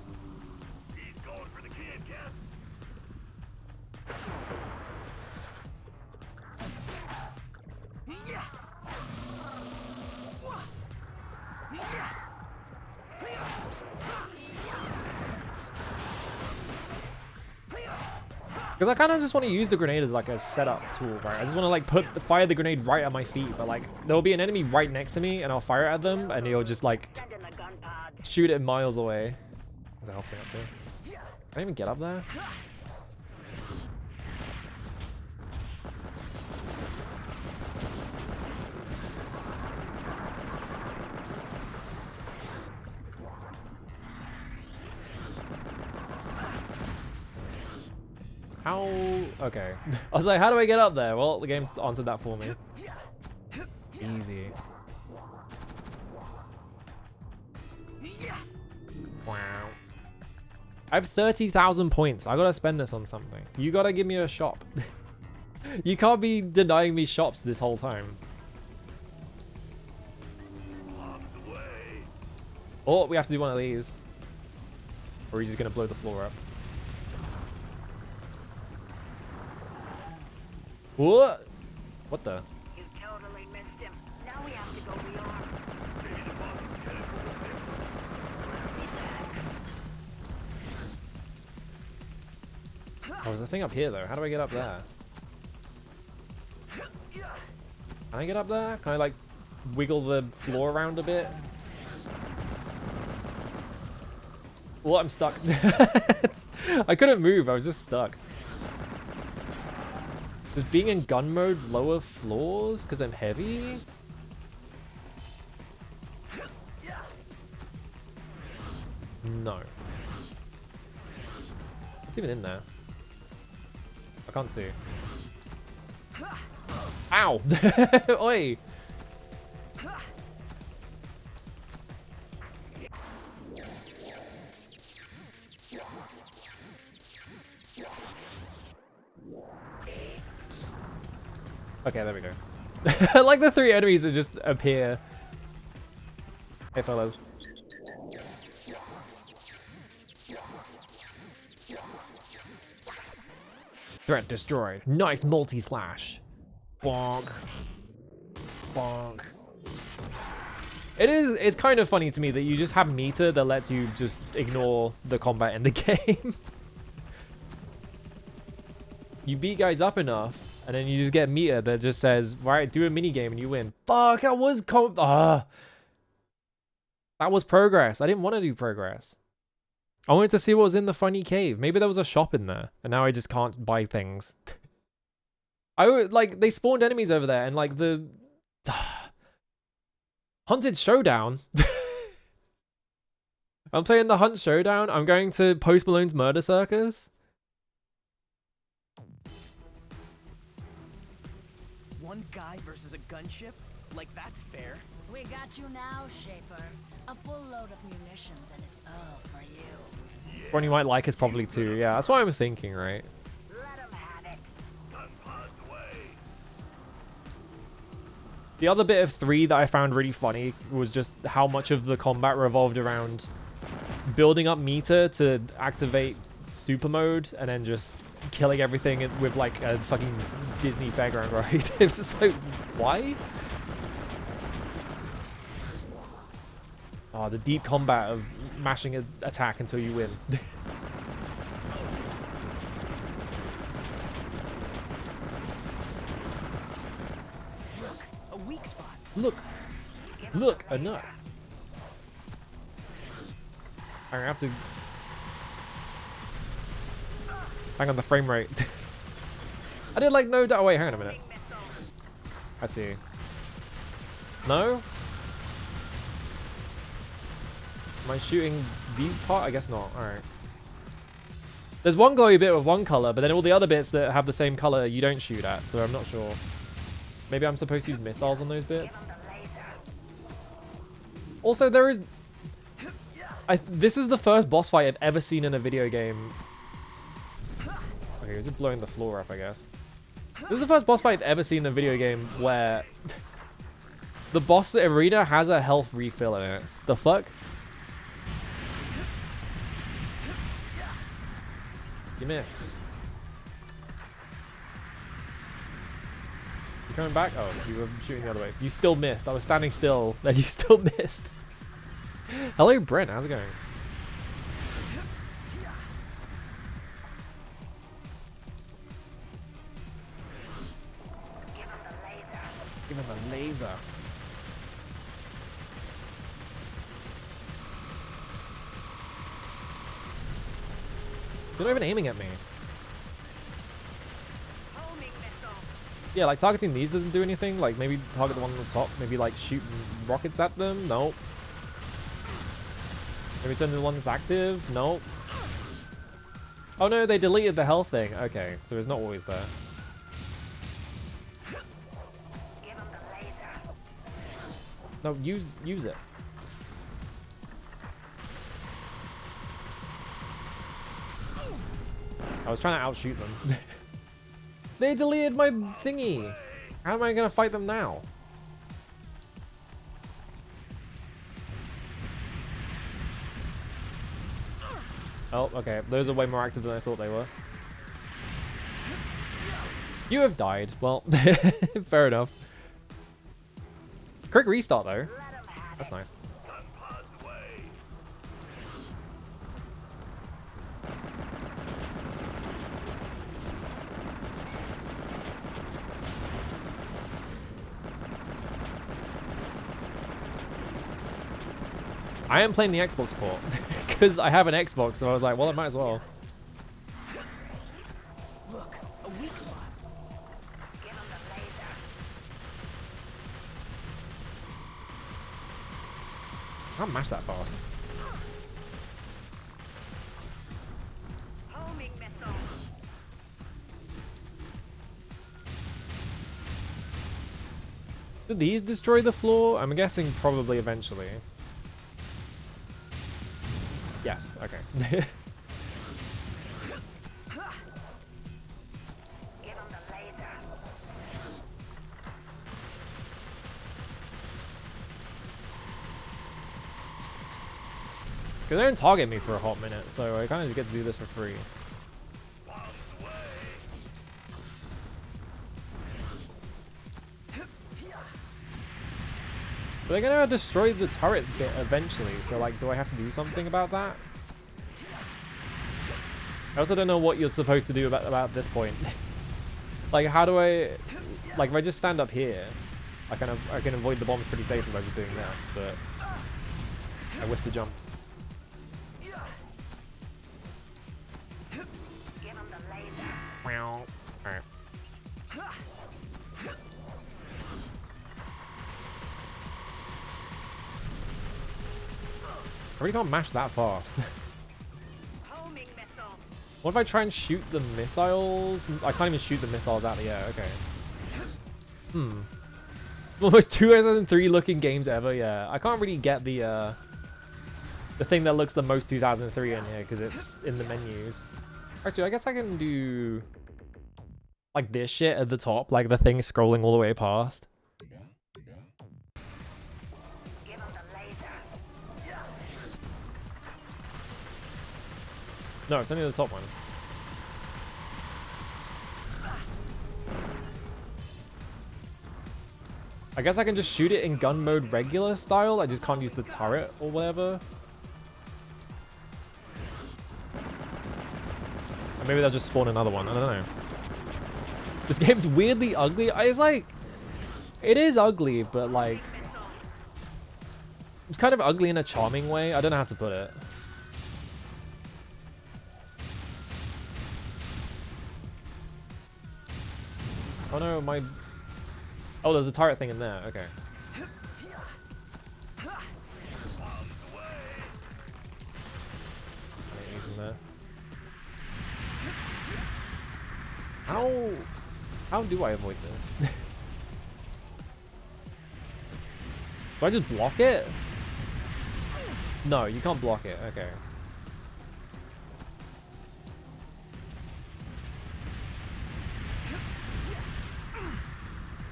Because I kind of just want to use the grenade as like a setup tool, right? I just want to like fire the grenade right at my feet, but like there'll be an enemy right next to me and I'll fire it at them and he'll just like shoot it miles away. There's an outfit up here. Can I even get up there? How? Okay. I was like, how do I get up there? Well, the game's answered that for me. Easy. Wow. I have 30,000 points. I gotta spend this on something. You gotta give me a shop. You can't be denying me shops this whole time. Oh, we have to do one of these. Or he's just gonna blow the floor up. What? What the? You totally missed him. Now we have to go rearm. Oh, there's a thing up here though. How do I get up there? Can I get up there? Can I like wiggle the floor around a bit? Well, I'm stuck. I couldn't move. I was just stuck. Does being in gun mode lower floors because I'm heavy? No. What's even in there? I can't see. Ow! Oi! Okay, there we go. Like the three enemies that just appear. Hey, fellas. Threat destroyed. Nice multi-slash. Bonk. Bonk. It's kind of funny to me that you just have meter that lets you just ignore the combat in the game. You beat guys up enough, and then you just get meter that just says, right, do a mini game and you win. Fuck, that was that was progress. I didn't want to do progress. I wanted to see what was in the funny cave. Maybe there was a shop in there, and now I just can't buy things. Like, they spawned enemies over there, and like the Hunted Showdown. I'm playing the Hunt Showdown. I'm going to Post Malone's Murder Circus. One guy versus a gunship? Like, that's fair. We got you now, Shaper. A full load of munitions, and it's all for you. One you might like is probably 2. Yeah, that's what I'm thinking, right? Let him have it. The other bit of 3 that I found really funny was just how much of the combat revolved around building up meter to activate super mode and then just killing everything with like a fucking Disney fairground ride. It's just like, why? Oh, the deep combat of mashing an attack until you win. Look, a weak spot. Look, a nut. I have to hang on the frame rate. I did like no doubt. Oh, wait, hang on a minute. I see. No? Am I shooting these parts? I guess not. Alright. There's one glowy bit with one color, but then all the other bits that have the same color you don't shoot at, so I'm not sure. Maybe I'm supposed to use missiles on those bits? Also, there is... this is the first boss fight I've ever seen in a video game. Okay, you're just blowing the floor up, I guess. This is the first boss fight I've ever seen in a video game where the boss arena has a health refill in it. The fuck? You missed. You coming back? Oh, you were shooting the other way. You still missed. I was standing still, and you still missed. Hello, Brent. How's it going? Give him a laser. They're not even aiming at me. Yeah, like targeting these doesn't do anything. Like maybe target the one on the top. Maybe like shooting rockets at them. Nope. Maybe send the one that's active. Nope. Oh no, they deleted the health thing. Okay, so it's not always there. No, use it. I was trying to outshoot them. They deleted my thingy. How am I gonna fight them now? Oh, okay. Those are way more active than I thought they were. You have died. Well, fair enough. Quick restart though. That's nice. I am playing the Xbox port because I have an Xbox, so I was like, well, I might as well. Look, a weak spot. I can't mash that fast. Did these destroy the floor? I'm guessing probably eventually. Yes, okay. Because they don't target me for a hot minute, so I kind of just get to do this for free. But they're gonna destroy the turret bit eventually, so like, do I have to do something about that? I also don't know what you're supposed to do about this point. Like, how do I... Like, if I just stand up here, I can avoid the bombs pretty safely by just doing this, but... I whiffed the jump. Alright. I really can't mash that fast. What if I try and shoot the missiles? I can't even shoot the missiles out of the air. Okay. One of the most 2003 looking games ever. Yeah, I can't really get the thing that looks the most 2003 in here because it's in the menus. Actually, I guess I can do like this shit at the top, like the thing scrolling all the way past. No, it's only the top one. I guess I can just shoot it in gun mode regular style. I just can't use the turret or whatever. Or maybe they'll just spawn another one. I don't know. This game's weirdly ugly. It's like... It is ugly, but like... It's kind of ugly in a charming way. I don't know how to put it. Oh no, my... Oh, there's a turret thing in there. Okay. Anything there? How do I avoid this? Do I just block it? No, you can't block it. Okay.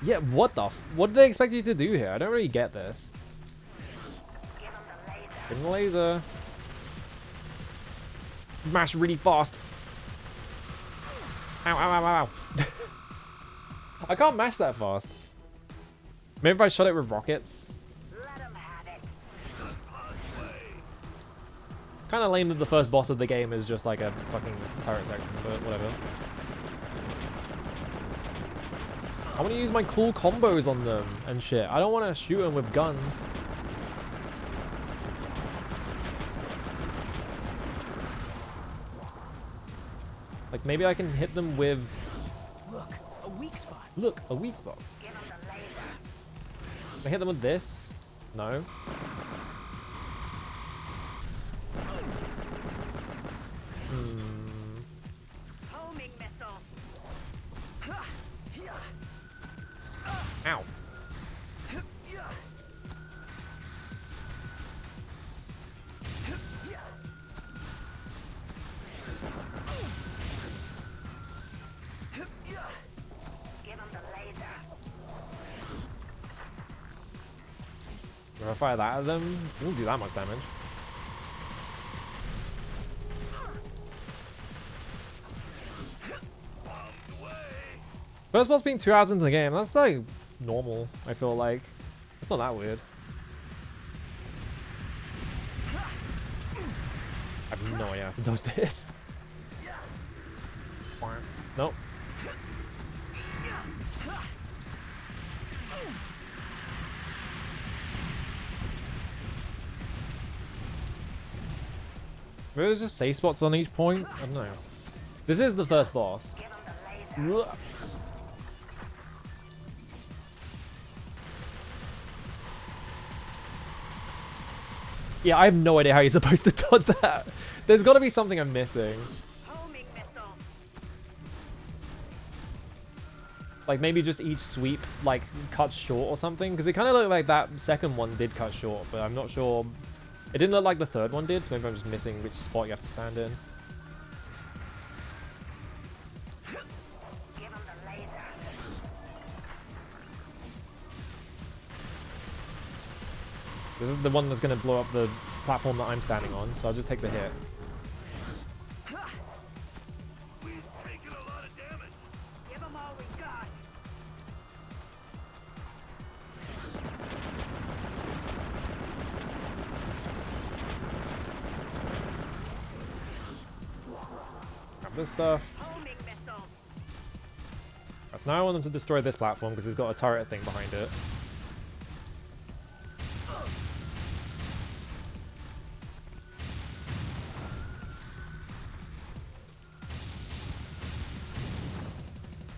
Yeah, what the what did they expect you to do here? I don't really get this. Give him the laser. Mash really fast. Ow, ow, ow, ow, ow. I can't mash that fast. Maybe if I shot it with rockets. Kind of lame that the first boss of the game is just like a fucking turret section, but whatever. I want to use my cool combos on them and shit. I don't want to shoot them with guns. Like maybe I can hit them with... Look, a weak spot. Look, a weak spot. Can I hit them with this? No. Homing missile. Ow. Give him the laser. If I fire that at them, it won't do that much damage. First boss being 2 hours into the game, that's like normal, I feel like. It's not that weird. I have no idea how to dodge this. Nope. Maybe there's just safe spots on each point? I don't know. This is the first boss. Yeah, I have no idea how you're supposed to dodge that. There's got to be something I'm missing. Like maybe just each sweep like cuts short or something, because it kind of looked like that second one did cut short, but I'm not sure. It didn't look like the third one did, so maybe I'm just missing which spot you have to stand in. This is the one that's going to blow up the platform that I'm standing on, so I'll just take the hit. We've taken a lot of damage. Give him all we got. Grab this stuff. So now I want them to destroy this platform because it's got a turret thing behind it.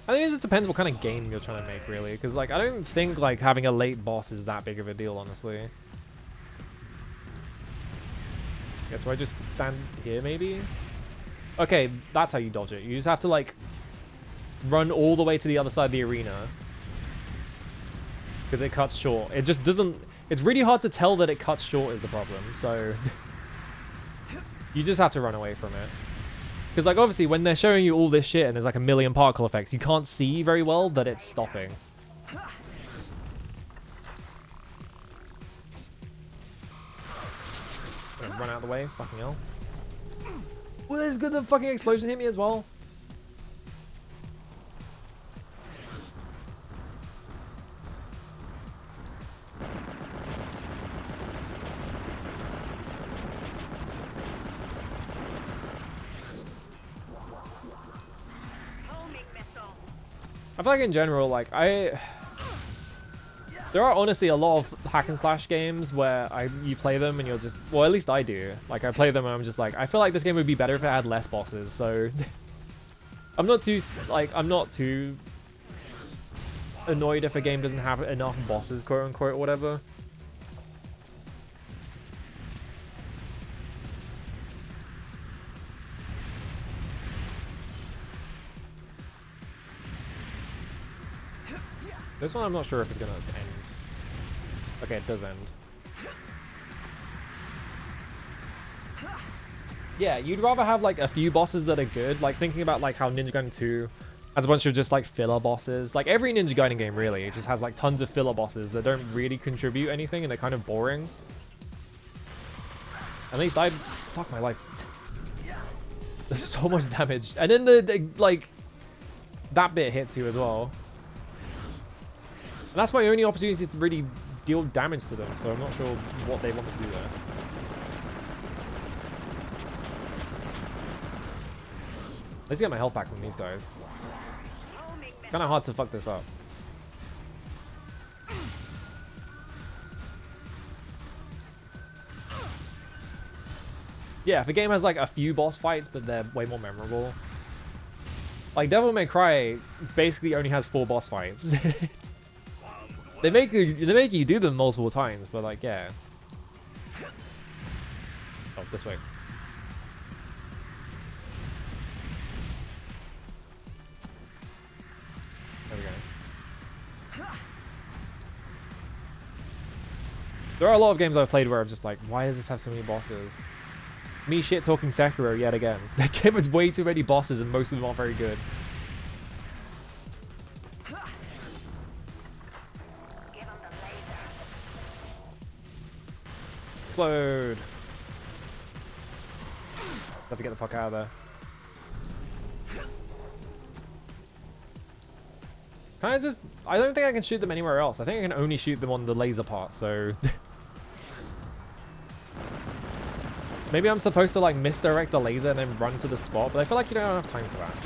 I think it just depends what kind of game you're trying to make, really. Because, like, I don't think, like, having a late boss is that big of a deal, honestly. Yeah, so I just stand here, maybe? Okay, that's how you dodge it. You just have to, like, run all the way to the other side of the arena. Because it cuts short. It just doesn't... It's really hard to tell that it cuts short is the problem, so... You just have to run away from it. Because, like, obviously, when they're showing you all this shit and there's, like, a million particle effects, you can't see very well that it's stopping. Run out of the way. Fucking hell. Well, it's good the fucking explosion hit me as well. I feel like in general, like, there are honestly a lot of hack and slash games where you play them and you're just, well, at least I do. Like, I play them and I'm just like, I feel like this game would be better if it had less bosses, so... I'm not too annoyed if a game doesn't have enough bosses, quote unquote, or whatever. This one I'm not sure if it's gonna end. Okay, it does end. Yeah, you'd rather have like a few bosses that are good. Like thinking about like how Ninja Gaiden 2 has a bunch of just like filler bosses. Like every Ninja Gaiden game really, it just has like tons of filler bosses that don't really contribute anything and they're kind of boring. At least I... Fuck my life. There's so much damage. And then the like... That bit hits you as well. And that's my only opportunity to really deal damage to them, so I'm not sure what they want me to do there. Let's get my health back from these guys. It's kind of hard to fuck this up. Yeah, if a game has like a few boss fights, but they're way more memorable. Like Devil May Cry basically only has 4 boss fights. They make you do them multiple times, but like yeah. Oh, this way. There we go. There are a lot of games I've played where I'm just like, why does this have so many bosses? Me shit talking Sekiro yet again. That game has way too many bosses and most of them aren't very good. Explode. Have to get the fuck out of there. Can I just... I don't think I can shoot them anywhere else. I think I can only shoot them on the laser part, so... Maybe I'm supposed to like misdirect the laser and then run to the spot, but I feel like you don't have time for that.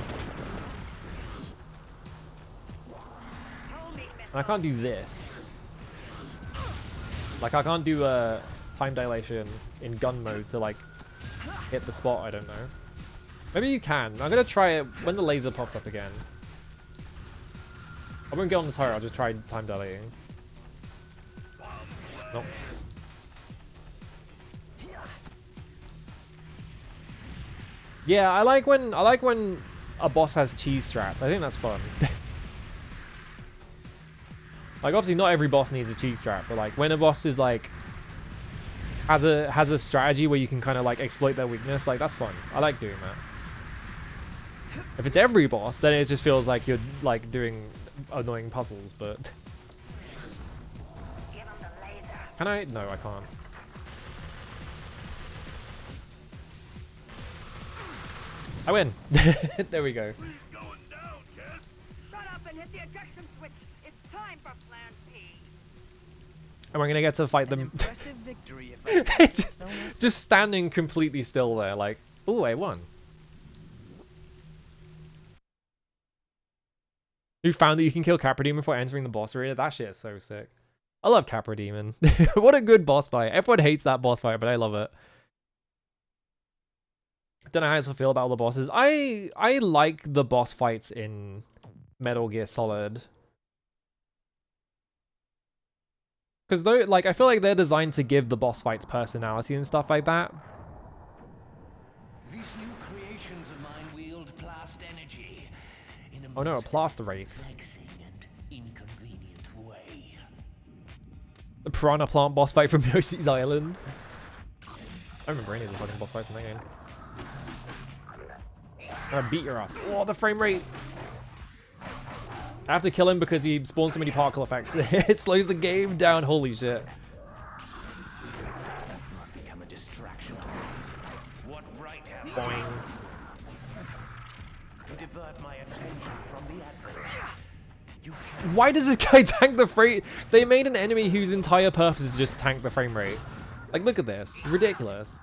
And I can't do this. Like I can't do a time dilation in gun mode to like hit the spot, I don't know. Maybe you can. I'm gonna try it when the laser pops up again. I won't get on the turret, I'll just try time dilating. Nope. Yeah, I like when a boss has cheese strats. I think that's fun. Like obviously not every boss needs a cheese strat, but like when a boss is like has a strategy where you can kind of like exploit their weakness, like that's fun. I like doing that. If it's every boss, then it just feels like you're like doing annoying puzzles, but can I? No, I can't. I win. There we go. Shut up and hit the ejection switch. It's time for Plan P. Am I gonna get to fight them? Victory if I just standing completely still there, like, oh, I won. Who found that you can kill Capra Demon before entering the boss arena? That shit is so sick. I love Capra Demon. What a good boss fight. Everyone hates that boss fight, but I love it. Don't know how I feel about all the bosses. I like the boss fights in Metal Gear Solid. Because though, like, I feel like they're designed to give the boss fights personality and stuff like that. These new creations of mine wield blast energy in a Oh no, a plaster rake. and inconvenient way. The Piranha Plant boss fight from Yoshi's Island. I don't remember any of the fucking boss fights in that game. I'm gonna beat your ass. Oh, the frame rate. I have to kill him because he spawns too many particle effects. It slows the game down. Holy shit. Become a distraction to me. What right have Boing. to divert my attention from the advert? You Why does this guy tank the frame? They made an enemy whose entire purpose is just tank the frame rate. Like, look at this. Ridiculous.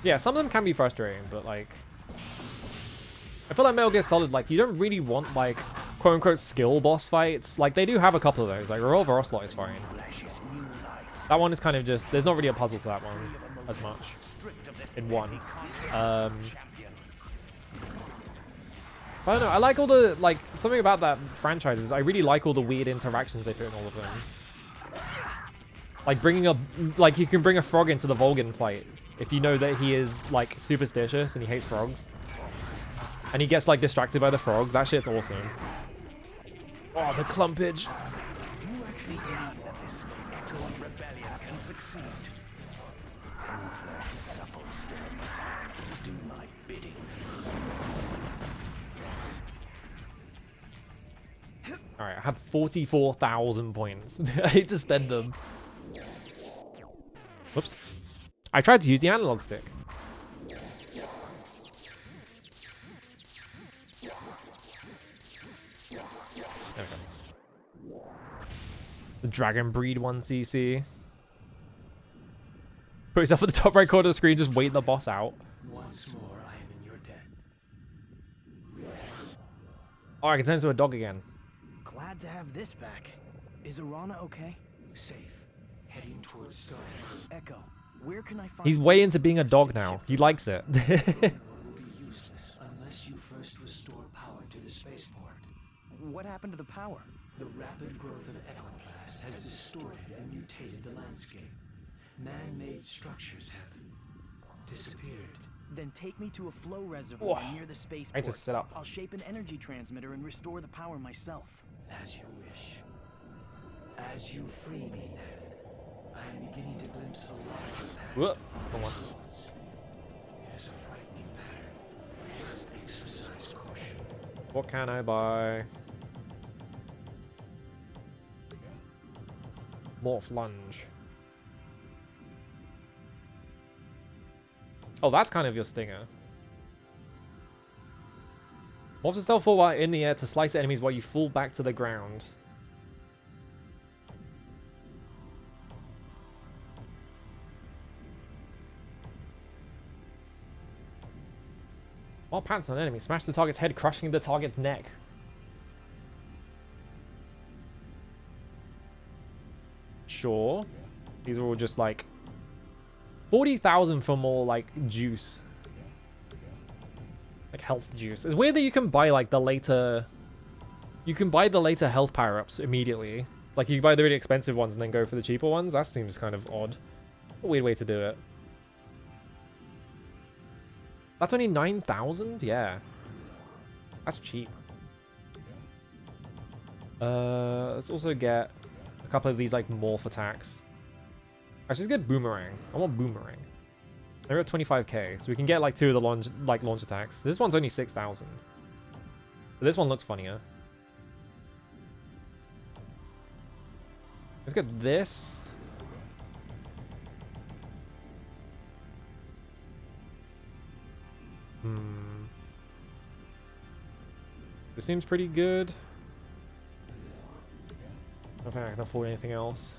Yeah, some of them can be frustrating, but like... I feel like Metal Gear Solid, like, you don't really want, like, quote-unquote skill boss fights. Like, they do have a couple of those. Like, Revolver Ocelot is fine. That one is kind of just... There's not really a puzzle to that one as much. In one. But I don't know, I like all the, like, something about that franchise is I really like all the weird interactions they put in all of them. Like like you can bring a frog into the Volgan fight if you know that he is like superstitious and he hates frogs. And he gets like distracted by the frog. That shit's awesome. Oh, the clumpage. Do you actually believe that this Echo's rebellion can succeed? Human flesh is supple still in my hands to do my bidding. Alright, I have 44,000 points. I hate to spend them. Whoops. I tried to use the analog stick. There we go. The Dragon Breed 1cc. Put yourself at the top right corner of the screen, just wait the boss out. Once more, I am in your debt. Oh, I can turn into a dog again. Glad to have this back. Is Arana okay? Safe. Heading towards Star. Echo, where can I find... He's way into being a dog now. He likes it. Will be useless unless you first restore power to the spaceport. What happened to the power? The rapid growth of Echoplast has distorted and mutated the landscape. Man-made structures have disappeared. Then take me to a flow reservoir near the spaceport. I need to set up. I'll shape an energy transmitter and restore the power myself. As you wish. As you free me, Nevin, I am beginning to glimpse a larger pattern of results. It is a frightening pattern. Exercise caution. What can I buy? Morph lunge. Oh, that's kind of your stinger. Morph to stealth fall while in the air to slice enemies while you fall back to the ground. While pouncing on an enemy, smash the target's head, crushing the target's neck. Sure. These are all just like 40,000 for more like juice. Like health juice. It's weird that you can buy like the later... You can buy the later health power-ups immediately. Like you can buy the really expensive ones and then go for the cheaper ones. That seems kind of odd. A weird way to do it. That's only 9,000? Yeah. That's cheap. Let's also get a couple of these like morph attacks. Actually, let's get boomerang. I want boomerang. They're at 25k, so we can get like 2 of the launch attacks. This one's only 6,000. But this one looks funnier. Let's get this. This seems pretty good. I don't think I can afford anything else.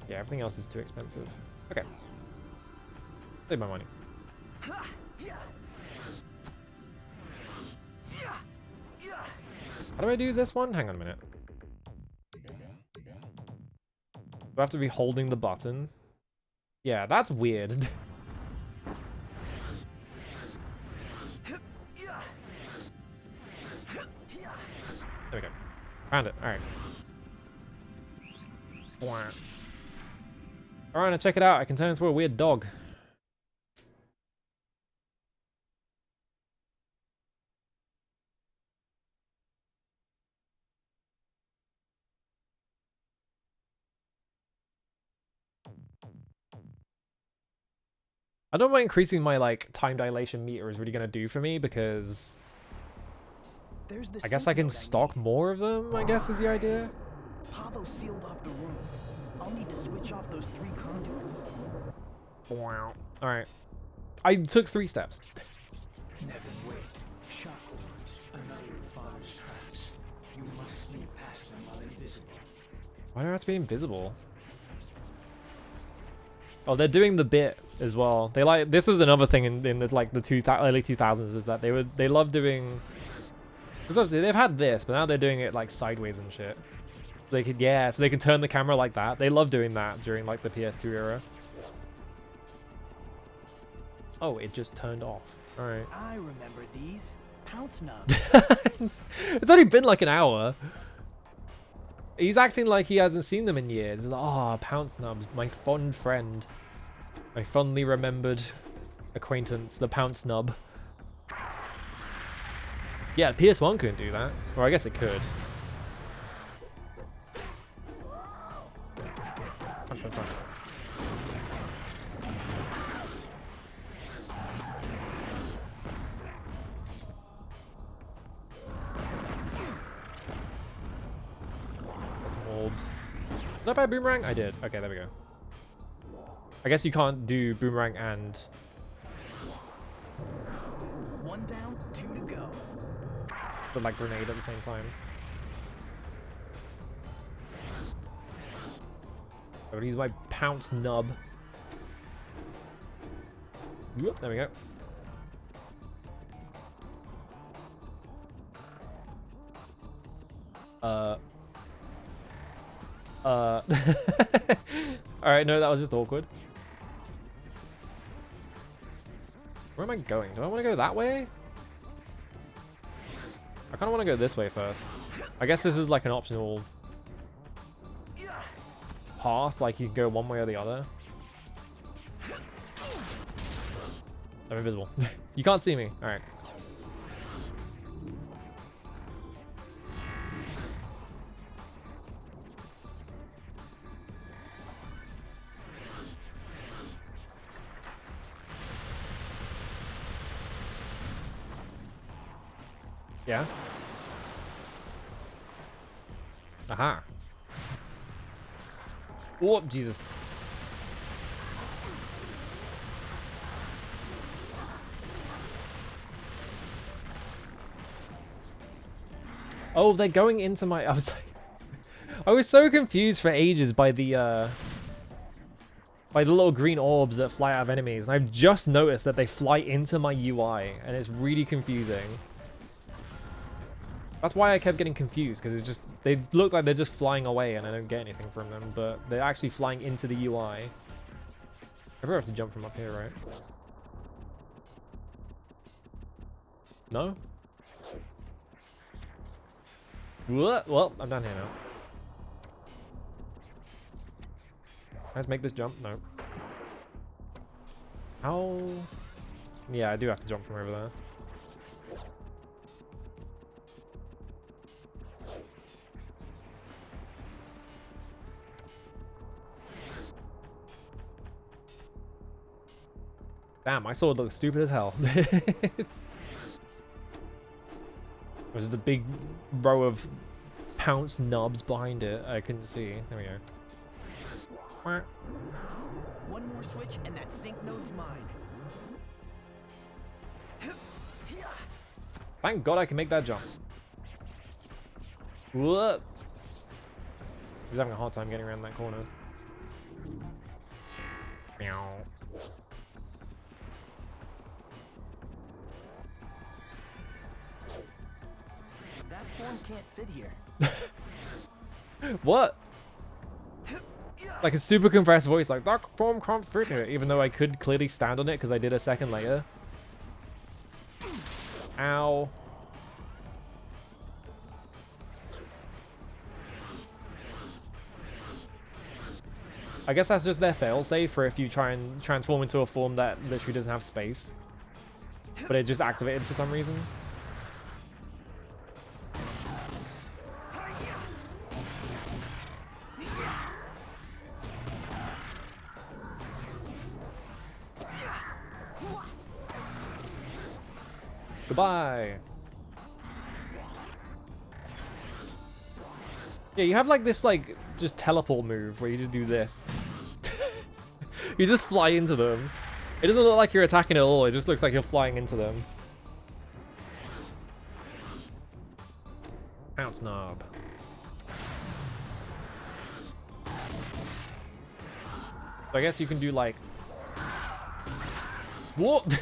Yeah, everything else is too expensive. Okay. Save my money. How do I do this one? Hang on a minute. Do I have to be holding the button? Yeah, that's weird. There we go. Found it. Alright. Alright, now check it out. I can turn into a weird dog. I don't know what increasing my like time dilation meter is really gonna do for me because I guess I can stock more of them, I guess is the idea. Pavo sealed off the room. I'll need to switch off those 3 conduits. Wow. Alright. I took 3 steps. Nevin, wait. Shock orbs. Another of Father's traps. You must sneak past them while invisible. Why do I have to be invisible? Oh, they're doing the bit as well. They like this was another thing in the like the early 2000s is that they love doing. Because they've had this, but now they're doing it like sideways and shit. They could so they can turn the camera like that. They love doing that during like the PS2 era. Oh, it just turned off. All right. I remember these Pounce Nub. It's only been like an hour. He's acting like he hasn't seen them in years. Oh, Pounce Nubs, my fond friend. My fondly remembered acquaintance, the Pounce Nub. Yeah, PS1 couldn't do that. Or I guess it could. Punch, punch, punch. Got some orbs. Did I buy boomerang? I did. Okay, there we go. I guess you can't do boomerang and... One down, 2 to go. But like grenade at the same time. I'm gonna use my Pounce Nub. Whoop, there we go. Alright, no, that was just awkward. Where am I going? Do I want to go that way? I kind of want to go this way first. I guess this is like an optional path, like you can go one way or the other. I'm invisible. You can't see me. Alright. Yeah. Aha. Oh, Jesus. Oh, they're going into my... I was like... I was so confused for ages by the little green orbs that fly out of enemies. And I've just noticed that they fly into my UI. And it's really confusing. That's why I kept getting confused, because it's just, they look like they're just flying away and I don't get anything from them, but they're actually flying into the UI. I probably have to jump from up here, right? No? What? Well, I'm down here now. Let's make this jump. No. How? Yeah, I do have to jump from over there. Damn, my sword looks stupid as hell. It's there's just a big row of Pounce Nubs behind it. I couldn't see. There we go. One more switch and that sync node's mine. Thank God I can make that jump. What? He's having a hard time getting around that corner. Meow. That form can't fit here. What? Like a super compressed voice, like that form can't fit here, even though I could clearly stand on it because I did a second later. Ow. I guess that's just their failsafe for if you try and transform into a form that literally doesn't have space. But it just activated for some reason. Goodbye. Yeah, you have like this like just teleport move where you just do this. You just fly into them. It doesn't look like you're attacking at all. It just looks like you're flying into them. Pounce Knob. So I guess you can do like... What?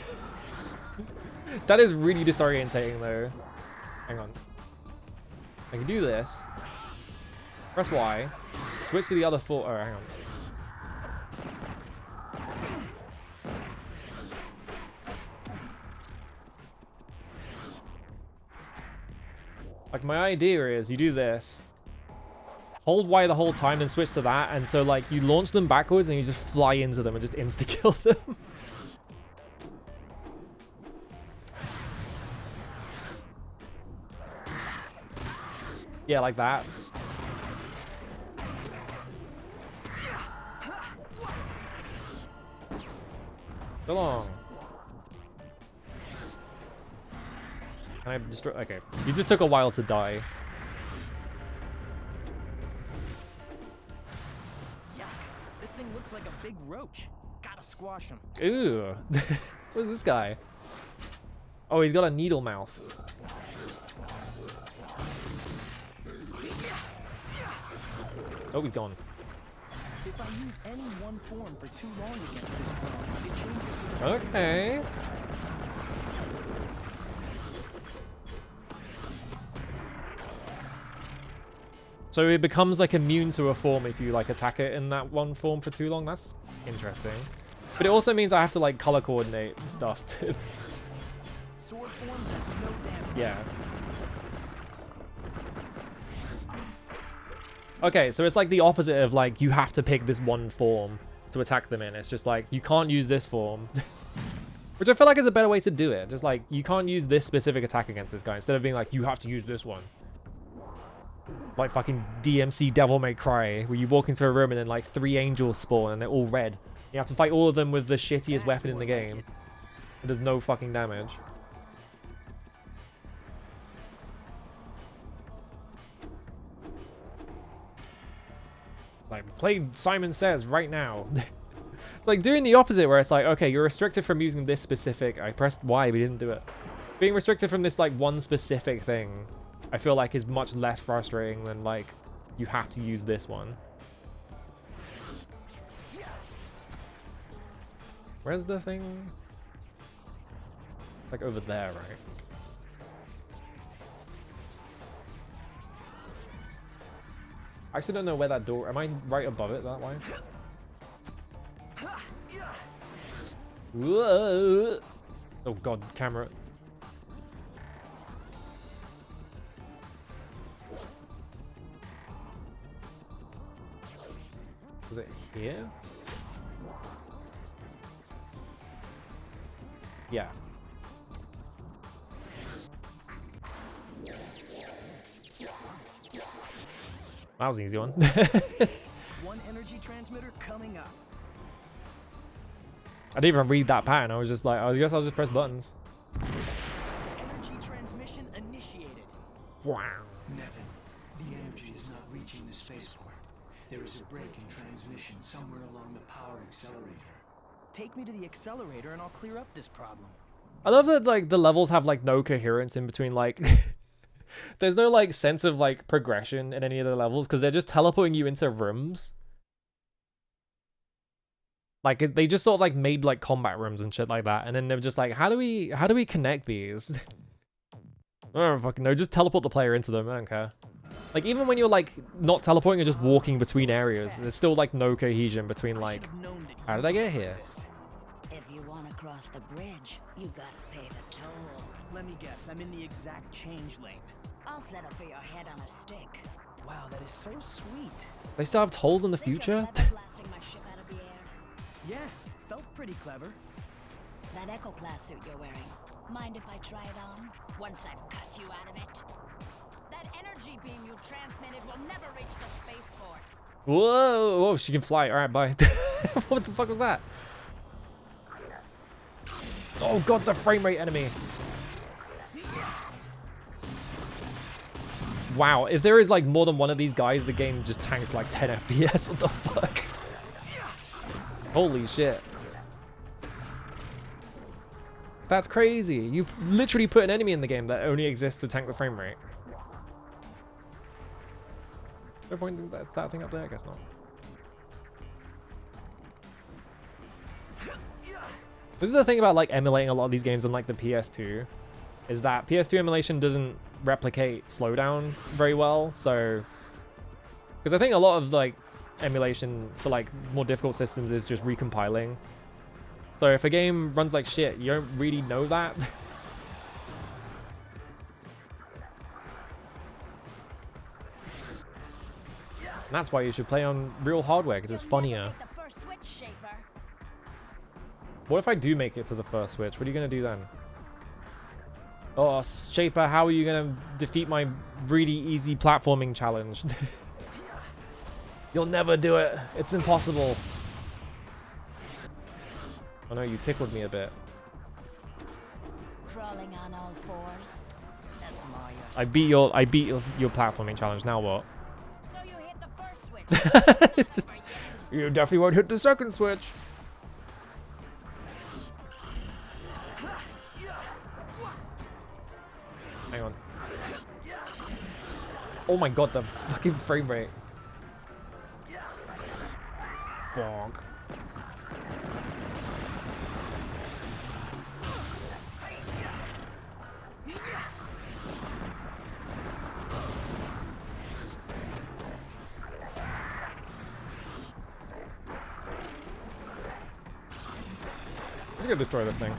That is really disorientating though. Hang on. I can do this. Press Y. Switch to the other foot. Oh, hang on. Like, my idea is you do this, hold Y the whole time and switch to that, and so, like, you launch them backwards and you just fly into them and just insta-kill them. Yeah, like that. So long. Can I destroy? Okay. You just took a while to die. Yuck. This thing looks like a big roach. Gotta squash him. Ooh. What's this guy? Oh, he's got a needle mouth. Oh, he's gone. If I use any one form for too long against this drone, it changes to the Okay. So it becomes like immune to a form if you like attack it in that one form for too long. That's interesting. But it also means I have to like color coordinate stuff too. Sword form does no damage. Yeah. Okay, so it's like the opposite of like you have to pick this one form to attack them in. It's just like you can't use this form. Which I feel like is a better way to do it. Just like you can't use this specific attack against this guy instead of being like you have to use this one. Like fucking DMC Devil May Cry, where you walk into a room and then like 3 angels spawn and they're all red. You have to fight all of them with the shittiest weapon in the game. It does no fucking damage. Like, play Simon Says right now. It's like doing the opposite where it's like, okay, you're restricted from using this specific... I pressed Y, but didn't do it. Being restricted from this, like, one specific thing, I feel like is much less frustrating than, like, you have to use this one. Where's the thing? Like, over there, right? I actually don't know where that door... Am I right above it that way? Whoa. Oh god, camera. Was it here? Yeah. That was an easy one. One energy transmitter coming up. I didn't even read that pattern. I was just like, I guess I'll just press buttons. Energy transmission initiated. Wow. Nevin, the energy is not reaching the spaceport. There is a break in transmission somewhere along the power accelerator. Take me to the accelerator and I'll clear up this problem. I love that like the levels have like no coherence in between like there's no like sense of like progression in any of the levels because they're just teleporting you into rooms. Like they just sort of like made like combat rooms and shit like that, and then they're just like, how do we connect these? I don't fucking know. Just teleport the player into them. I don't care. Like even when you're like not teleporting, you're just walking between areas. There's still like no cohesion between like. How did I get here? If you want to cross the bridge, you gotta pay the toll. Let me guess, I'm in the exact change lane. I'll settle for your head on a stick. Wow, that is so sweet. They still have tolls in the future? Blasting my ship out of the air. Yeah, felt pretty clever. That ecoplast suit you're wearing, mind if I try it on? Once I've cut you out of it? That energy beam you transmitted will never reach the spaceport. Whoa, whoa, she can fly. All right, bye. What the fuck was that? Oh god, the frame rate enemy. Wow, if there is like more than one of these guys, the game just tanks like 10 FPS. What the fuck? Holy shit. That's crazy. You literally put an enemy in the game that only exists to tank the frame rate. No point in that thing up there? I guess not. This is the thing about like emulating a lot of these games on like the PS2, is that PS2 emulation doesn't replicate slowdown very well. So, because I think a lot of like emulation for like more difficult systems is just recompiling. So if a game runs like shit, you don't really know that. And that's why you should play on real hardware, because it's funnier. The first switch, Shaper. What if I do make it to the first switch? What are you going to do then? Oh, Shaper, how are you going to defeat my really easy platforming challenge? You'll never do it. It's impossible. Oh no, you tickled me a bit. Crawling on all fours. That's more your I beat your platforming challenge. Now what? So you hit the first switch. You definitely won't hit the second switch. Hang on. Oh my god, the fucking frame rate. Bonk. I'm just gonna destroy this thing.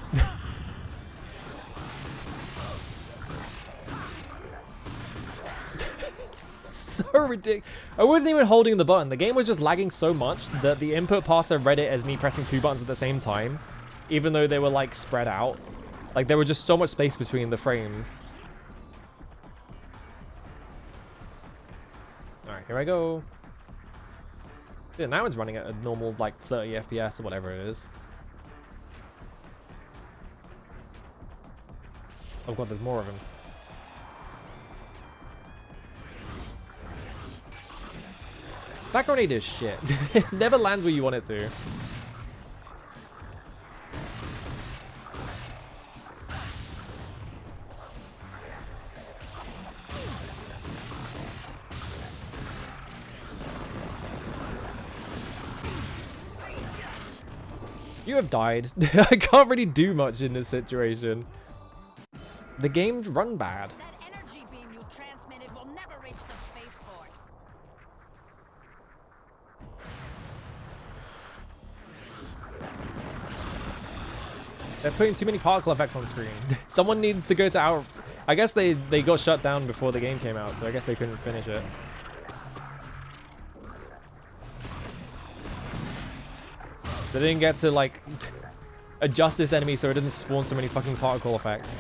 So ridiculous. I wasn't even holding the button. The game was just lagging so much that the input parser read it as me pressing 2 buttons at the same time, even though they were like spread out. Like there was just so much space between the frames. Alright, here I go. Yeah, now it's running at a normal like 30 FPS or whatever it is. Oh god, there's more of them. That grenade is shit. It never lands where you want it to. You have died. I can't really do much in this situation. The game's run bad. That energy beam you transmitted will never reach the spaceport. They're putting too many particle effects on screen. Someone needs to go to our... I guess they got shut down before the game came out, so I guess they couldn't finish it. They didn't get to, like, adjust this enemy so it doesn't spawn so many fucking particle effects.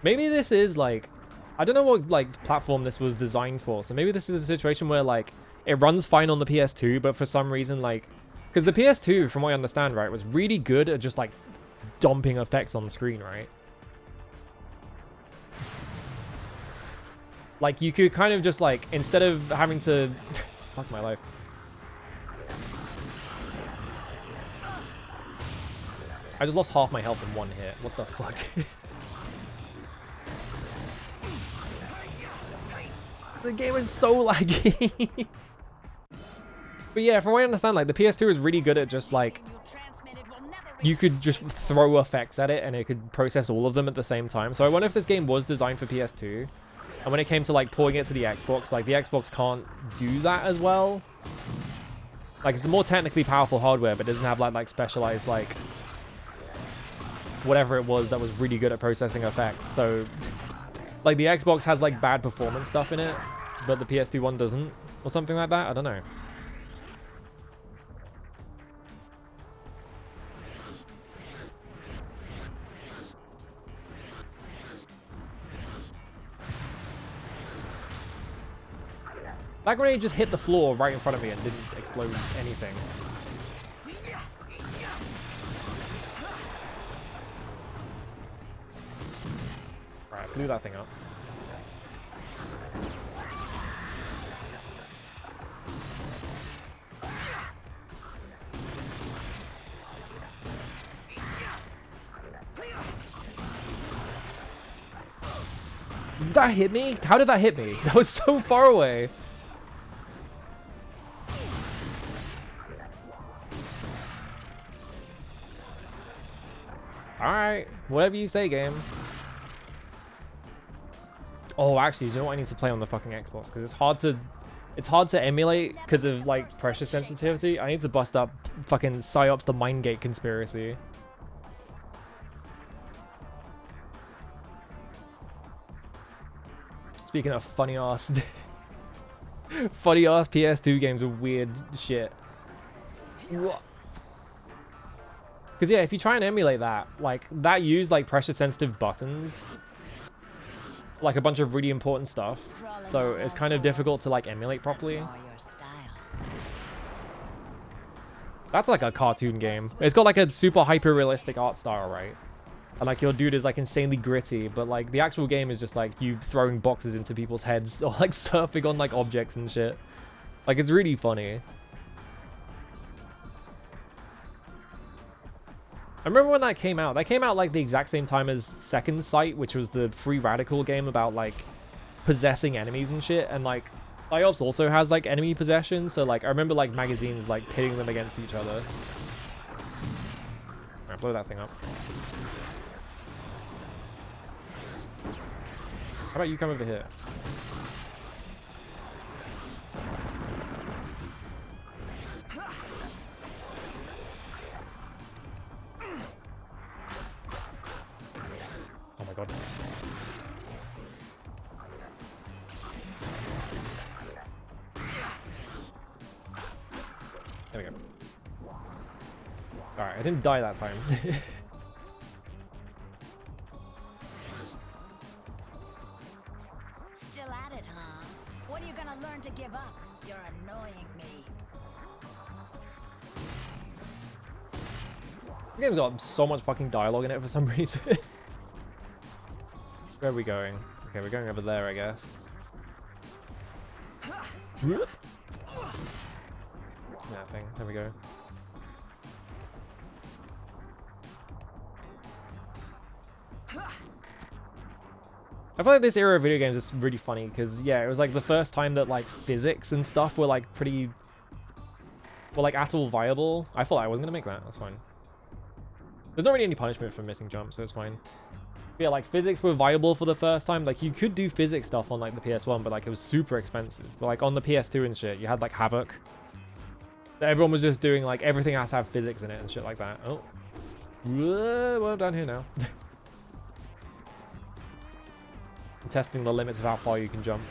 Maybe this is, like... I don't know what, like, platform this was designed for, so maybe this is a situation where, like, it runs fine on the PS2, but for some reason, like... Because the PS2, from what I understand, right, was really good at just, like, dumping effects on the screen, right? Like, you could kind of just, like, instead of having to... Fuck my life. I just lost half my health in one hit. What the fuck? The game is so laggy. But yeah, from what I understand, like, the PS2 is really good at just, like... You could just throw effects at it and it could process all of them at the same time. So I wonder if this game was designed for PS2. And when it came to, like, porting it to the Xbox, like, the Xbox can't do that as well. Like, it's a more technically powerful hardware, but it doesn't have, like specialized, like... whatever it was that was really good at processing effects. So, like, the Xbox has, like, bad performance stuff in it, but the PS2 one doesn't, or something like that. I don't know. That grenade just hit the floor right in front of me and didn't explode anything. Right, I blew that thing up. Did that hit me? How did that hit me? That was so far away. Alright, whatever you say, game. Oh, actually, you know what? I need to play on the fucking Xbox because it's hard to emulate because of, like, pressure sensitivity. I need to bust up fucking PsyOps the Mindgate conspiracy. Speaking of funny ass Funny ass PS2 games with weird shit. What? Because yeah, if you try and emulate that, like that used like pressure sensitive buttons, like a bunch of really important stuff. So it's kind of difficult to like emulate properly. That's like a cartoon game. It's got like a super hyper realistic art style, right? And like your dude is like insanely gritty, but like the actual game is just like you throwing boxes into people's heads or like surfing on like objects and shit. Like it's really funny. I remember when that came out. That came out like the exact same time as Second Sight, which was the Free Radical game about like possessing enemies and shit. And like PsyOps also has like enemy possession. So like I remember like magazines like pitting them against each other. Alright, blow that thing up. How about you come over here? Oh my god. There we go. Alright, I didn't die that time. Still at it, huh? When are you gonna learn to give up? You're annoying me. This game's got so much fucking dialogue in it for some reason. Where are we going? Okay, we're going over there, I guess. Nothing. There we go. I feel like this era of video games is really funny because, yeah, it was like the first time that like physics and stuff were like at all viable. I thought I wasn't gonna make that. That's fine. There's not really any punishment for missing jumps, so it's fine. But yeah, like physics were viable for the first time. Like you could do physics stuff on like the PS1, but like it was super expensive. But like on the PS2 and shit, you had like Havoc. Everyone was just doing like everything has to have physics in it and shit like that. Oh, well down here now. Testing the limits of how far you can jump.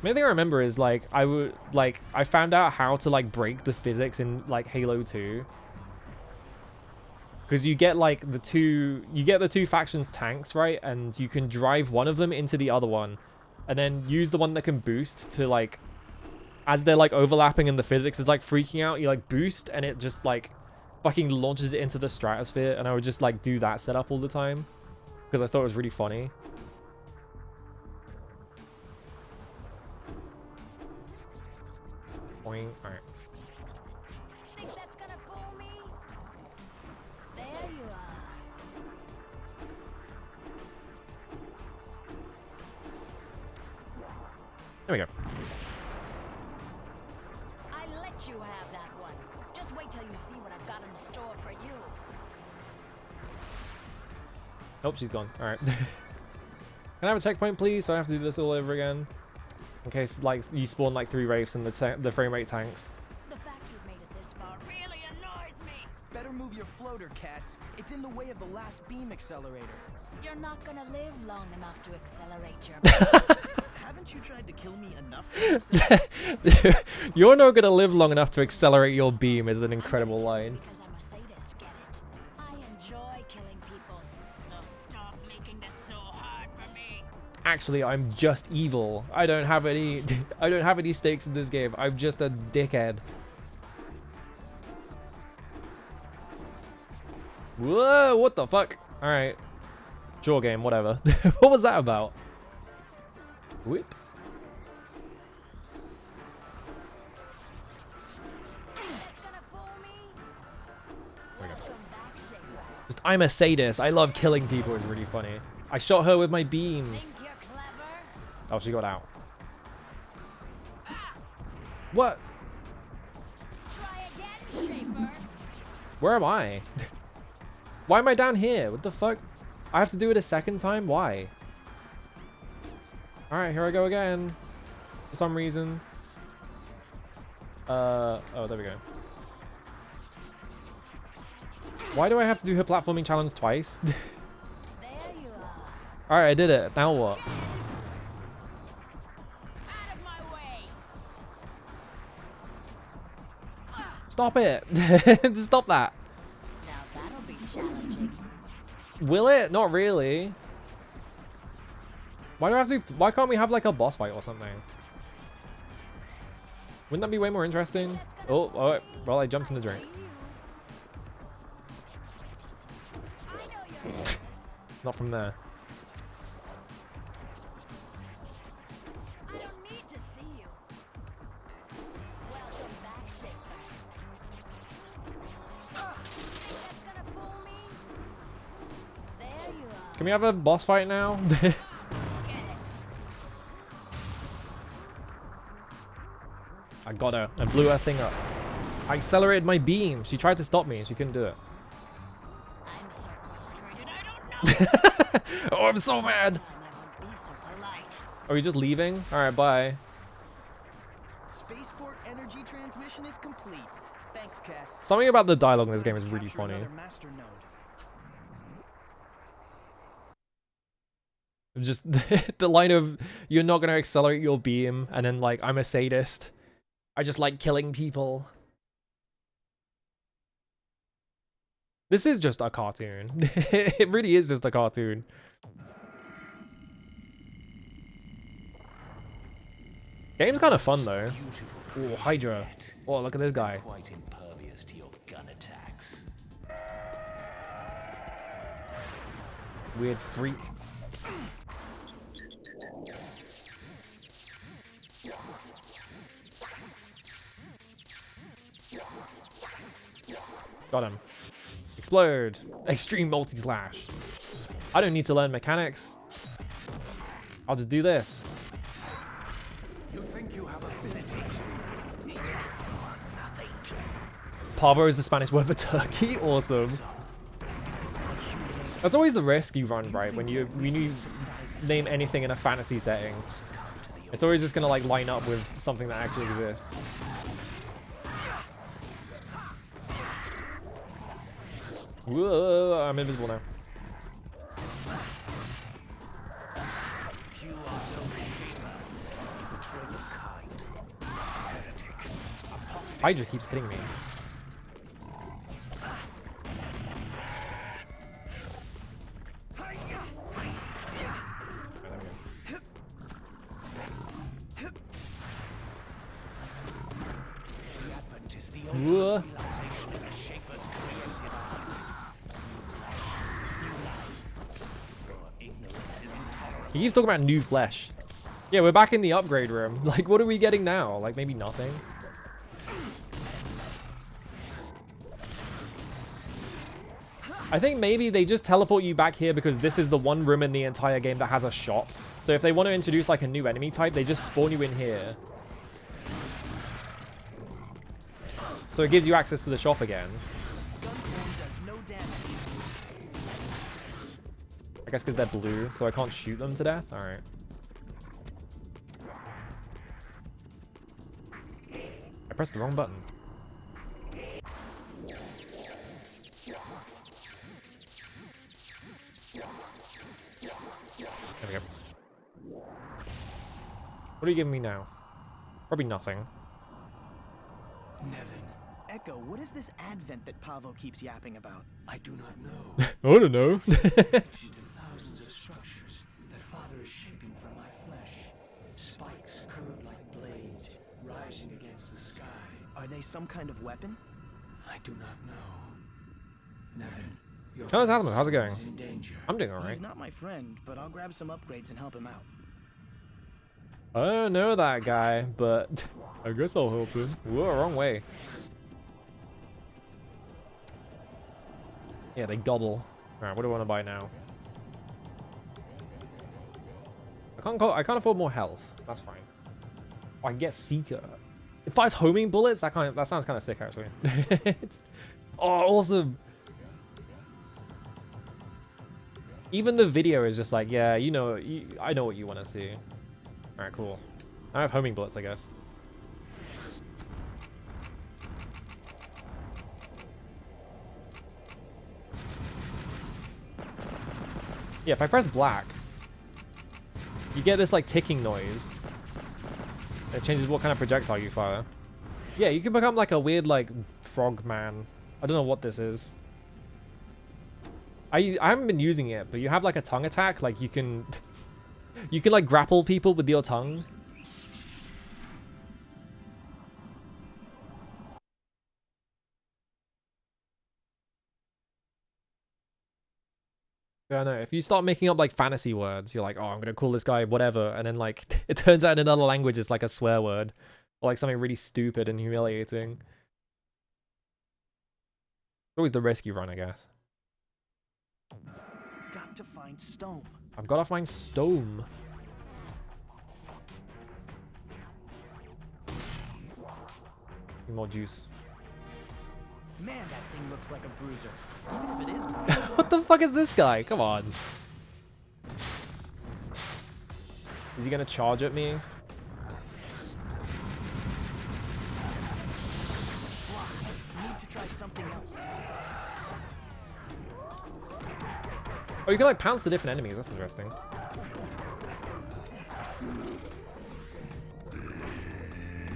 Main thing I remember is like I found out how to like break the physics in like Halo 2. Because you get like the two factions tanks, right? And you can drive one of them into the other one and then use the one that can boost to like, as they're like overlapping and the physics is like freaking out, you like boost and it just like fucking launches it into the stratosphere. And I would just like do that setup all the time because I thought it was really funny. Boing. All right. Think that's gonna fool me? There you are. There we go. I let you have that one. Just wait till you see what I've got in store for you. Oh, she's gone. All right. Can I have a checkpoint, please? So I have to do this all over again. In case, like, you spawn, like, 3 wraiths and the frame rate tanks. The fact you've made it this far really annoys me. Better move your floater, Cass. It's in the way of the last beam accelerator. You're not gonna live long enough to accelerate your Haven't you tried to kill me enough? You're not gonna live long enough to accelerate your beam is an incredible line. Because I'm a sadist, get it? I enjoy killing people, so stop making this so hard for me. Actually, I'm just evil. I don't have any I don't have any stakes in this game. I'm just a dickhead. Whoa, what the fuck? Alright. Sure game, whatever. What was that about? Whip. Just, I'm a sadist. I love killing people. It's really funny. I shot her with my beam. Oh, she got out. What? Where am I? Why am I down here? What the fuck? I have to do it a second time? Why? Alright, here I go again. For some reason. Oh, there we go. Why do I have to do her platforming challenge twice? Alright, I did it. Now what? Stop it! Stop that! Now that'll be challenging. Will it? Not really. Why do I have to? Why can't we have like a boss fight or something? Wouldn't that be way more interesting? Oh, oh, well, I jumped in the drink. Not from there. I don't need to see you. Welcome back, Shaper. Think that's gonna fool me? There you are. Can we have a boss fight now? I got her. I blew her thing up. I accelerated my beam. She tried to stop me and she couldn't do it. I'm so frustrated, I don't know. Oh, I'm so mad. I won't be so polite. Are we just leaving? Alright, bye. Spaceport energy transmission is complete. Thanks, Cass. Something about the dialogue in this game is really funny. Another master node. Just the line of, you're not going to accelerate your beam, and then like, I'm a sadist. I just like killing people. This is just a cartoon. It really is just a cartoon. Game's kind of fun though. Oh, Hydra. Oh, look at this guy. Quite impervious to your gun attacks. Weird freak. Got him. Explode. Extreme multi-slash. I don't need to learn mechanics. I'll just do this. You think you have ability? You are nothing. Pavo is the Spanish word for turkey. Awesome. That's always the risk you run, right? When you name anything in a fantasy setting, it's always just gonna like line up with something that actually exists. Whoa, I'm invisible now. You are no shaper. You betray your kind. Heretic. I just keeps hitting me. The Advent is the Whoa. realization of the shaper's creative art. He keeps talking about new flesh. Yeah, we're back in the upgrade room. Like, what are we getting now? Like, maybe nothing? I think maybe they just teleport you back here because this is the one room in the entire game that has a shop. So if they want to introduce, like, a new enemy type, they just spawn you in here. So it gives you access to the shop again. Gunform does no damage. I guess because they're blue, so I can't shoot them to death? Alright. I pressed the wrong button. There we go. What are you giving me now? Probably nothing. Nevin. Echo, what is this advent that Pavo keeps yapping about? I do not know. I don't know. To thousands of structures that Father is shaping from my flesh. Spikes curved like blades, rising against the sky. Are they some kind of weapon? I do not know. Nevin, your How's friend How's it going? is in danger. I'm doing alright. He's not my friend, but I'll grab some upgrades and help him out. I don't know that guy, but I guess I'll help him. Whoa, wrong way. Yeah, they gobble. Alright, what do I want to buy now? I can't afford more health. That's fine. Oh, I can get Seeker. It fires homing bullets? That sounds kind of sick, actually. Oh, awesome. Even the video is just like, yeah, you know, I know what you want to see. Alright, cool. I have homing bullets, I guess. Yeah, if I press black, You get this like ticking noise. It changes what kind of projectile you fire. Yeah, you can become like a weird like frog man. I don't know what this is. I haven't been using it, but you have like a tongue attack. Like you can like grapple people with your tongue. I don't know. If you start making up like fantasy words, you're like, oh, I'm gonna call this guy whatever, and then like it turns out in another language it's like a swear word or like something really stupid and humiliating. Always the risk you run, I guess. Got to find Stone. I've got to find Stone. More juice. Man, that thing looks like a bruiser. Even if it is good. What the fuck is this guy? Come on. Is he gonna charge at me? Blocked. Need to try something else. Oh, you can like pounce the different enemies. That's interesting.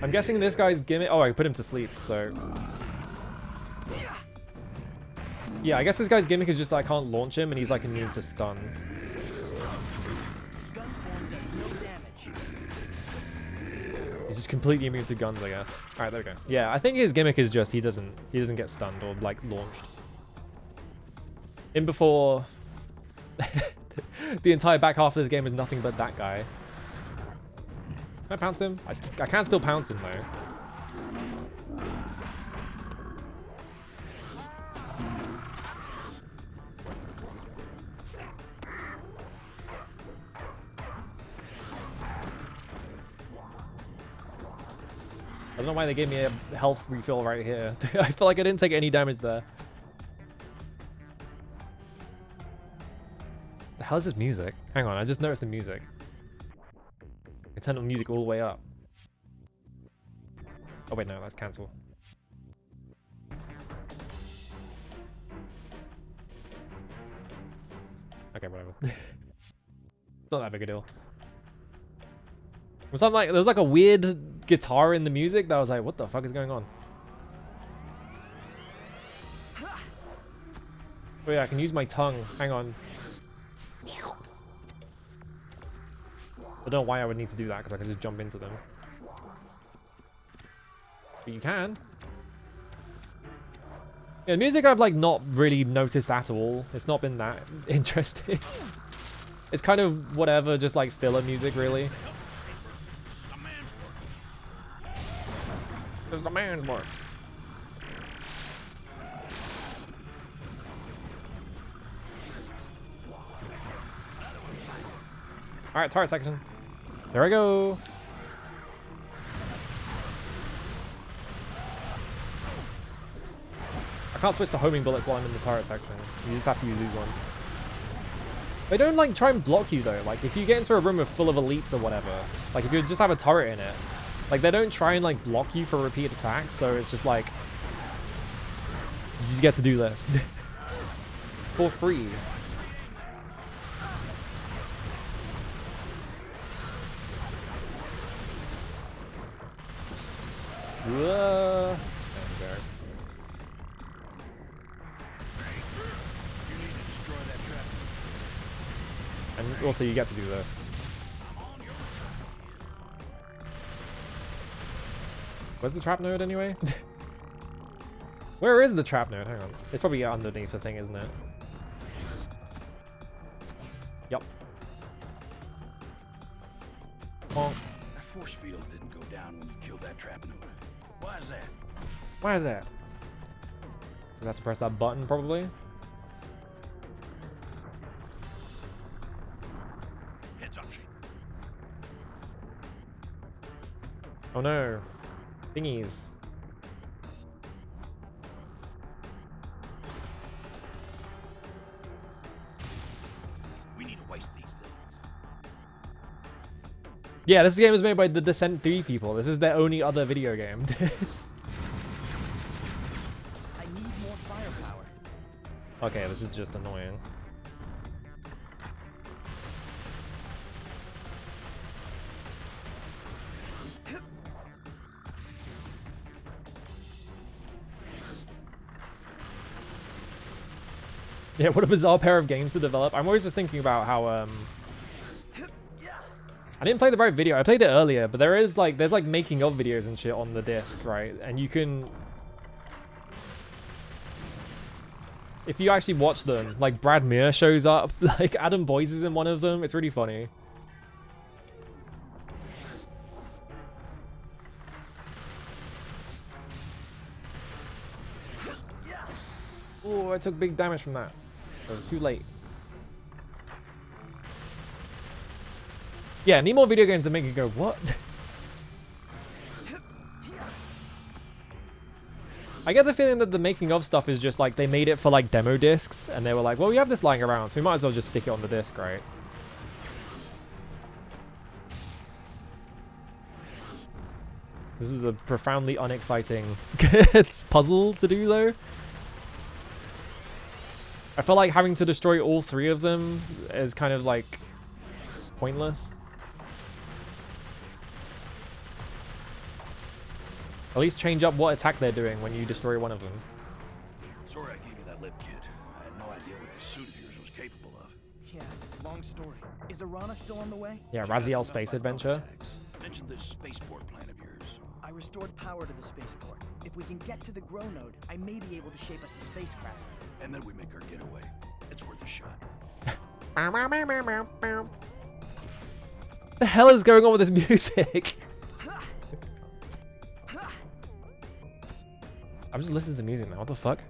I'm guessing this guy's gimmick. Oh, I put him to sleep, so. Yeah, I guess this guy's gimmick is just I can't launch him and he's like immune to stun. Gun form does no damage. He's just completely immune to guns, I guess. Alright, there we go. Yeah, I think his gimmick is just he doesn't get stunned or like launched. In before the entire back half of this game is nothing but that guy. Can I pounce him? I can still pounce him though. I don't know why they gave me a health refill right here. I feel like I didn't take any damage there. The hell is this music? Hang on, I just noticed the music. I turned the music all the way up. Oh wait, no, that's cancel. Okay, whatever. It's not that big a deal. Was something like there was like a weird guitar in the music that was like, what the fuck is going on? Oh yeah, I can use my tongue. Hang on. I don't know why I would need to do that because I can just jump into them. But you can. Yeah, music I've like not really noticed at all. It's not been that interesting. It's kind of whatever, just like filler music really. This is a man's work. Alright, turret section. There I go. I can't switch to homing bullets while I'm in the turret section. You just have to use these ones. They don't like try and block you though. Like if you get into a room full of elites or whatever, like if you just have a turret in it, like they don't try and like block you for repeat attacks. So it's just like you just get to do this for free. There we go. You need to destroy that trap. And also you get to do this. Where's the trap node anyway? Where is the trap node? Hang on. It's probably underneath the thing, isn't it? Yep. Bonk. That force field didn't go down when you killed that trap node. Why is that? Why is that? I have to press that button, probably. Heads up, Shaper. Oh no. Thingies. We need to waste these things. Yeah, this game was made by the Descent 3 people. This is their only other video game. I need more firepower. Okay, this is just annoying. Yeah, what a bizarre pair of games to develop. I'm always just thinking about how I didn't play the right video. I played it earlier, but there's like making of videos and shit on the disc, right? And you can, if you actually watch them, like Brad Muir shows up, like Adam Boyce is in one of them. It's really funny. Oh, I took big damage from that. It was too late. Yeah, need more video games to make you go, what? I get the feeling that the making of stuff is just like they made it for like demo discs and they were like, well, we have this lying around, so we might as well just stick it on the disc, right? This is a profoundly unexciting puzzle to do though. I feel like having to destroy all three of them is kind of like pointless. At least change up what attack they're doing when you destroy one of them. Sorry I gave you that lip, kid. I had no idea what this suit of yours was capable of. Yeah, long story. Is Arana still on the way? Yeah, Raziel Space Adventure. Mention this spaceport plan of yours. I restored power to the spaceport. If we can get to the Grow node, I may be able to shape us a spacecraft. And then we make our getaway. It's worth a shot. The hell is going on with this music? I'm just listening to the music now. What the fuck?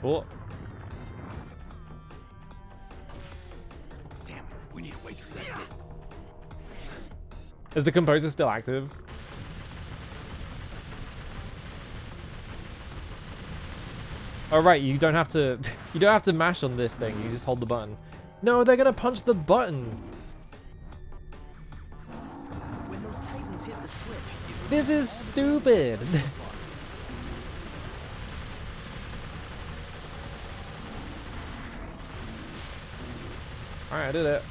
Oh. Damn it, we need a way through that door. Is the composer still active? Oh right, you don't have to mash on this thing, you just hold the button. No, they're gonna punch the button. When those titans hit the switch, This is stupid. Alright, I did it.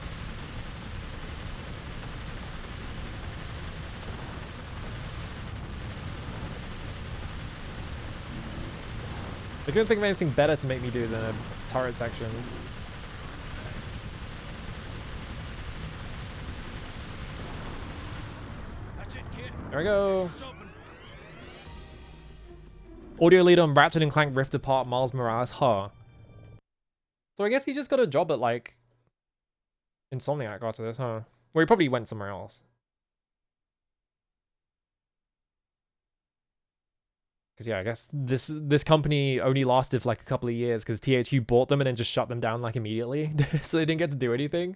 I couldn't think of anything better to make me do than a turret section. That's it, kid. There we go. It's open. Audio leader on Ratchet and Clank Rift Apart, Miles Morales, huh? So I guess he just got a job at like Insomniac after this, huh? Well, he probably went somewhere else. Because yeah, I guess this company only lasted for like a couple of years because THQ bought them and then just shut them down like immediately, so they didn't get to do anything.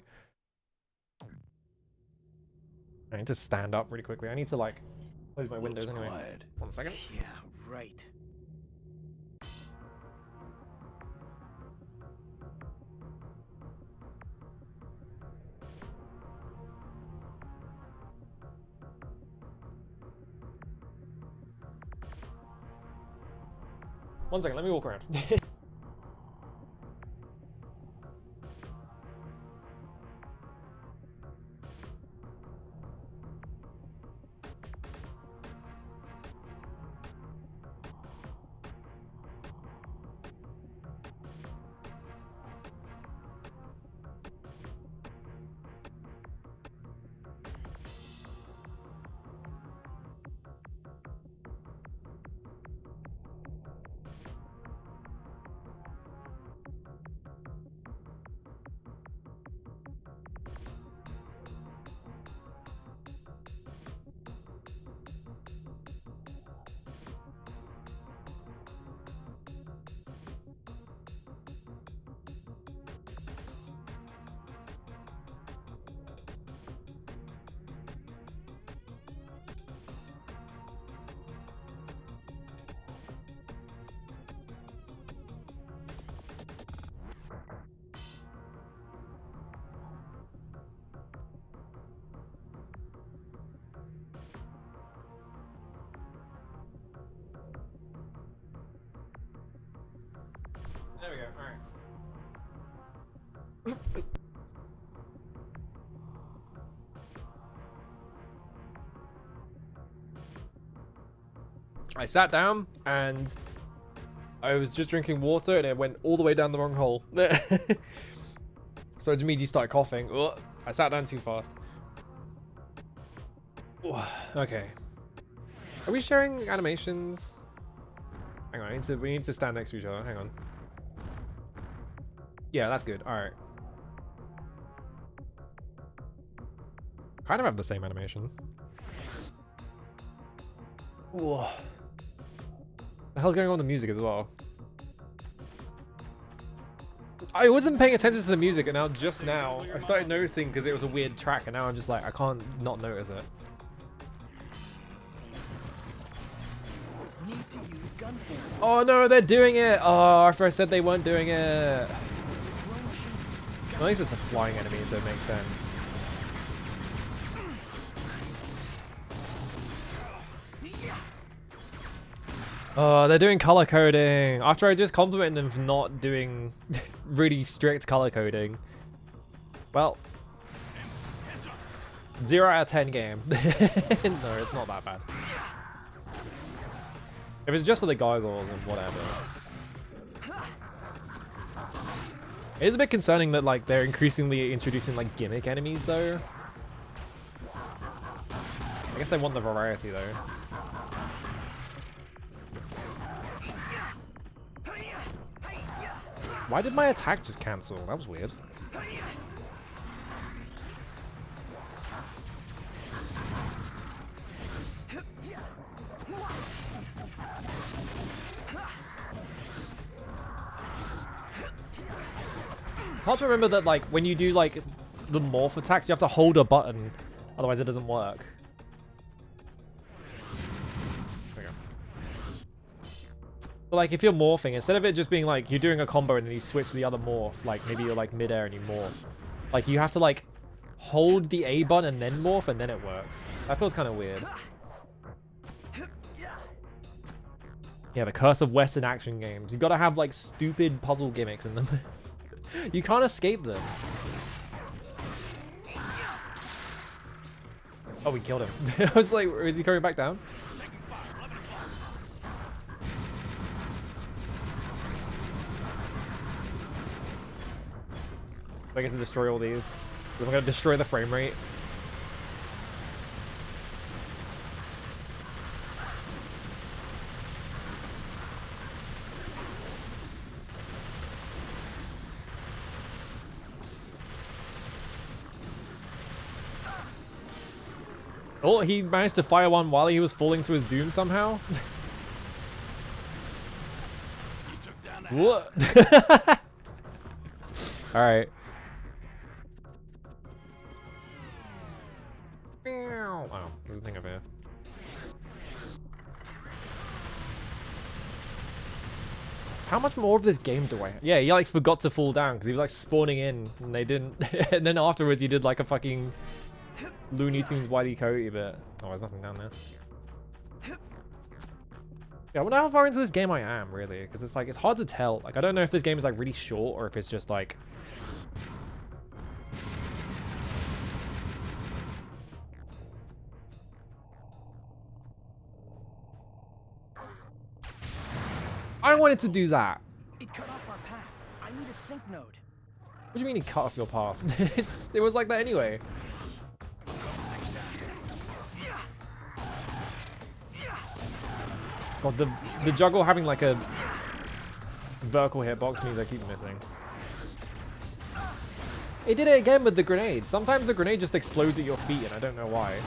I need to stand up really quickly. I need to like close my windows anyway. 1 second. Yeah, right. One second, let me walk around. There we go, alright. I sat down and I was just drinking water and it went all the way down the wrong hole. So it immediately started coughing. Ugh, I sat down too fast. Okay. Are we sharing animations? Hang on, we need to stand next to each other. Hang on. Yeah, that's good. Alright. Kind of have the same animation. Whoa. The hell's going on with the music as well? I wasn't paying attention to the music, and now just now I started noticing because it was a weird track, and now I'm just like, I can't not notice it. Need to use gun form. Oh no, they're doing it! Oh, after I said they weren't doing it. At least it's a flying enemy, so it makes sense. Oh, they're doing color coding. After I just complimented them for not doing really strict color coding. Well, 0 out of 10 game. No, it's not that bad. If it's just for the gargoyles and whatever. It is a bit concerning that like they're increasingly introducing like gimmick enemies though. I guess they want the variety though. Why did my attack just cancel? That was weird. It's hard to remember that like when you do like the morph attacks you have to hold a button, otherwise it doesn't work. But like if you're morphing, instead of it just being like you're doing a combo and then you switch to the other morph, like maybe you're like mid-air and you morph, like you have to like hold the A button and then morph and then it works. That feels kind of weird. Yeah, the curse of Western action games. You gotta have like stupid puzzle gimmicks in them. You can't escape them. Oh, we killed him. I was like, is he coming back down? I guess to destroy all these. We're gonna destroy the frame rate. Oh, he managed to fire one while he was falling to his doom somehow. What? All right. Oh, there's a thing up here. How much more of this game do I have? Yeah, he like forgot to fall down because he was like spawning in and they didn't. And then afterwards he did like a fucking Looney Tunes Wile E. Coyote bit. Oh, there's nothing down there. Yeah, I wonder how far into this game I am really, because it's like it's hard to tell. Like I don't know if this game is like really short or if it's just like. I wanted to do that. It cut off our path. I need a sync node. What do you mean it cut off your path? It was like that anyway. God, the juggle having like a vertical hitbox means I keep missing. It did it again with the grenade. Sometimes the grenade just explodes at your feet and I don't know why.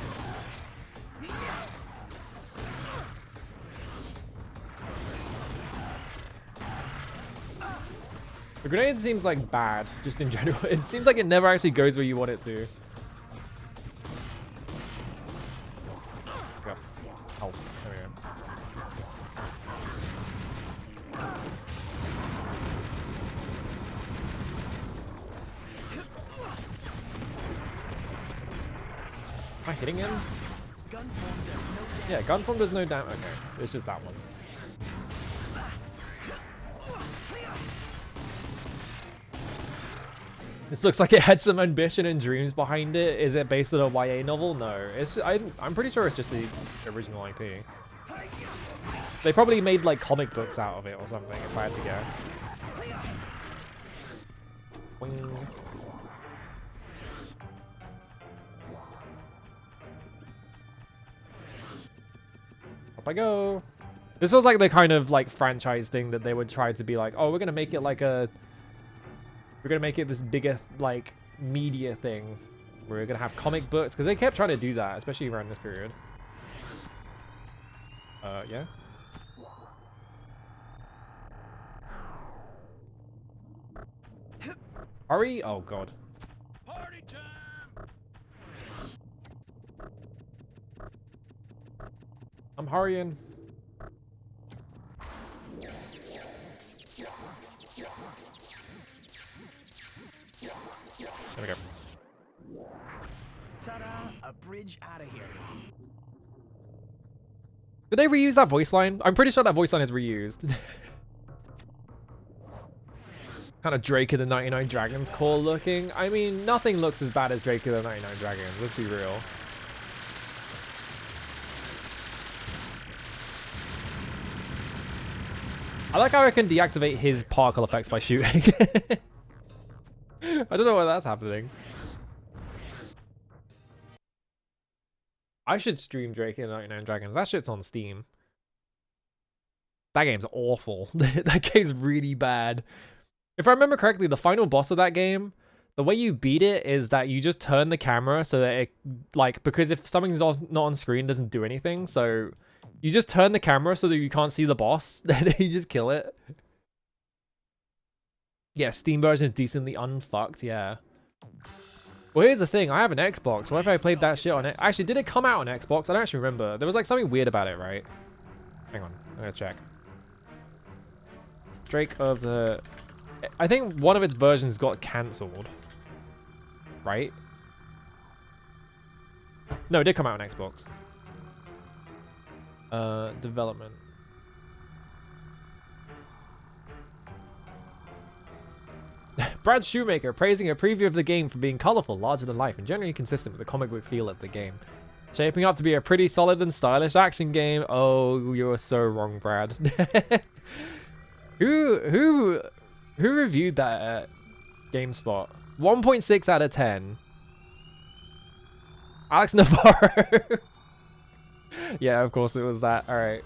The grenade seems like bad, just in general. It seems like it never actually goes where you want it to. Go. Health. There we go. Am I hitting him? Gunform does no damage. Yeah, gunform does no damage. Okay, it's just that one. This looks like it had some ambition and dreams behind it. Is it based on a YA novel? No. It's just, I'm pretty sure it's just the original IP. They probably made like comic books out of it or something, if I had to guess. Boing. Up I go. This was like the kind of like franchise thing that they would try to be like, oh, we're gonna make it like we're gonna make it this bigger like media thing. We're gonna have comic books, because they kept trying to do that, especially around this period. Yeah. Hurry! Oh god. Party time! I'm hurrying. There we go. Ta-da! A bridge out of here. Did they reuse that voice line? I'm pretty sure that voice line is reused. Kind of Drake of the 99 Dragons call looking. I mean, nothing looks as bad as Drake of the 99 Dragons. Let's be real. I like how I can deactivate his particle effects by shooting. I don't know why that's happening. I should stream Drake and 99 Dragons. That shit's on Steam. That game's awful. That game's really bad. If I remember correctly, the final boss of that game, the way you beat it is that you just turn the camera so that it, like, because if something's not on screen, it doesn't do anything. So you just turn the camera so that you can't see the boss, then you just kill it. Yeah, Steam version is decently unfucked, yeah. Well, here's the thing. I have an Xbox. What if I played that shit on it? Actually, did it come out on Xbox? I don't actually remember. There was like something weird about it, right? Hang on. I'm gonna check. Drake of the... I think one of its versions got cancelled. Right? No, it did come out on Xbox. Development. Brad Shoemaker praising a preview of the game for being colorful, larger than life, and generally consistent with the comic book feel of the game. Shaping up to be a pretty solid and stylish action game. Oh, you're so wrong, Brad. Who reviewed that at GameSpot? 1.6 out of 10. Alex Navarro. Yeah, of course it was that. All right.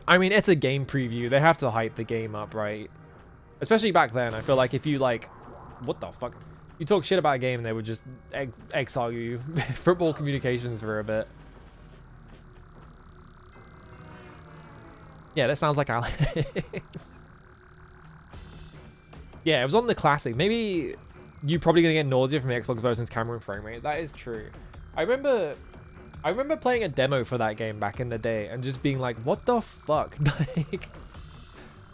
I mean, it's a game preview. They have to hype the game up, right? Especially back then. I feel like if you like, what the fuck? You talk shit about a game, they would just exile you. Football communications for a bit. Yeah, that sounds like Alex. Yeah, it was on the classic. Maybe you're probably gonna get nausea from the Xbox version's camera and frame rate. That is true. I remember playing a demo for that game back in the day and just being like, what the fuck? Like,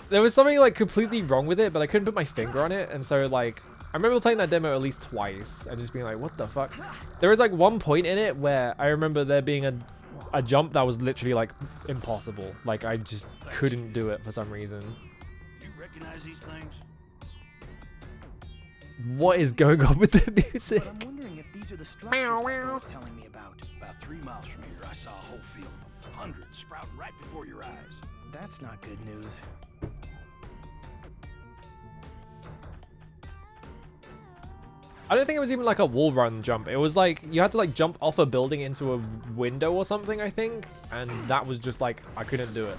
there was something like completely wrong with it, but I couldn't put my finger on it. And so like, I remember playing that demo at least twice and just being like, what the fuck? There was like one point in it where I remember there being a jump that was literally like impossible. Like I just couldn't do it for some reason. You recognize these things? What is going on with the music? But I'm wondering if these are the structures Echo was telling me about. About 3 miles from here, I saw a whole field of them. Hundreds sprouting right before your eyes. That's not good news. I don't think it was even like a wall run jump. It was like you had to like jump off a building into a window or something, I think. And that was just like, I couldn't do it.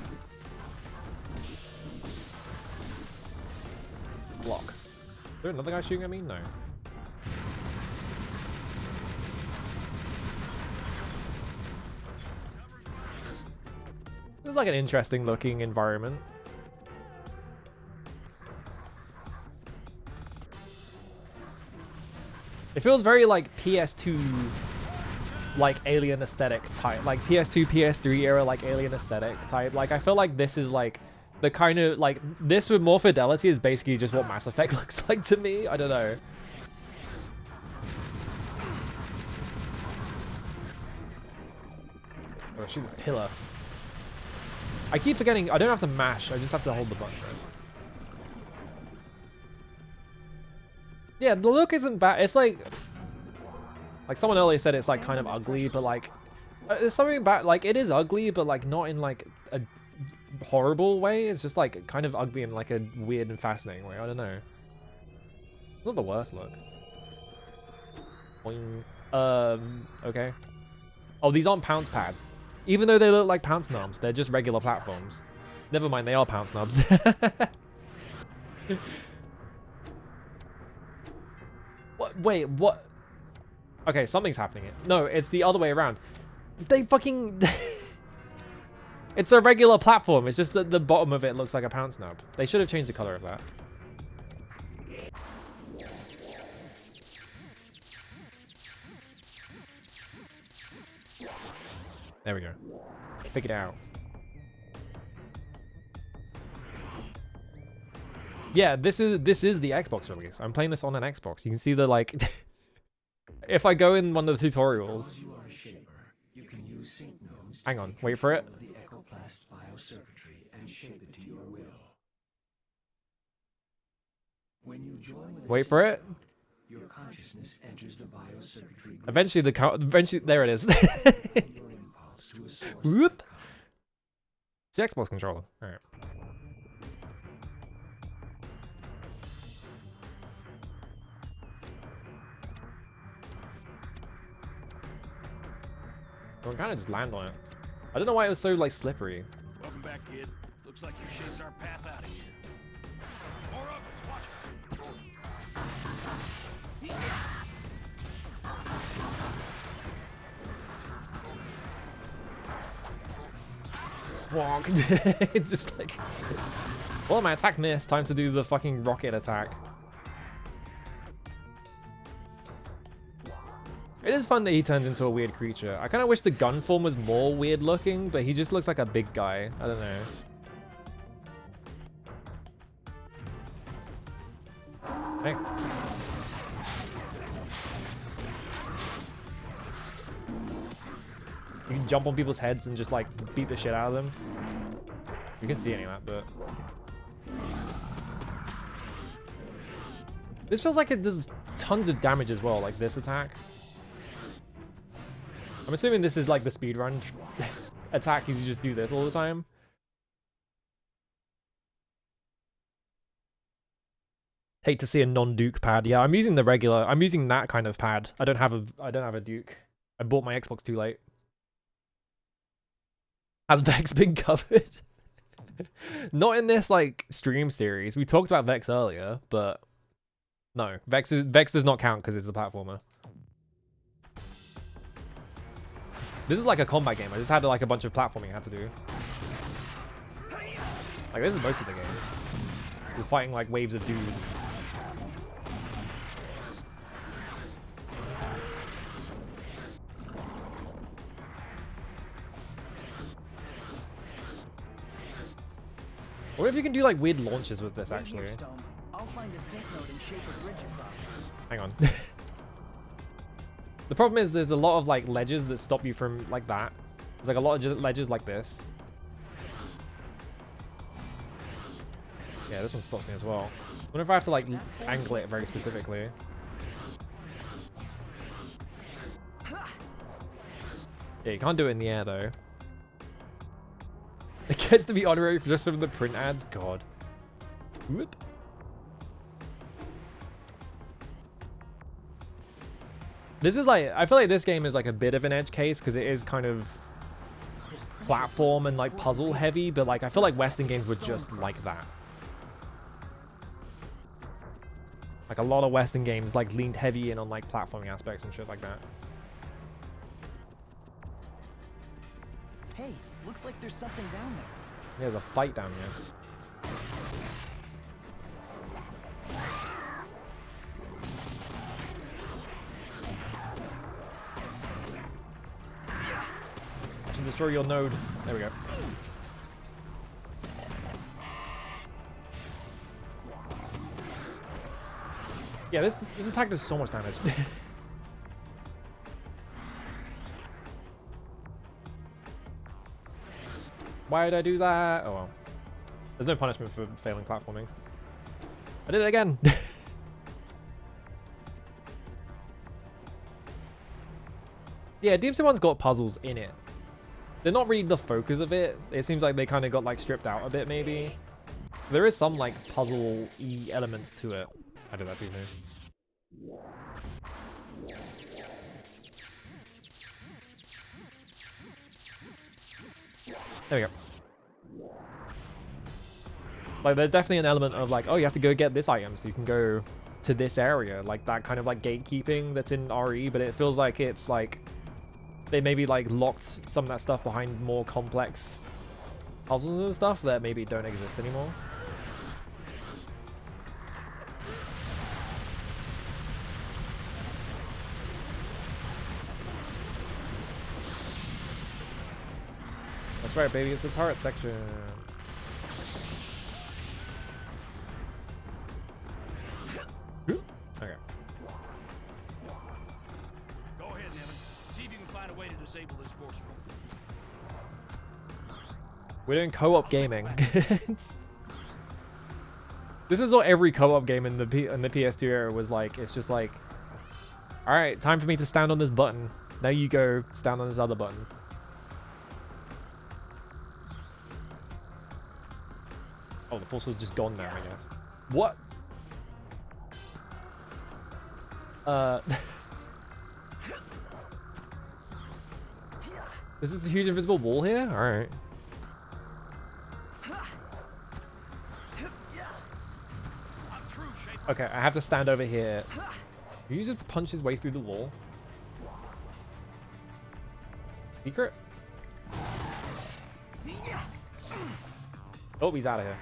Block. Is there another guy shooting at me? No. This is like an interesting looking environment. It feels very like PS2 like alien aesthetic type, like PS2, PS3 era like alien aesthetic type. Like I feel like this is like the kind of like this with more fidelity is basically just what Mass Effect looks like to me. I don't know. Oh, she's a pillar. I keep forgetting I don't have to mash, I just have to hold the button. Yeah, the look isn't bad. It's like someone earlier said it's like kind of ugly, but like There's something about, like, it is ugly, but like not in like a horrible way. It's just like kind of ugly in like a weird and fascinating way. I don't know. It's not the worst look. Boing. Okay. Oh, these aren't pounce pads. Even though they look like pounce knobs, they're just regular platforms. Never mind, they are pounce knobs. What? Wait, what? Okay, something's happening. No, it's the other way around. They fucking... It's a regular platform. It's just that the bottom of it looks like a pounce knob. They should have changed the color of that. There we go. Pick it out. Yeah, this is the Xbox release. I'm playing this on an Xbox. You can see the like if I go in one of the tutorials. Hang on, wait for it. The ecoplast biocircuitry and shape it to your will. When you join with Wait for it. Your consciousness enters the biocircuitry. Eventually there it is. Whoop. It's the Xbox controller. All right. I can kind of just land on it. I don't know why it was so like slippery. Welcome back, kid. Looks like you shaped our path out of here. More uglies, watch Wonk. It's just like, well, my attack missed. Time to do the fucking rocket attack. It is fun that he turns into a weird creature. I kind of wish the gun form was more weird looking, but he just looks like a big guy. I don't know. Hey. You can jump on people's heads and just like beat the shit out of them. You can see any of that, but this feels like it does tons of damage as well, like this attack. I'm assuming this is like the speedrun attack, you just do this all the time. Hate to see a non-Duke pad. Yeah, I'm using the regular. I'm using that kind of pad. I don't have a Duke. I bought my Xbox too late. Has Vex been covered? Not in this like stream series. We talked about Vex earlier, but no, Vex does not count because it's a platformer. This is like a combat game. I just had like a bunch of platforming I had to do. Like this is most of the game. Just fighting like waves of dudes. What if you can do like weird launches with this actually? I'll find a sync node and shape a bridge across. Hang on. The problem is there's a lot of like ledges that stop you from like that. There's like a lot of ledges like this. Yeah, this one stops me as well. I wonder if I have to like angle it very specifically. Yeah, you can't do it in the air though. It gets to be honorary just from the print ads. God. Whoop. This is like, I feel like this game is like a bit of an edge case because it is kind of platform and like puzzle heavy, but like I feel like Western games were just like that. Like a lot of Western games like leaned heavy in on like platforming aspects and shit like that. Hey, looks like there's something down there. There's a fight down here. I should destroy your node. There we go. Yeah, this attack does so much damage. Why did I do that? Oh well. There's no punishment for failing platforming. I did it again. Yeah, DMC1's got puzzles in it. They're not really the focus of it. It seems like they kind of got like stripped out a bit, maybe. There is some like puzzle-y elements to it. I did that too soon. There we go. Like, there's definitely an element of like, oh, you have to go get this item so you can go to this area. Like that kind of like gatekeeping that's in RE, but it feels like it's like they maybe like locked some of that stuff behind more complex puzzles and stuff that maybe don't exist anymore. That's right, baby. It's a turret section. Okay. Go ahead, Nevin. See if you can find a way to disable this force field. We're doing co-op gaming. This is what every co-op game in the PS2 era was like. It's just like, all right, time for me to stand on this button. Now you go stand on this other button. Oh, the force was just gone now, I guess. What? This is a huge invisible wall here? Alright. Okay, I have to stand over here. Can you just punch his way through the wall? Secret? Oh, he's out of here.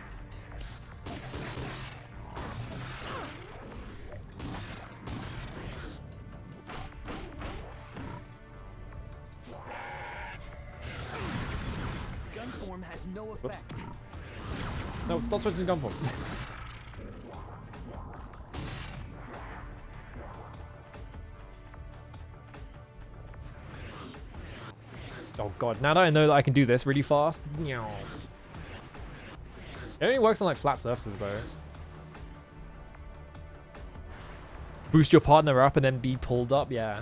Gun form has no effect. No, stop switching gun form. Oh god, now that I know that I can do this really fast. It only works on like flat surfaces though. Boost your partner up and then be pulled up, yeah.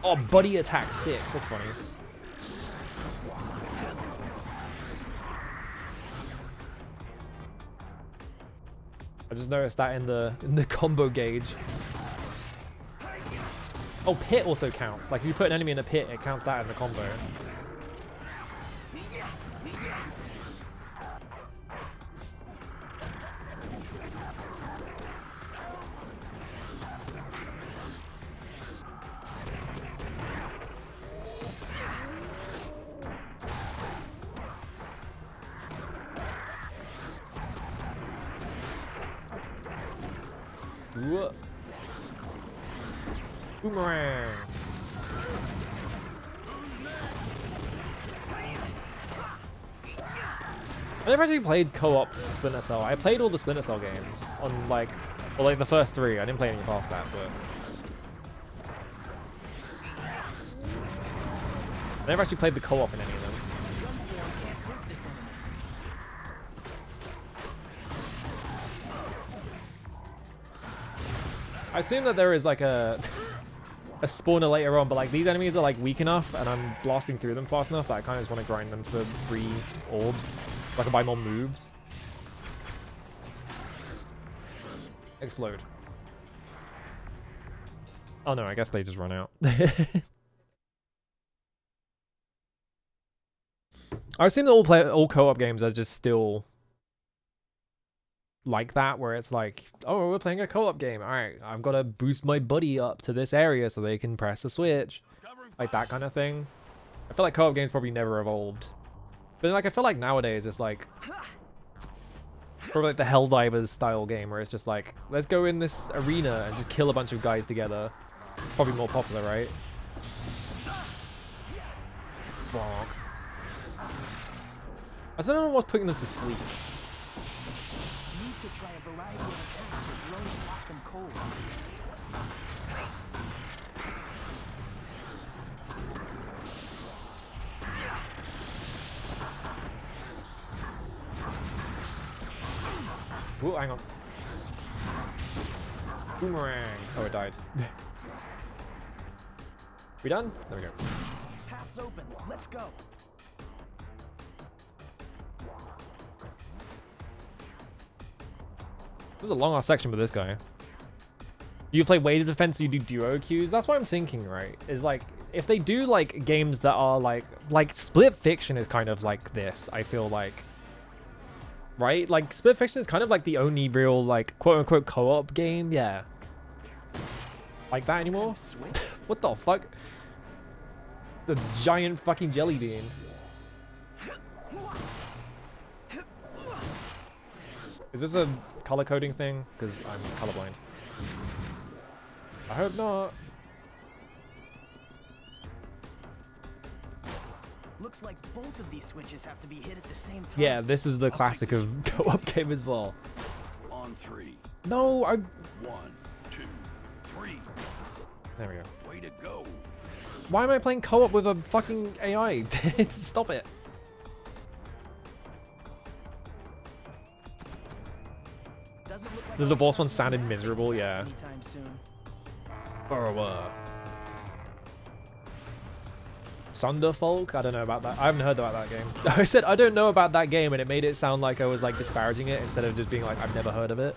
Oh, buddy attack 6, that's funny. I just noticed that in the combo gauge. Oh, pit also counts. Like if you put an enemy in a pit, it counts that in the combo. Whoa. Boomerang. I never actually played co-op Splinter Cell. I played all the Splinter Cell games on like, well, like the first 3. I didn't play any past that, but I never actually played the co-op in any of them. I assume that there is like a spawner later on, but like these enemies are like weak enough and I'm blasting through them fast enough that I kind of just want to grind them for free orbs so I can buy more moves. Explode. Oh no, I guess they just run out. I assume that all co-op games are just still like that, where it's like, oh, we're playing a co-op game. All right, I've got to boost my buddy up to this area so they can press the switch. Like that kind of thing. I feel like co-op games probably never evolved. But like, I feel like nowadays it's like probably like the Helldivers style game where it's just like, let's go in this arena and just kill a bunch of guys together. Probably more popular, right? Bonk. I don't know what's putting them to sleep. To try a variety of attacks or drones block them cold. Ooh, hang on. Boomerang. Oh, it died. We done? There we go. Path's open. Let's go. There's a long ass section with this guy. You play weighted defense, you do duo queues. That's what I'm thinking, right? Is like, if they do like games that are like Split Fiction is kind of like this, I feel like. Right? Like Split Fiction is kind of like the only real like quote unquote co-op game. Yeah. Like that anymore? What the fuck? The giant fucking jelly bean. Is this a color coding thing? Because I'm colorblind. I hope not. Looks like both of these switches have to be hit at the same time. Yeah, this is the classic of co-op game as well. On 3. No, I... 1, 2, 3. There we go. Way to go. Why am I playing co-op with a fucking AI? Stop it. The divorce one sounded miserable, yeah. Anytime soon. Sonderfolk? I don't know about that. I haven't heard about that game. I said I don't know about that game, and it made it sound like I was like disparaging it instead of just being like I've never heard of it.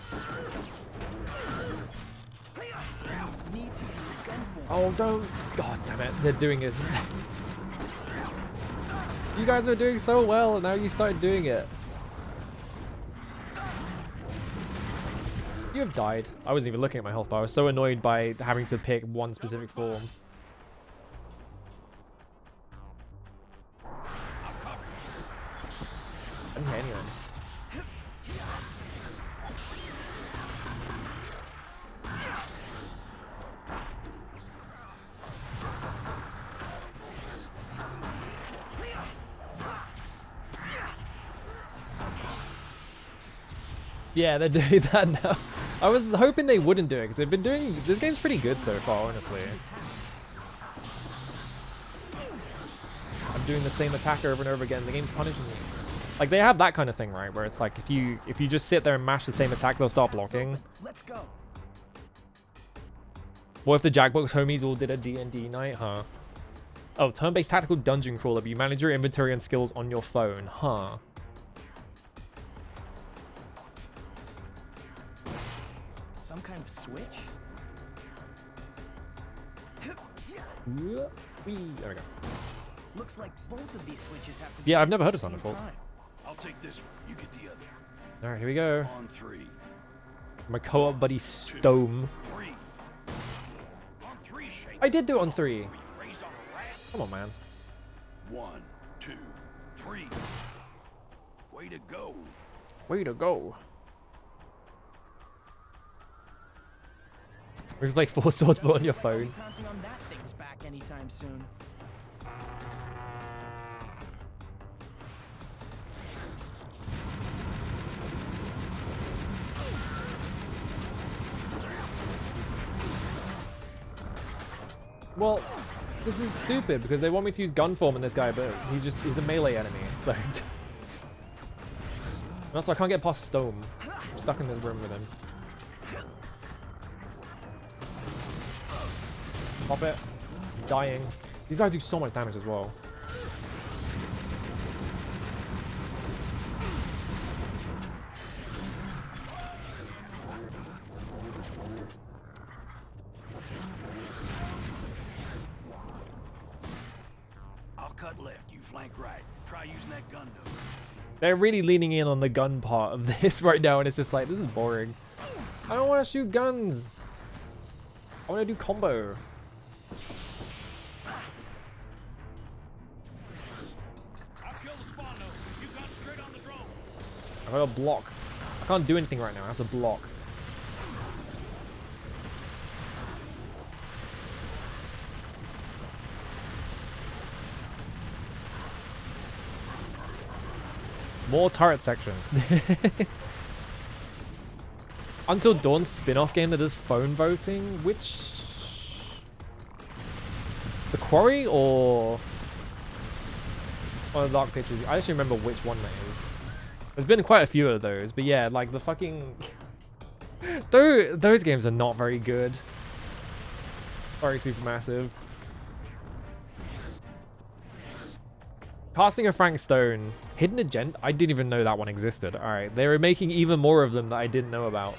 Need to use gun form. Oh, don't! God damn it! They're doing this. You guys were doing so well, and now you started doing it. You have died. I wasn't even looking at my health bar. I was so annoyed by having to pick one specific form. I didn't hit anyone. Yeah, they're doing that now. I was hoping they wouldn't do it because they've been doing... This game's pretty good so far, honestly. I'm doing the same attack over and over again. The game's punishing me. Like, they have that kind of thing, right? Where it's like, if you just sit there and mash the same attack, they'll start blocking. Let's go. What if the Jackbox homies all did a D&D night, huh? Oh, turn-based tactical dungeon crawler, but you manage your inventory and skills on your phone, huh? Some kind of switch? There we go. Looks like both of these switches have to be Yeah, I've never heard of Sonderfolk. I'll take this one. You get the other. Alright, here we go. On 3. My co-op buddy Stome. 3. On 3, shake. I did do it on 3. Raised on a rat. Come on, man. 1, 2, 3. Way to go. Way to go. We can play 4 swords but on your phone. Pouncing on that thing's back anytime soon. Well, this is stupid because they want me to use gun form in this guy, but he's a melee enemy, so... That's why I can't get past Stone. I'm stuck in this room with him. Pop it. I'm dying. These guys do so much damage as well. I'll cut left. You flank right. Try using that gun though. They're really leaning in on the gun part of this right now, and it's just like, this is boring. I don't want to shoot guns. I want to do combo. I'll kill the spawn node. You concentrate on the drone. I gotta block. I can't do anything right now. I have to block. More turret section. Until Dawn's spin-off game that does phone voting, which... The Quarry or... One of the Dark Pictures? I actually remember which one that is. There's been quite a few of those, but yeah, like the fucking... those games are not very good. Sorry, Supermassive. Casting of Frank Stone. Hidden Agenda? I didn't even know that one existed. Alright, they were making even more of them that I didn't know about.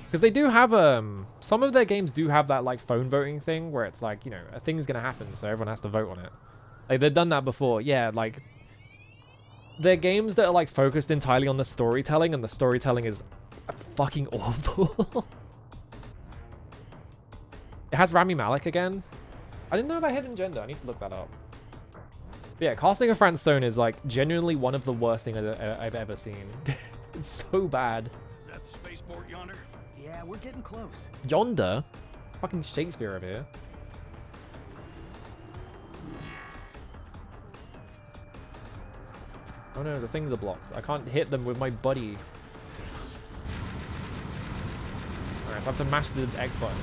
Because they do have, some of their games do have that, like, phone voting thing where it's like, you know, a thing's gonna happen, so everyone has to vote on it. Like, they've done that before. Yeah, like, they're games that are, like, focused entirely on the storytelling, and the storytelling is fucking awful. It has Rami Malek again. I didn't know about Hidden Agenda. I need to look that up. But yeah, Casting of Frank Stone is, like, genuinely one of the worst things I've ever seen. It's so bad. Is that the spaceport yonder? Yeah, we're getting close. Yonder? Fucking Shakespeare over here. Oh no, the things are blocked. I can't hit them with my buddy. Alright, I have to mash the X button.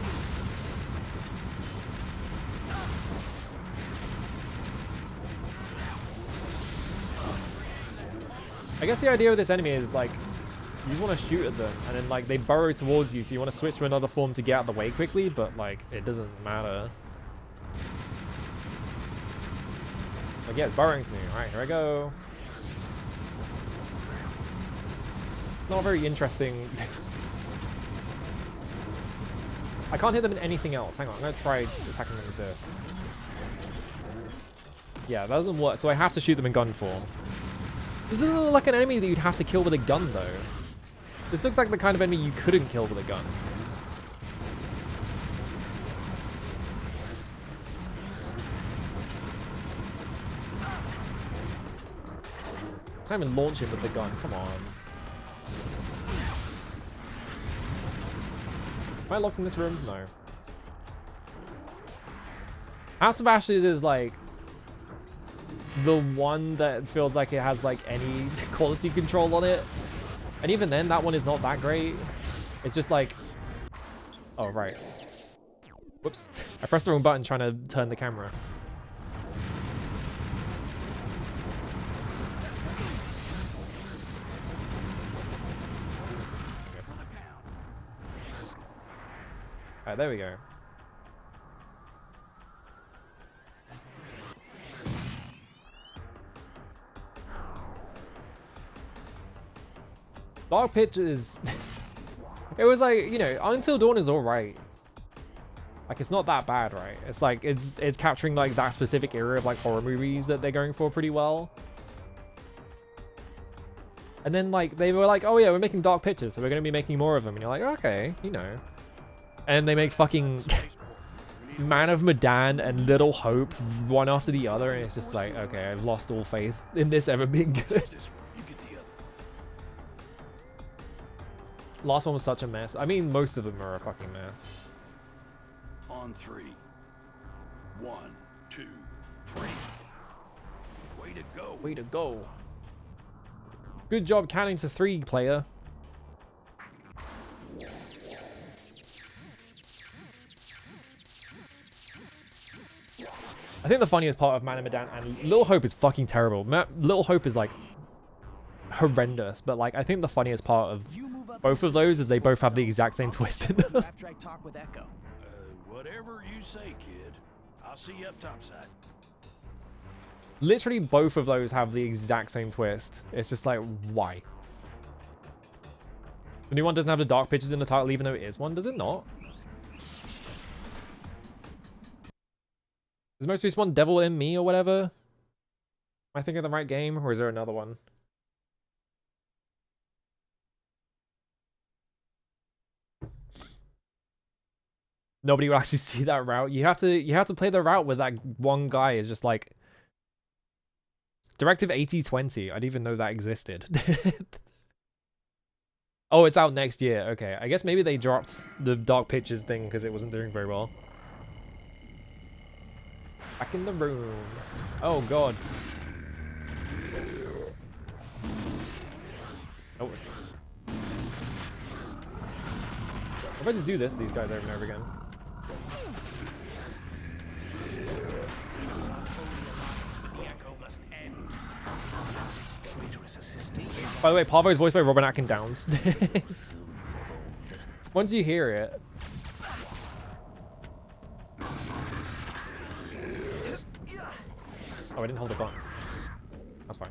I guess the idea of this enemy is like, you just want to shoot at them, and then like they burrow towards you, so you want to switch to another form to get out of the way quickly, but like, it doesn't matter. Like, yeah, it's burrowing to me. Alright, here I go. It's not very interesting. I can't hit them in anything else. Hang on, I'm going to try attacking them with this. Yeah, that doesn't work, so I have to shoot them in gun form. This doesn't look like an enemy that you'd have to kill with a gun, though. This looks like the kind of enemy you couldn't kill with a gun. Can't even launch him with the gun, come on. Am I locked in this room? No. House of Ashes is like the one that feels like it has like any quality control on it. And even then, that one is not that great. It's just like... Oh, right. Whoops. I pressed the wrong button trying to turn the camera. Alright, there we go. Dark Pictures... It was like, you know, Until Dawn is alright. Like, it's not that bad, right? It's like, it's capturing, like, that specific era of, like, horror movies that they're going for pretty well. And then, like, they were like, oh yeah, we're making Dark Pictures, so we're going to be making more of them. And you're like, okay, you know. And they make fucking Man of Medan and Little Hope one after the other, and it's just like, okay, I've lost all faith in this ever being good. Last one was such a mess. I mean, most of them are a fucking mess. On 3. 1, 2, 3. Way to go. Way to go. Good job counting to 3, player. I think the funniest part of Man of Medan and Little Hope is fucking terrible. Little Hope is like horrendous, but like I think the funniest part of both of those is they both have the exact same twist in them. After I talk with Echo. Whatever you say, kid. I'll see you up topside. Literally both of those have the exact same twist. It's just like, why? The new one doesn't have the Dark Pictures in the title, even though it is one, does it not? Is the most recent one Devil in Me or whatever? Am I thinking of the right game, or is there another one? Nobody would actually see that route. You have to play the route with that one guy is just like Directive 8020. I didn't even know that existed. Oh, it's out next year. Okay, I guess maybe they dropped the Dark Pictures thing because it wasn't doing very well. Back in the room. Oh god. Oh. If I just do this to these guys over and over again. By the way, Pavo is voiced by Robin Atkin Downs. Once you hear it. Oh, I didn't hold a button. That's fine.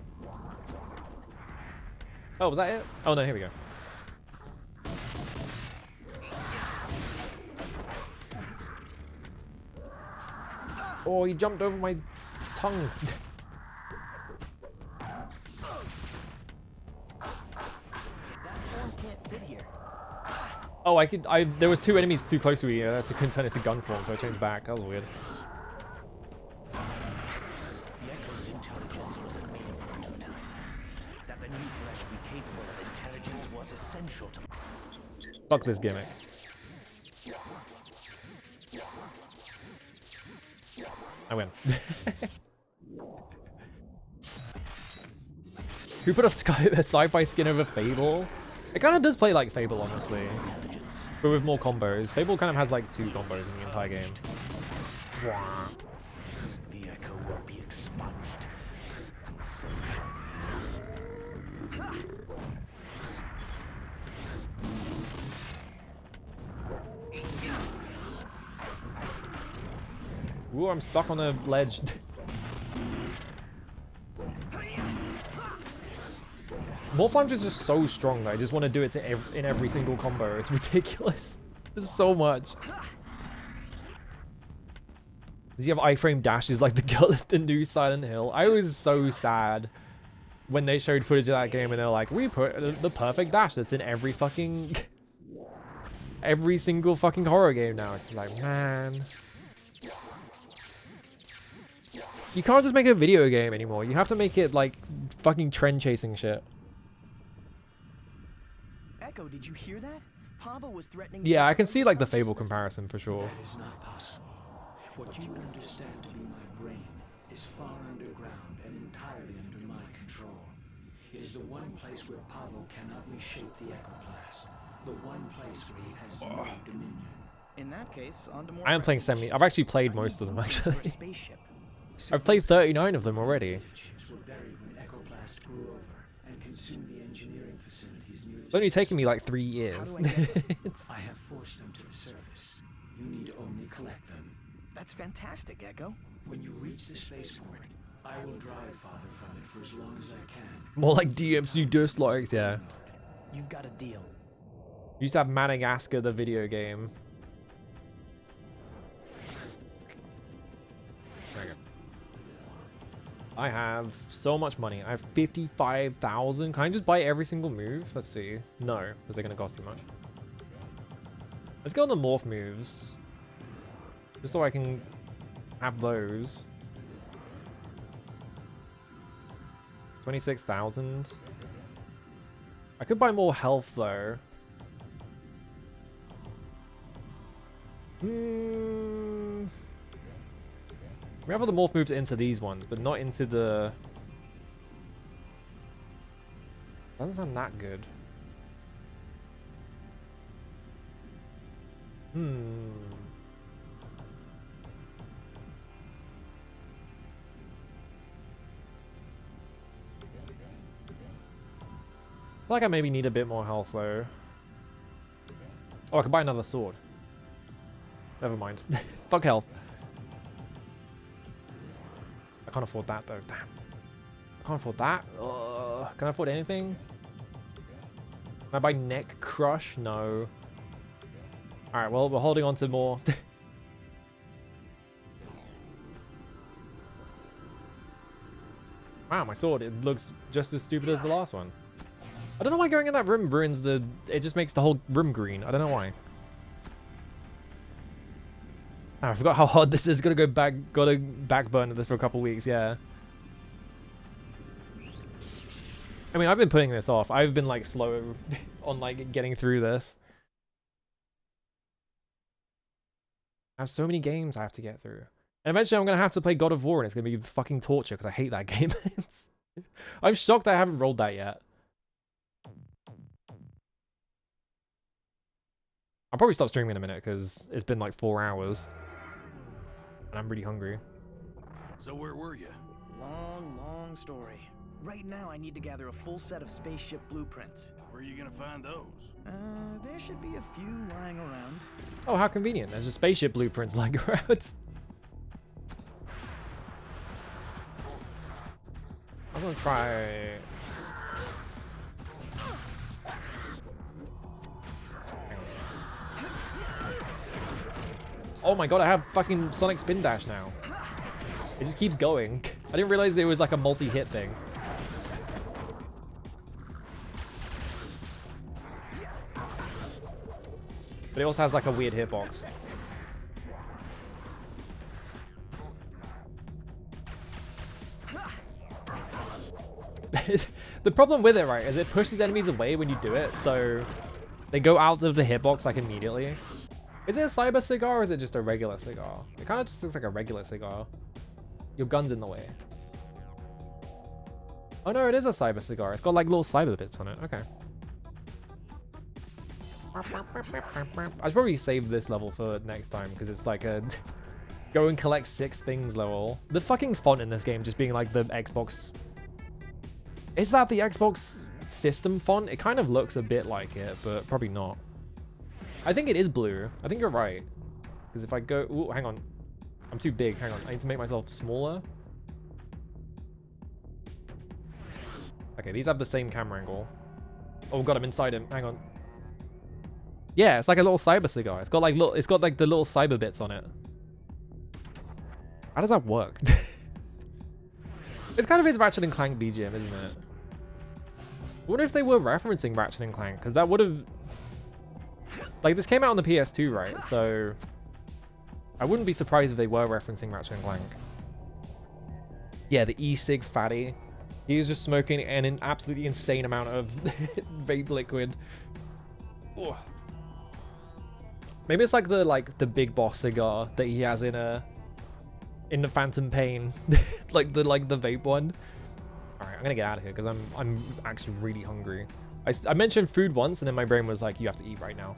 Oh, was that it? Oh no, here we go. Oh, he jumped over my tongue. Oh, there was 2 enemies too close to me, so I couldn't turn it to gun form, so I changed back. That was weird. The Echo's intelligence was a mere prototype. That the new flesh be capable of intelligence was essential to... Fuck this gimmick. I win. Who put a sci-fi skin over Fable? It kind of does play like Fable, honestly. But with more combos. Fable kind of has like 2 combos in the entire game. The Echo will be expunged. So Ooh, I'm stuck on a ledge. Morph is just so strong though. I just want to do it to in every single combo. It's ridiculous. There's so much. Does he have iframe dashes like the new Silent Hill? I was so sad when they showed footage of that game and they're like, we put the perfect dash that's in every single fucking horror game now. It's like, man. You can't just make a video game anymore. You have to make it like fucking trend chasing shit. Echo, did you hear that? Pavel was threatening. Yeah, I can see like the Fable comparison for sure. That is not possible. What you would understand to be my brain is far underground and entirely under my control. It is the one place where Pavel cannot reshape the Echoblast. The one place where he has no dominion. In that case, on to more. I am playing semi. I've actually played most of them actually. I've played 39 of them already. Were buried when Echoblast grew over and consumed the engineering facilities near the It's only taken me like 3 years. I have forced them to the surface. You need only collect them. That's fantastic, Echo. When you reach the spaceport, I will drive Father from it for as long as I can. More like DMC-Like, yeah. You've got a deal. Used to have Madagascar, the video game. There we go. I have so much money. I have 55,000. Can I just buy every single move? Let's see. No, because they're going to cost too much. Let's go on the morph moves. Just so I can have those. 26,000. I could buy more health though. We have all the morph moves into these ones, but not into the... That doesn't sound that good. I feel like I maybe need a bit more health though. Oh, I can buy another sword. Never mind. Fuck health. I can't afford that though. Damn. I can't afford that. Can I afford anything? Can I buy neck crush? No. Alright, well, we're holding on to more. Wow, my sword. It looks just as stupid as the last one. I don't know why going in that room ruins the... It just makes the whole room green. I don't know why. Oh, I forgot how hard this is. Gotta backburner this for a couple weeks, yeah. I mean, I've been putting this off. I've been like slow on like getting through this. I have so many games I have to get through. And eventually I'm gonna have to play God of War and it's gonna be fucking torture because I hate that game. I'm shocked I haven't rolled that yet. I'll probably stop streaming in a minute because it's been like 4 hours. And I'm really hungry. So where were you? Long, long story. Right now, I need to gather a full set of spaceship blueprints. Where are you gonna find those? There should be a few lying around. Oh, how convenient. There's a spaceship blueprints lying around. I'm gonna try... Oh my god, I have fucking Sonic Spin Dash now. It just keeps going. I didn't realize it was like a multi-hit thing. But it also has like a weird hitbox. The problem with it, right, is it pushes enemies away when you do it, so they go out of the hitbox like immediately. Is it a cyber cigar or is it just a regular cigar? It kind of just looks like a regular cigar. Your gun's in the way. Oh no, it is a cyber cigar. It's got like little cyber bits on it. Okay. I should probably save this level for next time because it's like a go and collect 6 things level. The fucking font in this game just being like the Xbox. Is that the Xbox system font? It kind of looks a bit like it, but probably not. I think it is blue. I think you're right. Because if I go... Ooh, hang on. I'm too big. Hang on. I need to make myself smaller. Okay, these have the same camera angle. Oh god, I'm inside him. Hang on. Yeah, it's like a little cyber cigar. It's got like the little cyber bits on it. How does that work? It's kind of his Ratchet and Clank BGM, isn't it? I wonder if they were referencing Ratchet and Clank, because that would have... Like, this came out on the PS2, right? So I wouldn't be surprised if they were referencing Ratchet and Clank. Yeah, the e-cig fatty. He was just smoking an absolutely insane amount of vape liquid. Ugh. Maybe it's like the Big Boss cigar that he has in the Phantom Pain, like the vape one. All right, I'm gonna get out of here because I'm actually really hungry. I mentioned food once and then my brain was like, you have to eat right now.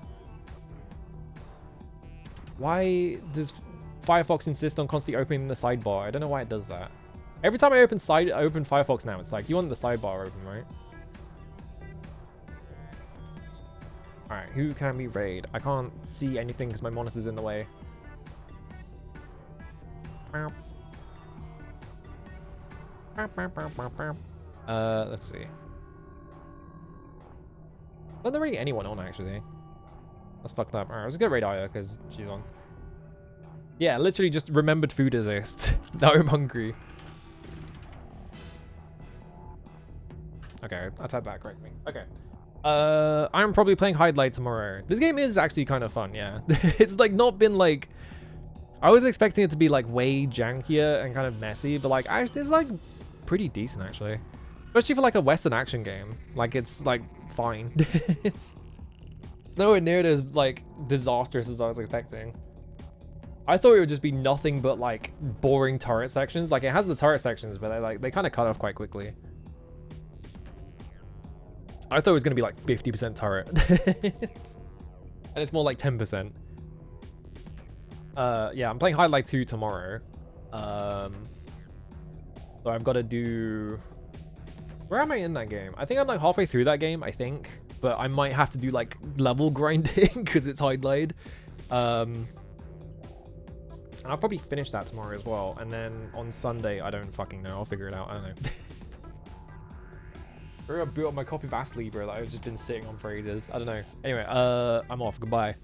Why does Firefox insist on constantly opening the sidebar? I don't know why it does that. Every time I open Firefox now, it's like, you want the sidebar open, right? Alright, who can we raid? I can't see anything because my monitor's in the way. Let's see. Not there really anyone on, actually. That's fucked up. Alright, let's get raid Aya because she's on. Yeah, literally just remembered food exists. Now I'm hungry. Okay, I typed that correctly. Okay. I'm probably playing Hide Light tomorrow. This game is actually kind of fun, yeah. It's like not been like... I was expecting it to be like way jankier and kind of messy, but like actually it's like pretty decent actually. Especially for like a Western action game. Like it's like fine. It's nowhere near as like disastrous as I was expecting. I thought it would just be nothing but like boring turret sections. Like it has the turret sections, but they kind of cut off quite quickly. I thought it was going to be like 50% turret. And it's more like 10%. Yeah, I'm playing Hide Light 2 tomorrow. So I've got to do... Where am I in that game? I think I'm like halfway through that game, I think. But I might have to do like level grinding because it's Hide Light. And I'll probably finish that tomorrow as well. And then on Sunday, I don't fucking know. I'll figure it out. I don't know. I boot up my copy of Astley, bro, that I've just been sitting on for ages. I don't know. Anyway, I'm off. Goodbye.